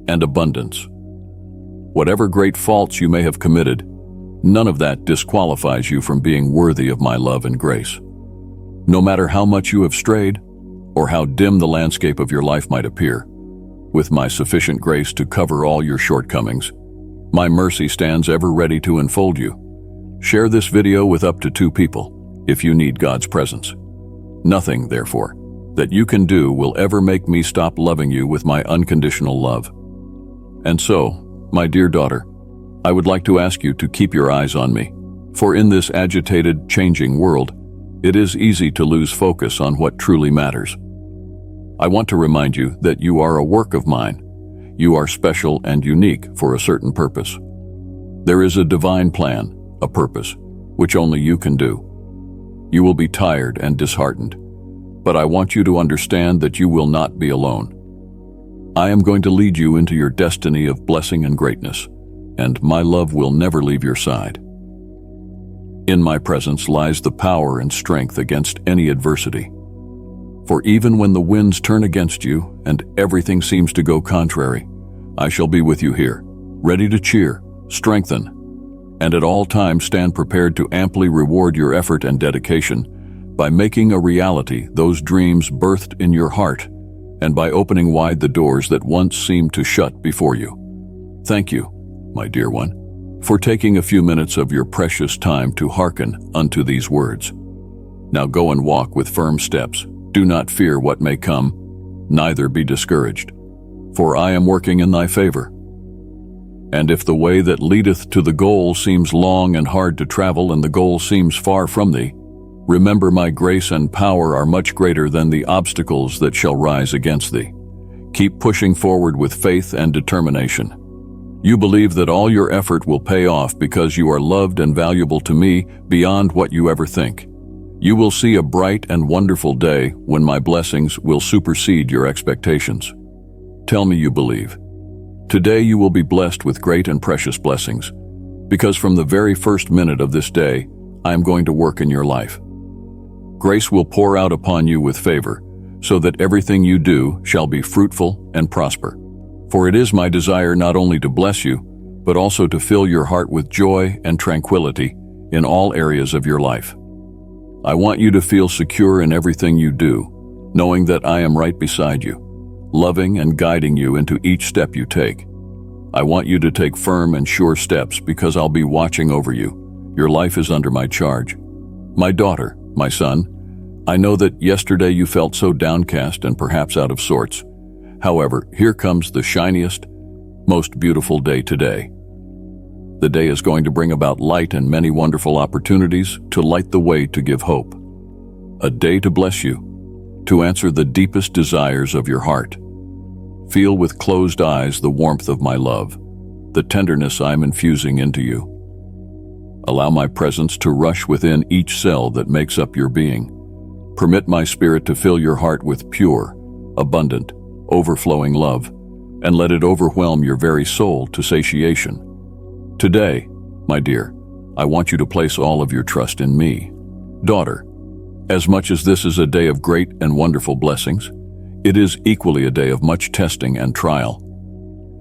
and abundance. Whatever great faults you may have committed, none of that disqualifies you from being worthy of my love and grace. No matter how much you have strayed, or how dim the landscape of your life might appear, with my sufficient grace to cover all your shortcomings, my mercy stands ever ready to enfold you. Share this video with up to 2 people if you need God's presence. Nothing, therefore, that you can do will ever make me stop loving you with my unconditional love. And so, my dear daughter, I would like to ask you to keep your eyes on me, for in this agitated, changing world, it is easy to lose focus on what truly matters. I want to remind you that you are a work of mine. You are special and unique for a certain purpose. There is a divine plan, a purpose, which only you can do. You will be tired and disheartened, but I want you to understand that you will not be alone. I am going to lead you into your destiny of blessing and greatness, and my love will never leave your side. In my presence lies the power and strength against any adversity. For even when the winds turn against you and everything seems to go contrary, I shall be with you here, ready to cheer, strengthen, and at all times stand prepared to amply reward your effort and dedication by making a reality those dreams birthed in your heart and by opening wide the doors that once seemed to shut before you. Thank you, my dear one, for taking a few minutes of your precious time to hearken unto these words. Now go and walk with firm steps. Do not fear what may come, neither be discouraged, for I am working in thy favor. And if the way that leadeth to the goal seems long and hard to travel, and the goal seems far from thee, remember my grace and power are much greater than the obstacles that shall rise against thee. Keep pushing forward with faith and determination. You believe that all your effort will pay off because you are loved and valuable to me beyond what you ever think. You will see a bright and wonderful day when my blessings will supersede your expectations. Tell me you believe. Today you will be blessed with great and precious blessings, because from the very first minute of this day, I am going to work in your life. Grace will pour out upon you with favor, so that everything you do shall be fruitful and prosper. For it is my desire not only to bless you, but also to fill your heart with joy and tranquility in all areas of your life. I want you to feel secure in everything you do, knowing that I am right beside you, loving and guiding you into each step you take. I want you to take firm and sure steps because I'll be watching over you. Your life is under my charge. My daughter, my son, I know that yesterday you felt so downcast and perhaps out of sorts. However, here comes the shiniest, most beautiful day today. The day is going to bring about light and many wonderful opportunities to light the way to give hope. A day to bless you, to answer the deepest desires of your heart. Feel with closed eyes the warmth of my love, the tenderness I'm infusing into you. Allow my presence to rush within each cell that makes up your being. Permit my spirit to fill your heart with pure, abundant, overflowing love, and let it overwhelm your very soul to satiation. Today, my dear, I want you to place all of your trust in me. Daughter, as much as this is a day of great and wonderful blessings, it is equally a day of much testing and trial.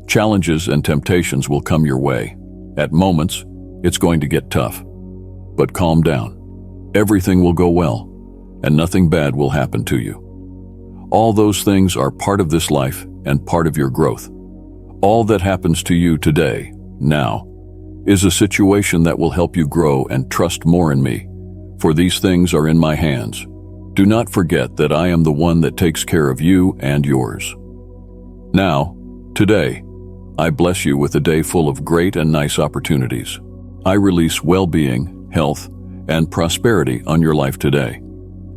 Challenges and temptations will come your way. At moments, it's going to get tough. But calm down. Everything will go well, and nothing bad will happen to you. All those things are part of this life and part of your growth. All that happens to you today, now, is a situation that will help you grow and trust more in me, for these things are in my hands. Do not forget that I am the one that takes care of you and yours. Now, today, I bless you with a day full of great and nice opportunities. I release well-being, health, and prosperity on your life today.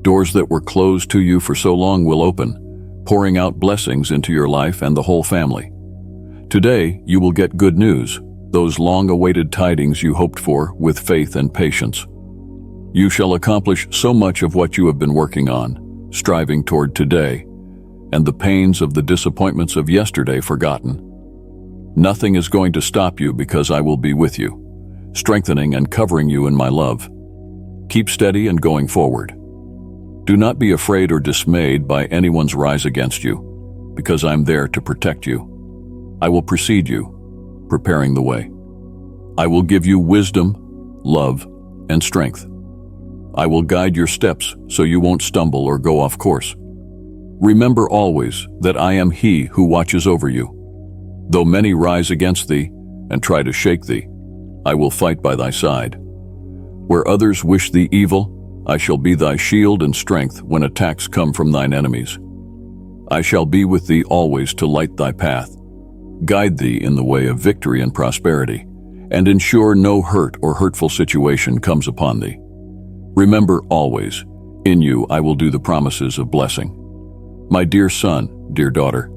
Doors that were closed to you for so long will open, pouring out blessings into your life and the whole family. Today, you will get good news, those long-awaited tidings you hoped for with faith and patience. You shall accomplish so much of what you have been working on, striving toward today, and the pains of the disappointments of yesterday forgotten. Nothing is going to stop you because I will be with you, strengthening and covering you in my love. Keep steady and going forward. Do not be afraid or dismayed by anyone's rise against you, because I'm there to protect you. I will precede you, preparing the way. I will give you wisdom, love, and strength. I will guide your steps so you won't stumble or go off course. Remember always that I am He who watches over you. Though many rise against thee and try to shake thee, I will fight by thy side. Where others wish thee evil, I shall be thy shield and strength when attacks come from thine enemies. I shall be with thee always to light thy path, guide thee in the way of victory and prosperity, and ensure no hurt or hurtful situation comes upon thee. Remember always, in you I will do the promises of blessing. My dear son, dear daughter,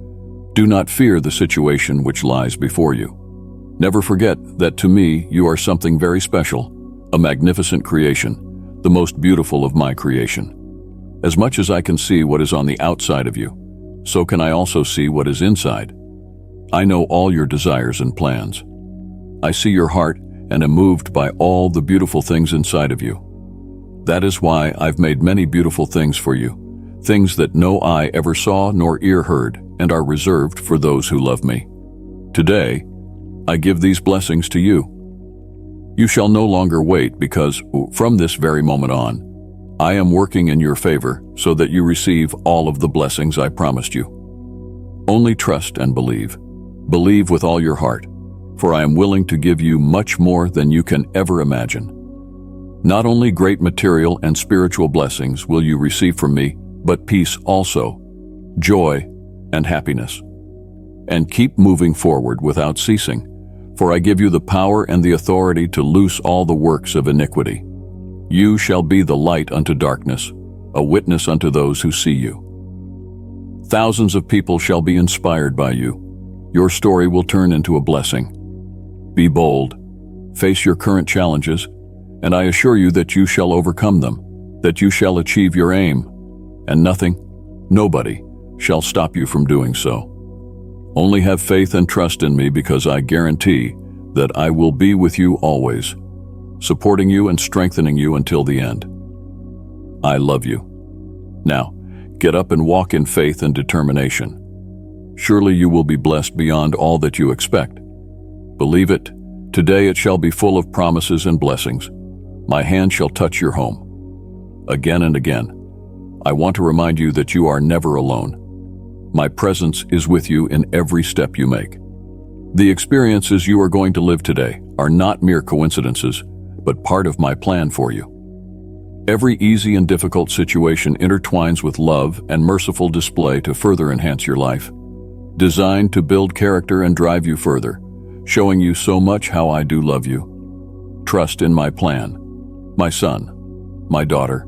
do not fear the situation which lies before you. Never forget that to me you are something very special, a magnificent creation, the most beautiful of my creation. As much as I can see what is on the outside of you, so can I also see what is inside. I know all your desires and plans. I see your heart and am moved by all the beautiful things inside of you. That is why I've made many beautiful things for you, things that no eye ever saw nor ear heard, and are reserved for those who love me. Today, I give these blessings to you. You shall no longer wait because, from this very moment on, I am working in your favor so that you receive all of the blessings I promised you. Only trust and believe. Believe with all your heart, for I am willing to give you much more than you can ever imagine. Not only great material and spiritual blessings will you receive from me, but peace also, joy, and happiness. And keep moving forward without ceasing, for I give you the power and the authority to loose all the works of iniquity. You shall be the light unto darkness, a witness unto those who see you. Thousands of people shall be inspired by you. Your story will turn into a blessing. Be bold, face your current challenges, and I assure you that you shall overcome them, that you shall achieve your aim, and nothing, nobody, shall stop you from doing so. Only have faith and trust in me because I guarantee that I will be with you always, supporting you and strengthening you until the end. I love you. Now, get up and walk in faith and determination. Surely you will be blessed beyond all that you expect. Believe it. Today it shall be full of promises and blessings. My hand shall touch your home. Again and again, I want to remind you that you are never alone. My presence is with you in every step you make. The experiences you are going to live today are not mere coincidences, but part of my plan for you. Every easy and difficult situation intertwines with love and merciful display to further enhance your life, designed to build character and drive you further, showing you so much how I do love you. Trust in my plan, my son, my daughter.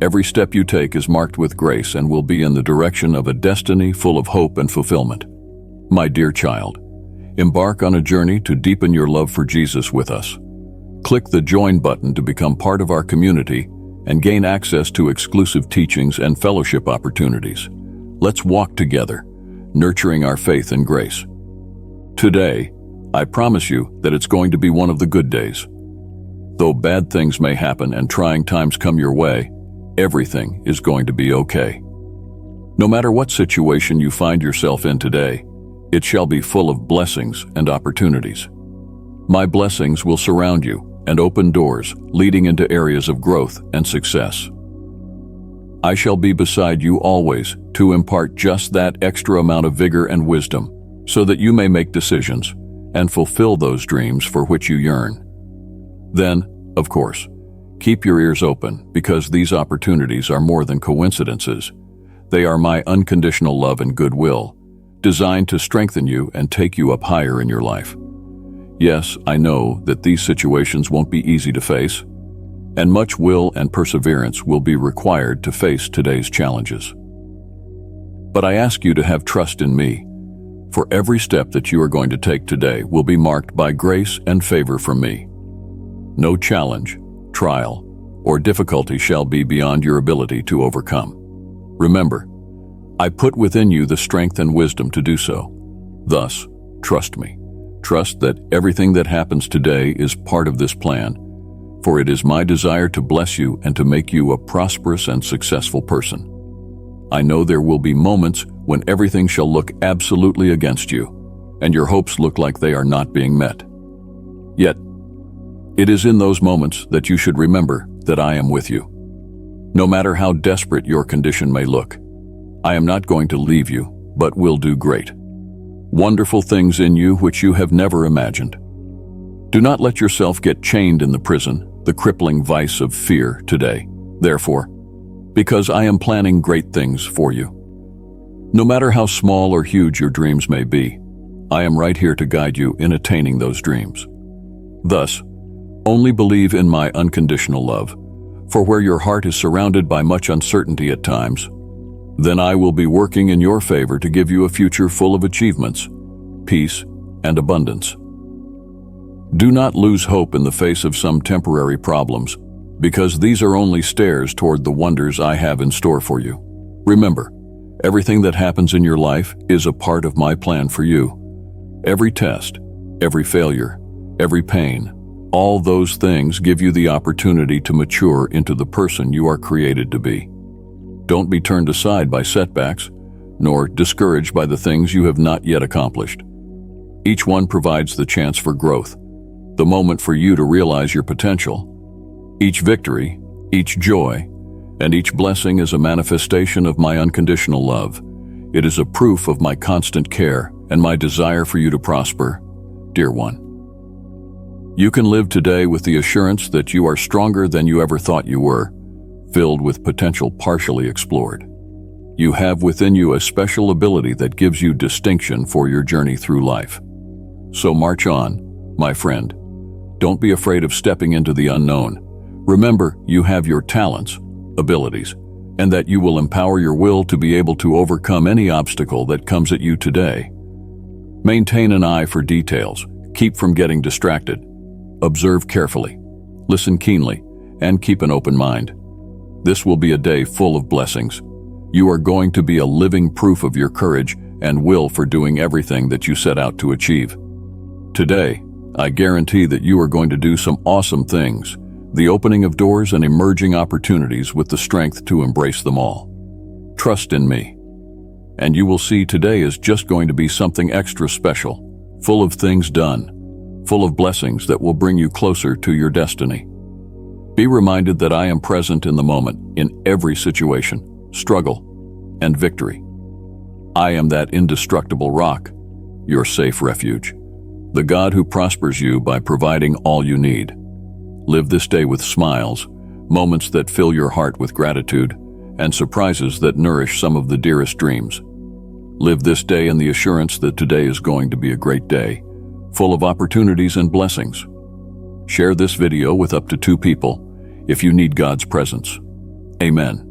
Every step you take is marked with grace and will be in the direction of a destiny full of hope and fulfillment. My dear child, embark on a journey to deepen your love for Jesus with us. Click the Join button to become part of our community and gain access to exclusive teachings and fellowship opportunities. Let's walk together, nurturing our faith and grace. Today, I promise you that it's going to be one of the good days. Though bad things may happen and trying times come your way, everything is going to be okay. No matter what situation you find yourself in today, it shall be full of blessings and opportunities. My blessings will surround you and open doors leading into areas of growth and success. I shall be beside you always to impart just that extra amount of vigor and wisdom so that you may make decisions and fulfill those dreams for which you yearn. Then, of course, keep your ears open because these opportunities are more than coincidences. They are my unconditional love and goodwill, designed to strengthen you and take you up higher in your life. Yes, I know that these situations won't be easy to face, and much will and perseverance will be required to face today's challenges. But I ask you to have trust in me, for every step that you are going to take today will be marked by grace and favor from me. No challenge, trial, or difficulty shall be beyond your ability to overcome. Remember, I put within you the strength and wisdom to do so. Thus, trust me. Trust that everything that happens today is part of this plan, for it is my desire to bless you and to make you a prosperous and successful person. I know there will be moments when everything shall look absolutely against you, and your hopes look like they are not being met. Yet, it is in those moments that you should remember that I am with you. No matter how desperate your condition may look, I am not going to leave you, but will do great, wonderful things in you which you have never imagined. Do not let yourself get chained in the prison, the crippling vice of fear today, therefore, because I am planning great things for you. No matter how small or huge your dreams may be, I am right here to guide you in attaining those dreams. Thus, only believe in my unconditional love, for where your heart is surrounded by much uncertainty at times, then I will be working in your favor to give you a future full of achievements, peace, and abundance. Do not lose hope in the face of some temporary problems, because these are only stairs toward the wonders I have in store for you. Remember, everything that happens in your life is a part of my plan for you. Every test, every failure, every pain, all those things give you the opportunity to mature into the person you are created to be. Don't be turned aside by setbacks, nor discouraged by the things you have not yet accomplished. Each one provides the chance for growth, the moment for you to realize your potential. Each victory, each joy, and each blessing is a manifestation of my unconditional love. It is a proof of my constant care and my desire for you to prosper, dear one. You can live today with the assurance that you are stronger than you ever thought you were, filled with potential partially explored. You have within you a special ability that gives you distinction for your journey through life. So march on, my friend. Don't be afraid of stepping into the unknown. Remember, you have your talents, abilities, and that you will empower your will to be able to overcome any obstacle that comes at you today. Maintain an eye for details. Keep from getting distracted. Observe carefully, listen keenly, and keep an open mind. This will be a day full of blessings. You are going to be a living proof of your courage and will for doing everything that you set out to achieve. Today, I guarantee that you are going to do some awesome things, the opening of doors and emerging opportunities with the strength to embrace them all. Trust in me, and you will see today is just going to be something extra special, full of things done, full of blessings that will bring you closer to your destiny. Be reminded that I am present in the moment, in every situation, struggle, and victory. I am that indestructible rock, your safe refuge, the God who prospers you by providing all you need. Live this day with smiles, moments that fill your heart with gratitude, and surprises that nourish some of the dearest dreams. Live this day in the assurance that today is going to be a great day, full of opportunities and blessings. Share this video with up to 2 people if you need God's presence. Amen.